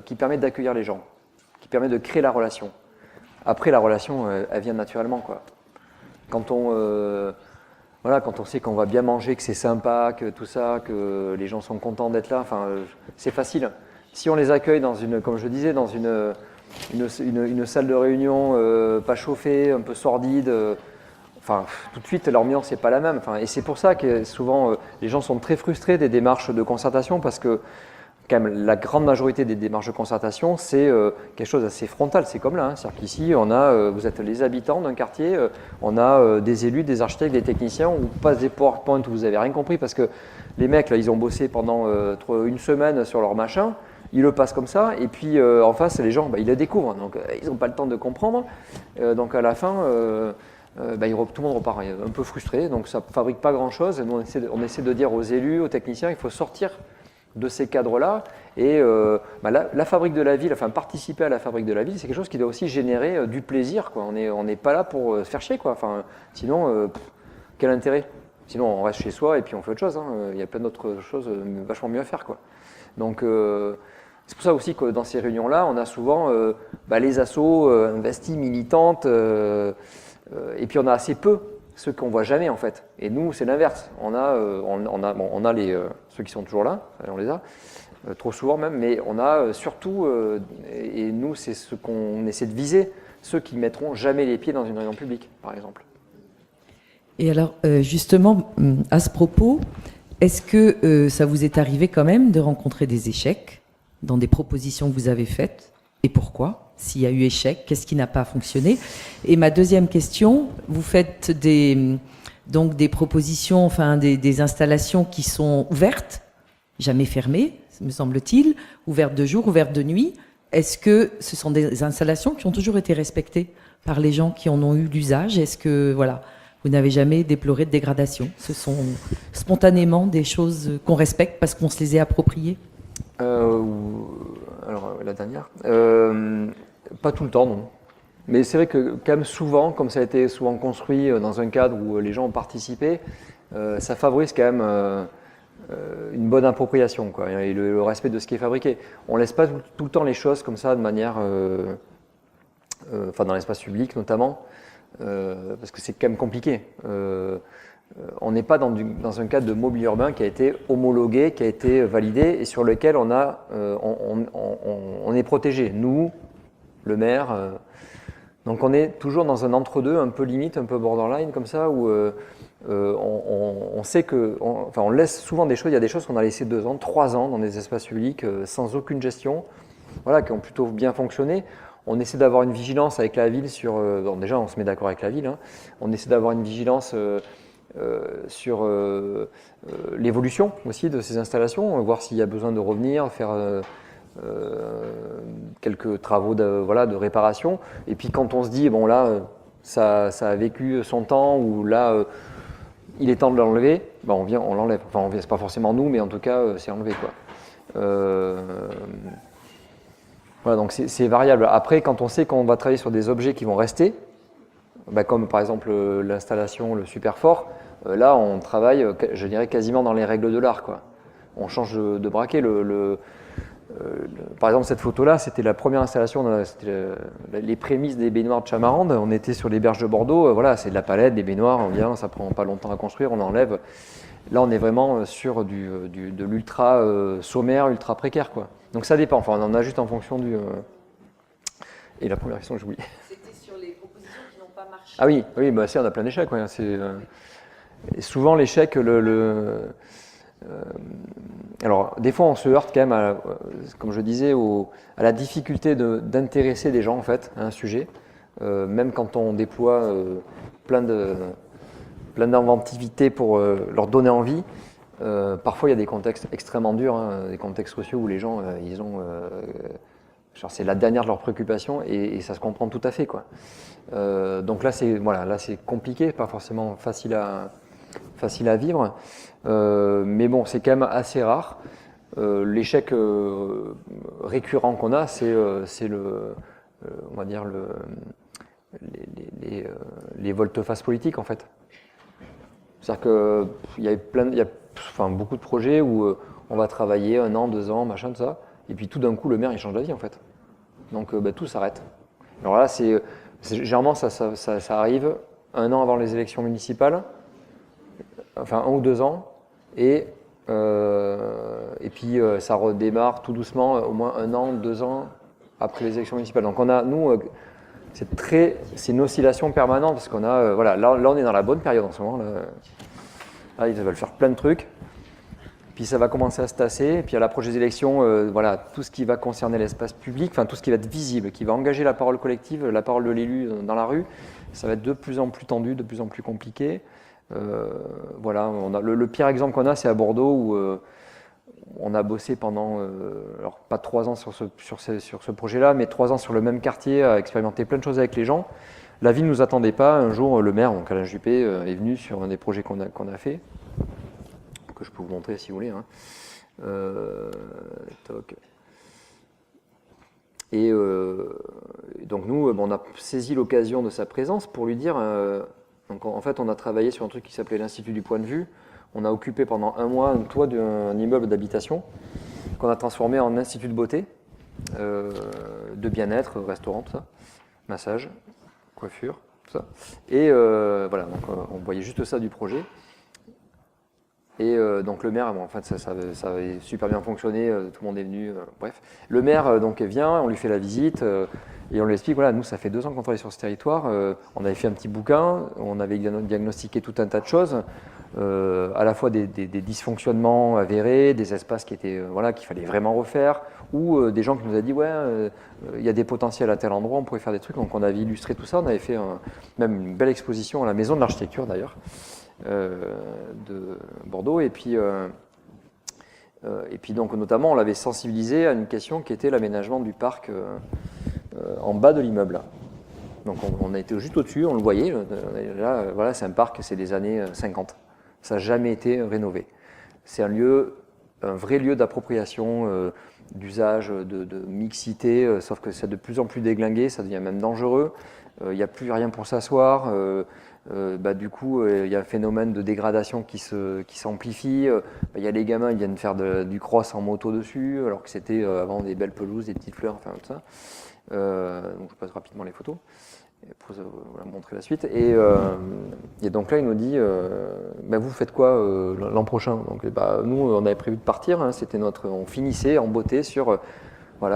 qui permet d'accueillir les gens, qui permet de créer la relation. Après, la relation, elle vient naturellement, quoi. Quand on sait qu'on va bien manger, que c'est sympa, que tout ça, que les gens sont contents d'être là, enfin, c'est facile. Si on les accueille dans comme je disais, dans une salle de réunion pas chauffée, un peu sordide. Enfin, tout de suite, l'ambiance n'est pas la même. Enfin, et c'est pour ça que souvent, les gens sont très frustrés des démarches de concertation parce que, quand même, la grande majorité des démarches de concertation, c'est quelque chose d'assez frontal. C'est comme là. Hein. C'est-à-dire qu'ici, vous êtes les habitants d'un quartier, on a des élus, des architectes, des techniciens, on passe des PowerPoint où vous n'avez rien compris parce que les mecs, là, ils ont bossé pendant une semaine sur leur machin. Ils le passent comme ça, et puis en face, les gens, ils le découvrent. Donc, ils n'ont pas le temps de comprendre. Donc, à la fin... tout le monde repart un peu frustré, donc ça ne fabrique pas grand-chose. Nous, on essaie de dire aux élus, aux techniciens, il faut sortir de ces cadres-là. Et la fabrique de la ville, enfin participer à la fabrique de la ville, c'est quelque chose qui doit aussi générer du plaisir, quoi. On n'est pas là pour se faire chier, quoi. Enfin, sinon, quel intérêt? Sinon, on reste chez soi et puis on fait autre chose. Hein. Il y a plein d'autres choses vachement mieux à faire, quoi. Donc, c'est pour ça aussi que dans ces réunions-là, on a souvent les assos investis, militantes. Et puis on a assez peu ceux qu'on voit jamais en fait. Et nous c'est l'inverse. On a ceux qui sont toujours là, on les a trop souvent même, mais on a surtout et nous c'est ce qu'on essaie de viser, ceux qui mettront jamais les pieds dans une réunion publique, par exemple. Et alors justement à ce propos, est-ce que ça vous est arrivé quand même de rencontrer des échecs dans des propositions que vous avez faites et pourquoi? S'il y a eu échec, qu'est-ce qui n'a pas fonctionné? Et ma deuxième question, vous faites des propositions, enfin des installations qui sont ouvertes, jamais fermées, me semble-t-il, ouvertes de jour, ouvertes de nuit. Est-ce que ce sont des installations qui ont toujours été respectées par les gens qui en ont eu l'usage? Est-ce que vous n'avez jamais déploré de dégradation? Ce sont spontanément des choses qu'on respecte parce qu'on se les est appropriées? Alors, la dernière. Pas tout le temps, non. Mais c'est vrai que, quand même, souvent, comme ça a été souvent construit dans un cadre où les gens ont participé, ça favorise quand même une bonne appropriation, quoi, et le respect de ce qui est fabriqué. On ne laisse pas tout le temps les choses comme ça, de manière. Dans l'espace public notamment, parce que c'est quand même compliqué. On n'est pas dans un cadre de mobilier urbain qui a été homologué, qui a été validé et sur lequel on est protégé. Nous, le maire. Donc on est toujours dans un entre-deux, un peu limite, un peu borderline comme ça, où on sait que, on laisse souvent des choses. Il y a des choses qu'on a laissées 2 ans, 3 ans dans des espaces publics sans aucune gestion, qui ont plutôt bien fonctionné. On essaie d'avoir une vigilance avec la ville sur. Déjà, on se met d'accord avec la ville. Hein. On essaie d'avoir une vigilance. Sur l'évolution aussi de ces installations, voir s'il y a besoin de revenir, faire quelques travaux de réparation. Et puis quand on se dit, bon là, ça a vécu son temps, ou là, il est temps de l'enlever, on l'enlève. Enfin, c'est pas forcément nous, mais en tout cas, c'est enlevé, quoi. Donc c'est variable. Après, quand on sait qu'on va travailler sur des objets qui vont rester, comme par exemple l'installation, le Superfort, là on travaille, je dirais, quasiment dans les règles de l'art, quoi. On change de braquet. Par exemple, cette photo-là, c'était la première installation, c'était les prémices des baignoires de Chamarande. On était sur les berges de Bordeaux, c'est de la palette, des baignoires, on vient, ça prend pas longtemps à construire, on enlève. Là, on est vraiment sur de l'ultra sommaire, ultra précaire, quoi. Donc ça dépend, enfin, on en ajuste en fonction du... Et la première question que j'ai oubliée. C'était sur les propositions qui n'ont pas marché. Ah oui, oui, bah, on a plein d'échecs. Ouais, et souvent, l'échec, alors, des fois, on se heurte quand même, comme je disais, à la difficulté d'intéresser des gens, en fait, à un sujet. Même quand on déploie plein d'inventivité pour leur donner envie, parfois, il y a des contextes extrêmement durs, hein, des contextes sociaux où les gens, ils ont... genre, c'est la dernière de leurs préoccupations et ça se comprend tout à fait, quoi. Donc là, c'est compliqué, pas forcément facile à vivre. Mais bon, c'est quand même assez rare. L'échec récurrent qu'on a, c'est on va dire les volte-face politiques, en fait. C'est-à-dire qu'il y a beaucoup de projets où on va travailler 1 an, 2 ans, machin, tout ça, et puis tout d'un coup, le maire, il change d'avis, en fait. Donc tout s'arrête. Alors là, généralement, ça arrive 1 an avant les élections municipales, enfin 1 ou 2 ans, et puis ça redémarre tout doucement, au moins 1 an, 2 ans après les élections municipales. Donc c'est une oscillation permanente parce qu'on a, là on est dans la bonne période en ce moment. Là, ils veulent faire plein de trucs. Puis ça va commencer à se tasser. Et puis à la prochaine élection, tout ce qui va concerner l'espace public, enfin tout ce qui va être visible, qui va engager la parole collective, la parole de l'élu dans la rue, ça va être de plus en plus tendu, de plus en plus compliqué. On a le pire exemple qu'on a, c'est à Bordeaux où on a bossé pendant, alors pas 3 ans sur ce projet-là, mais 3 ans sur le même quartier, à expérimenter plein de choses avec les gens. La ville ne nous attendait pas. Un jour, le maire, donc Alain Juppé, est venu sur un des projets qu'on a fait, que je peux vous montrer si vous voulez. Et donc nous, on a saisi l'occasion de sa présence pour lui dire... donc en fait, on a travaillé sur un truc qui s'appelait l'Institut du point de vue. On a occupé pendant 1 mois un toit d'un immeuble d'habitation qu'on a transformé en institut de beauté, de bien-être, restaurant, tout ça, massage, coiffure, tout ça. Et donc on voyait juste ça du projet. Et donc le maire, en fait, ça avait super bien fonctionné, tout le monde est venu, bref. Le maire donc vient, on lui fait la visite et on lui explique, voilà, nous ça fait 2 ans qu'on travaille sur ce territoire, on avait fait un petit bouquin, on avait diagnostiqué tout un tas de choses, à la fois des dysfonctionnements avérés, des espaces qui étaient, qu'il fallait vraiment refaire, ou des gens qui nous ont dit, il y a des potentiels à tel endroit, on pourrait faire des trucs. Donc on avait illustré tout ça, on avait fait même une belle exposition à la Maison de l'Architecture d'ailleurs, de Bordeaux, et puis donc notamment on l'avait sensibilisé à une question qui était l'aménagement du parc en bas de l'immeuble. Donc on a été juste au-dessus, on le voyait, là c'est un parc, c'est des années 50, ça n'a jamais été rénové. C'est un vrai lieu d'appropriation, d'usage, de mixité, sauf que c'est de plus en plus déglingué, ça devient même dangereux, il n'y a plus rien pour s'asseoir. Du coup, il y a un phénomène de dégradation qui s'amplifie. Il y a les gamins, ils viennent faire du cross en moto dessus, alors que c'était avant des belles pelouses, des petites fleurs, enfin tout ça. Donc je passe rapidement les photos pour vous montrer la suite. Et donc là, il nous dit, vous faites quoi l'an prochain? Donc nous, on avait prévu de partir. Hein, on finissait en beauté sur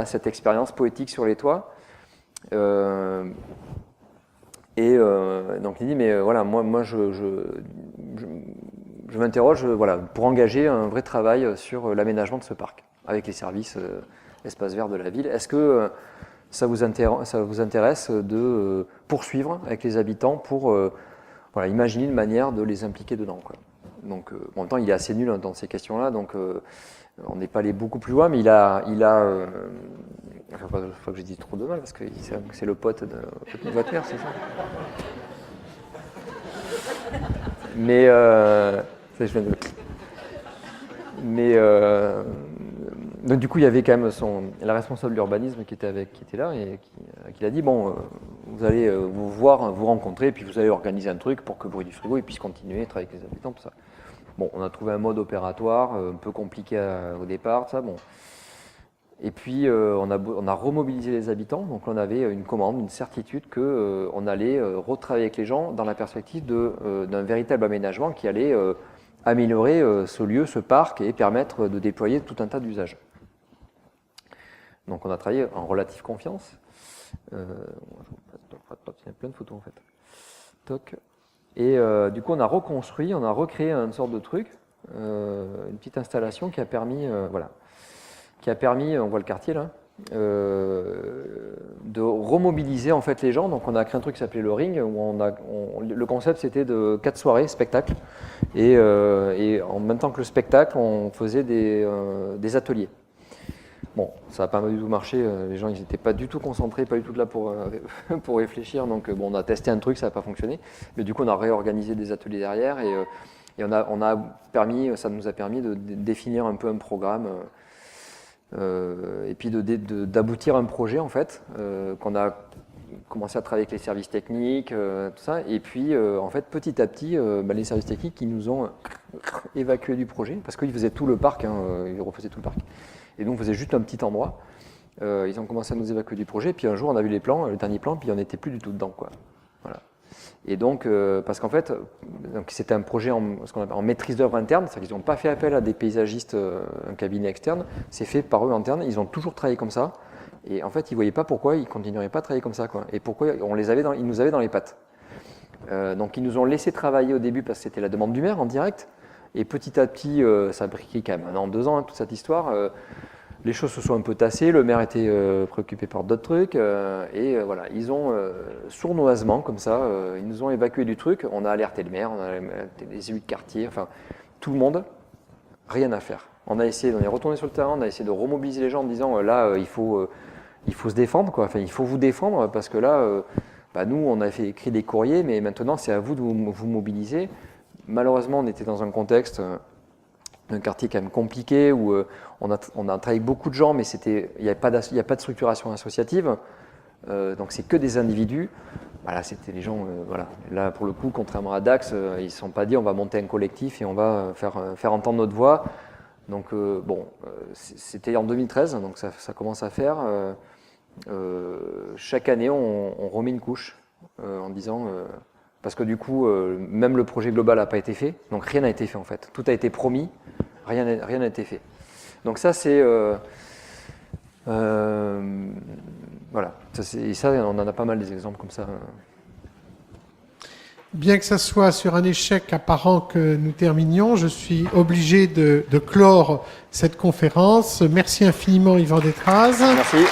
cette expérience poétique sur les toits. Donc il dit, moi je m'interroge pour engager un vrai travail sur l'aménagement de ce parc, avec les services espaces verts de la ville. Est-ce que ça vous intéresse de poursuivre avec les habitants pour imaginer une manière de les impliquer dedans, quoi. Donc en même temps, il est assez nul dans ces questions-là, donc on n'est pas allé beaucoup plus loin, mais il a faut pas que je dise trop de mal, parce que c'est le pote de votre mère, c'est ça. Mais donc du coup, il y avait quand même la responsable de l'urbanisme qui était là et qui a dit, vous allez vous rencontrer, et puis vous allez organiser un truc pour que Bruit du Frigo puisse continuer à travailler avec les habitants, tout ça. Bon, on a trouvé un mode opératoire un peu compliqué au départ, tout ça, bon. Et puis on a remobilisé les habitants, donc on avait une commande, une certitude qu'on allait retravailler avec les gens dans la perspective d'un véritable aménagement qui allait améliorer ce lieu, ce parc, et permettre de déployer tout un tas d'usages. Donc on a travaillé en relative confiance. Il y a plein de photos en fait. Toc. Et du coup on a reconstruit, on a recréé une sorte de truc, une petite installation qui a permis, on voit le quartier là, de remobiliser en fait les gens. Donc on a créé un truc qui s'appelait le Ring, où le concept c'était de 4 soirées spectacle, et en même temps que le spectacle, on faisait des ateliers. Bon, ça n'a pas du tout marché, les gens ils n'étaient pas du tout concentrés, pas du tout là pour réfléchir, donc bon, on a testé un truc, ça n'a pas fonctionné, mais du coup on a réorganisé des ateliers derrière, et ça nous a permis de définir un peu un programme, et puis d'aboutir à un projet en fait, qu'on a commencé à travailler avec les services techniques, tout ça, et puis en fait petit à petit, les services techniques ils nous ont évacué du projet, parce qu'ils faisaient tout le parc, ils refaisaient tout le parc. Et donc on faisait juste un petit endroit. Ils ont commencé à nous évacuer du projet. Puis un jour, on a vu les plans, le dernier plan, puis on n'était plus du tout dedans, quoi. Voilà. Et donc, parce qu'en fait, c'était un projet ce qu'on appelle en maîtrise d'œuvre interne, c'est-à-dire qu'ils n'ont pas fait appel à des paysagistes, un cabinet externe. C'est fait par eux interne. Ils ont toujours travaillé comme ça. Et en fait, ils ne voyaient pas pourquoi ils ne continueraient pas à travailler comme ça, quoi. Et pourquoi ils nous avaient dans les pattes. Donc, ils nous ont laissé travailler au début parce que c'était la demande du maire en direct. Et petit à petit, ça a pris quand même 1 an, 2 ans, toute cette histoire. Les choses se sont un peu tassées, le maire était préoccupé par d'autres trucs. Et voilà, ils ont sournoisement, comme ça, ils nous ont évacué du truc. On a alerté le maire, on a alerté les élus de quartier, enfin, tout le monde, rien à faire. On est retourné sur le terrain, on a essayé de remobiliser les gens en disant là, il faut se défendre, quoi. Enfin, il faut vous défendre parce que là, nous, on a écrit des courriers, mais maintenant, c'est à vous de vous mobiliser. Malheureusement, on était dans un contexte d'un quartier quand même compliqué où on a travaillé avec beaucoup de gens, mais il n'y a pas de structuration associative, donc c'est que des individus. Voilà, c'était les gens, voilà. Là, pour le coup, contrairement à Dax, ils ne se sont pas dit on va monter un collectif et on va faire entendre notre voix. Donc c'était en 2013, donc ça commence à faire. Chaque année, on remet une couche en disant... parce que du coup, même le projet global n'a pas été fait, donc rien n'a été fait en fait. Tout a été promis, rien n'a été fait. Donc ça, c'est... voilà, ça, on en a pas mal des exemples comme ça. Bien que ça soit sur un échec apparent que nous terminions, je suis obligé de clore cette conférence. Merci infiniment Yvan Détraz. Merci.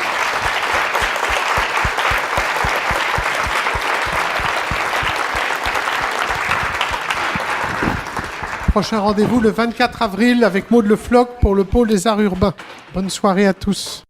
Prochain rendez-vous le 24 avril avec Maud Le Floch pour le pôle des arts urbains. Bonne soirée à tous.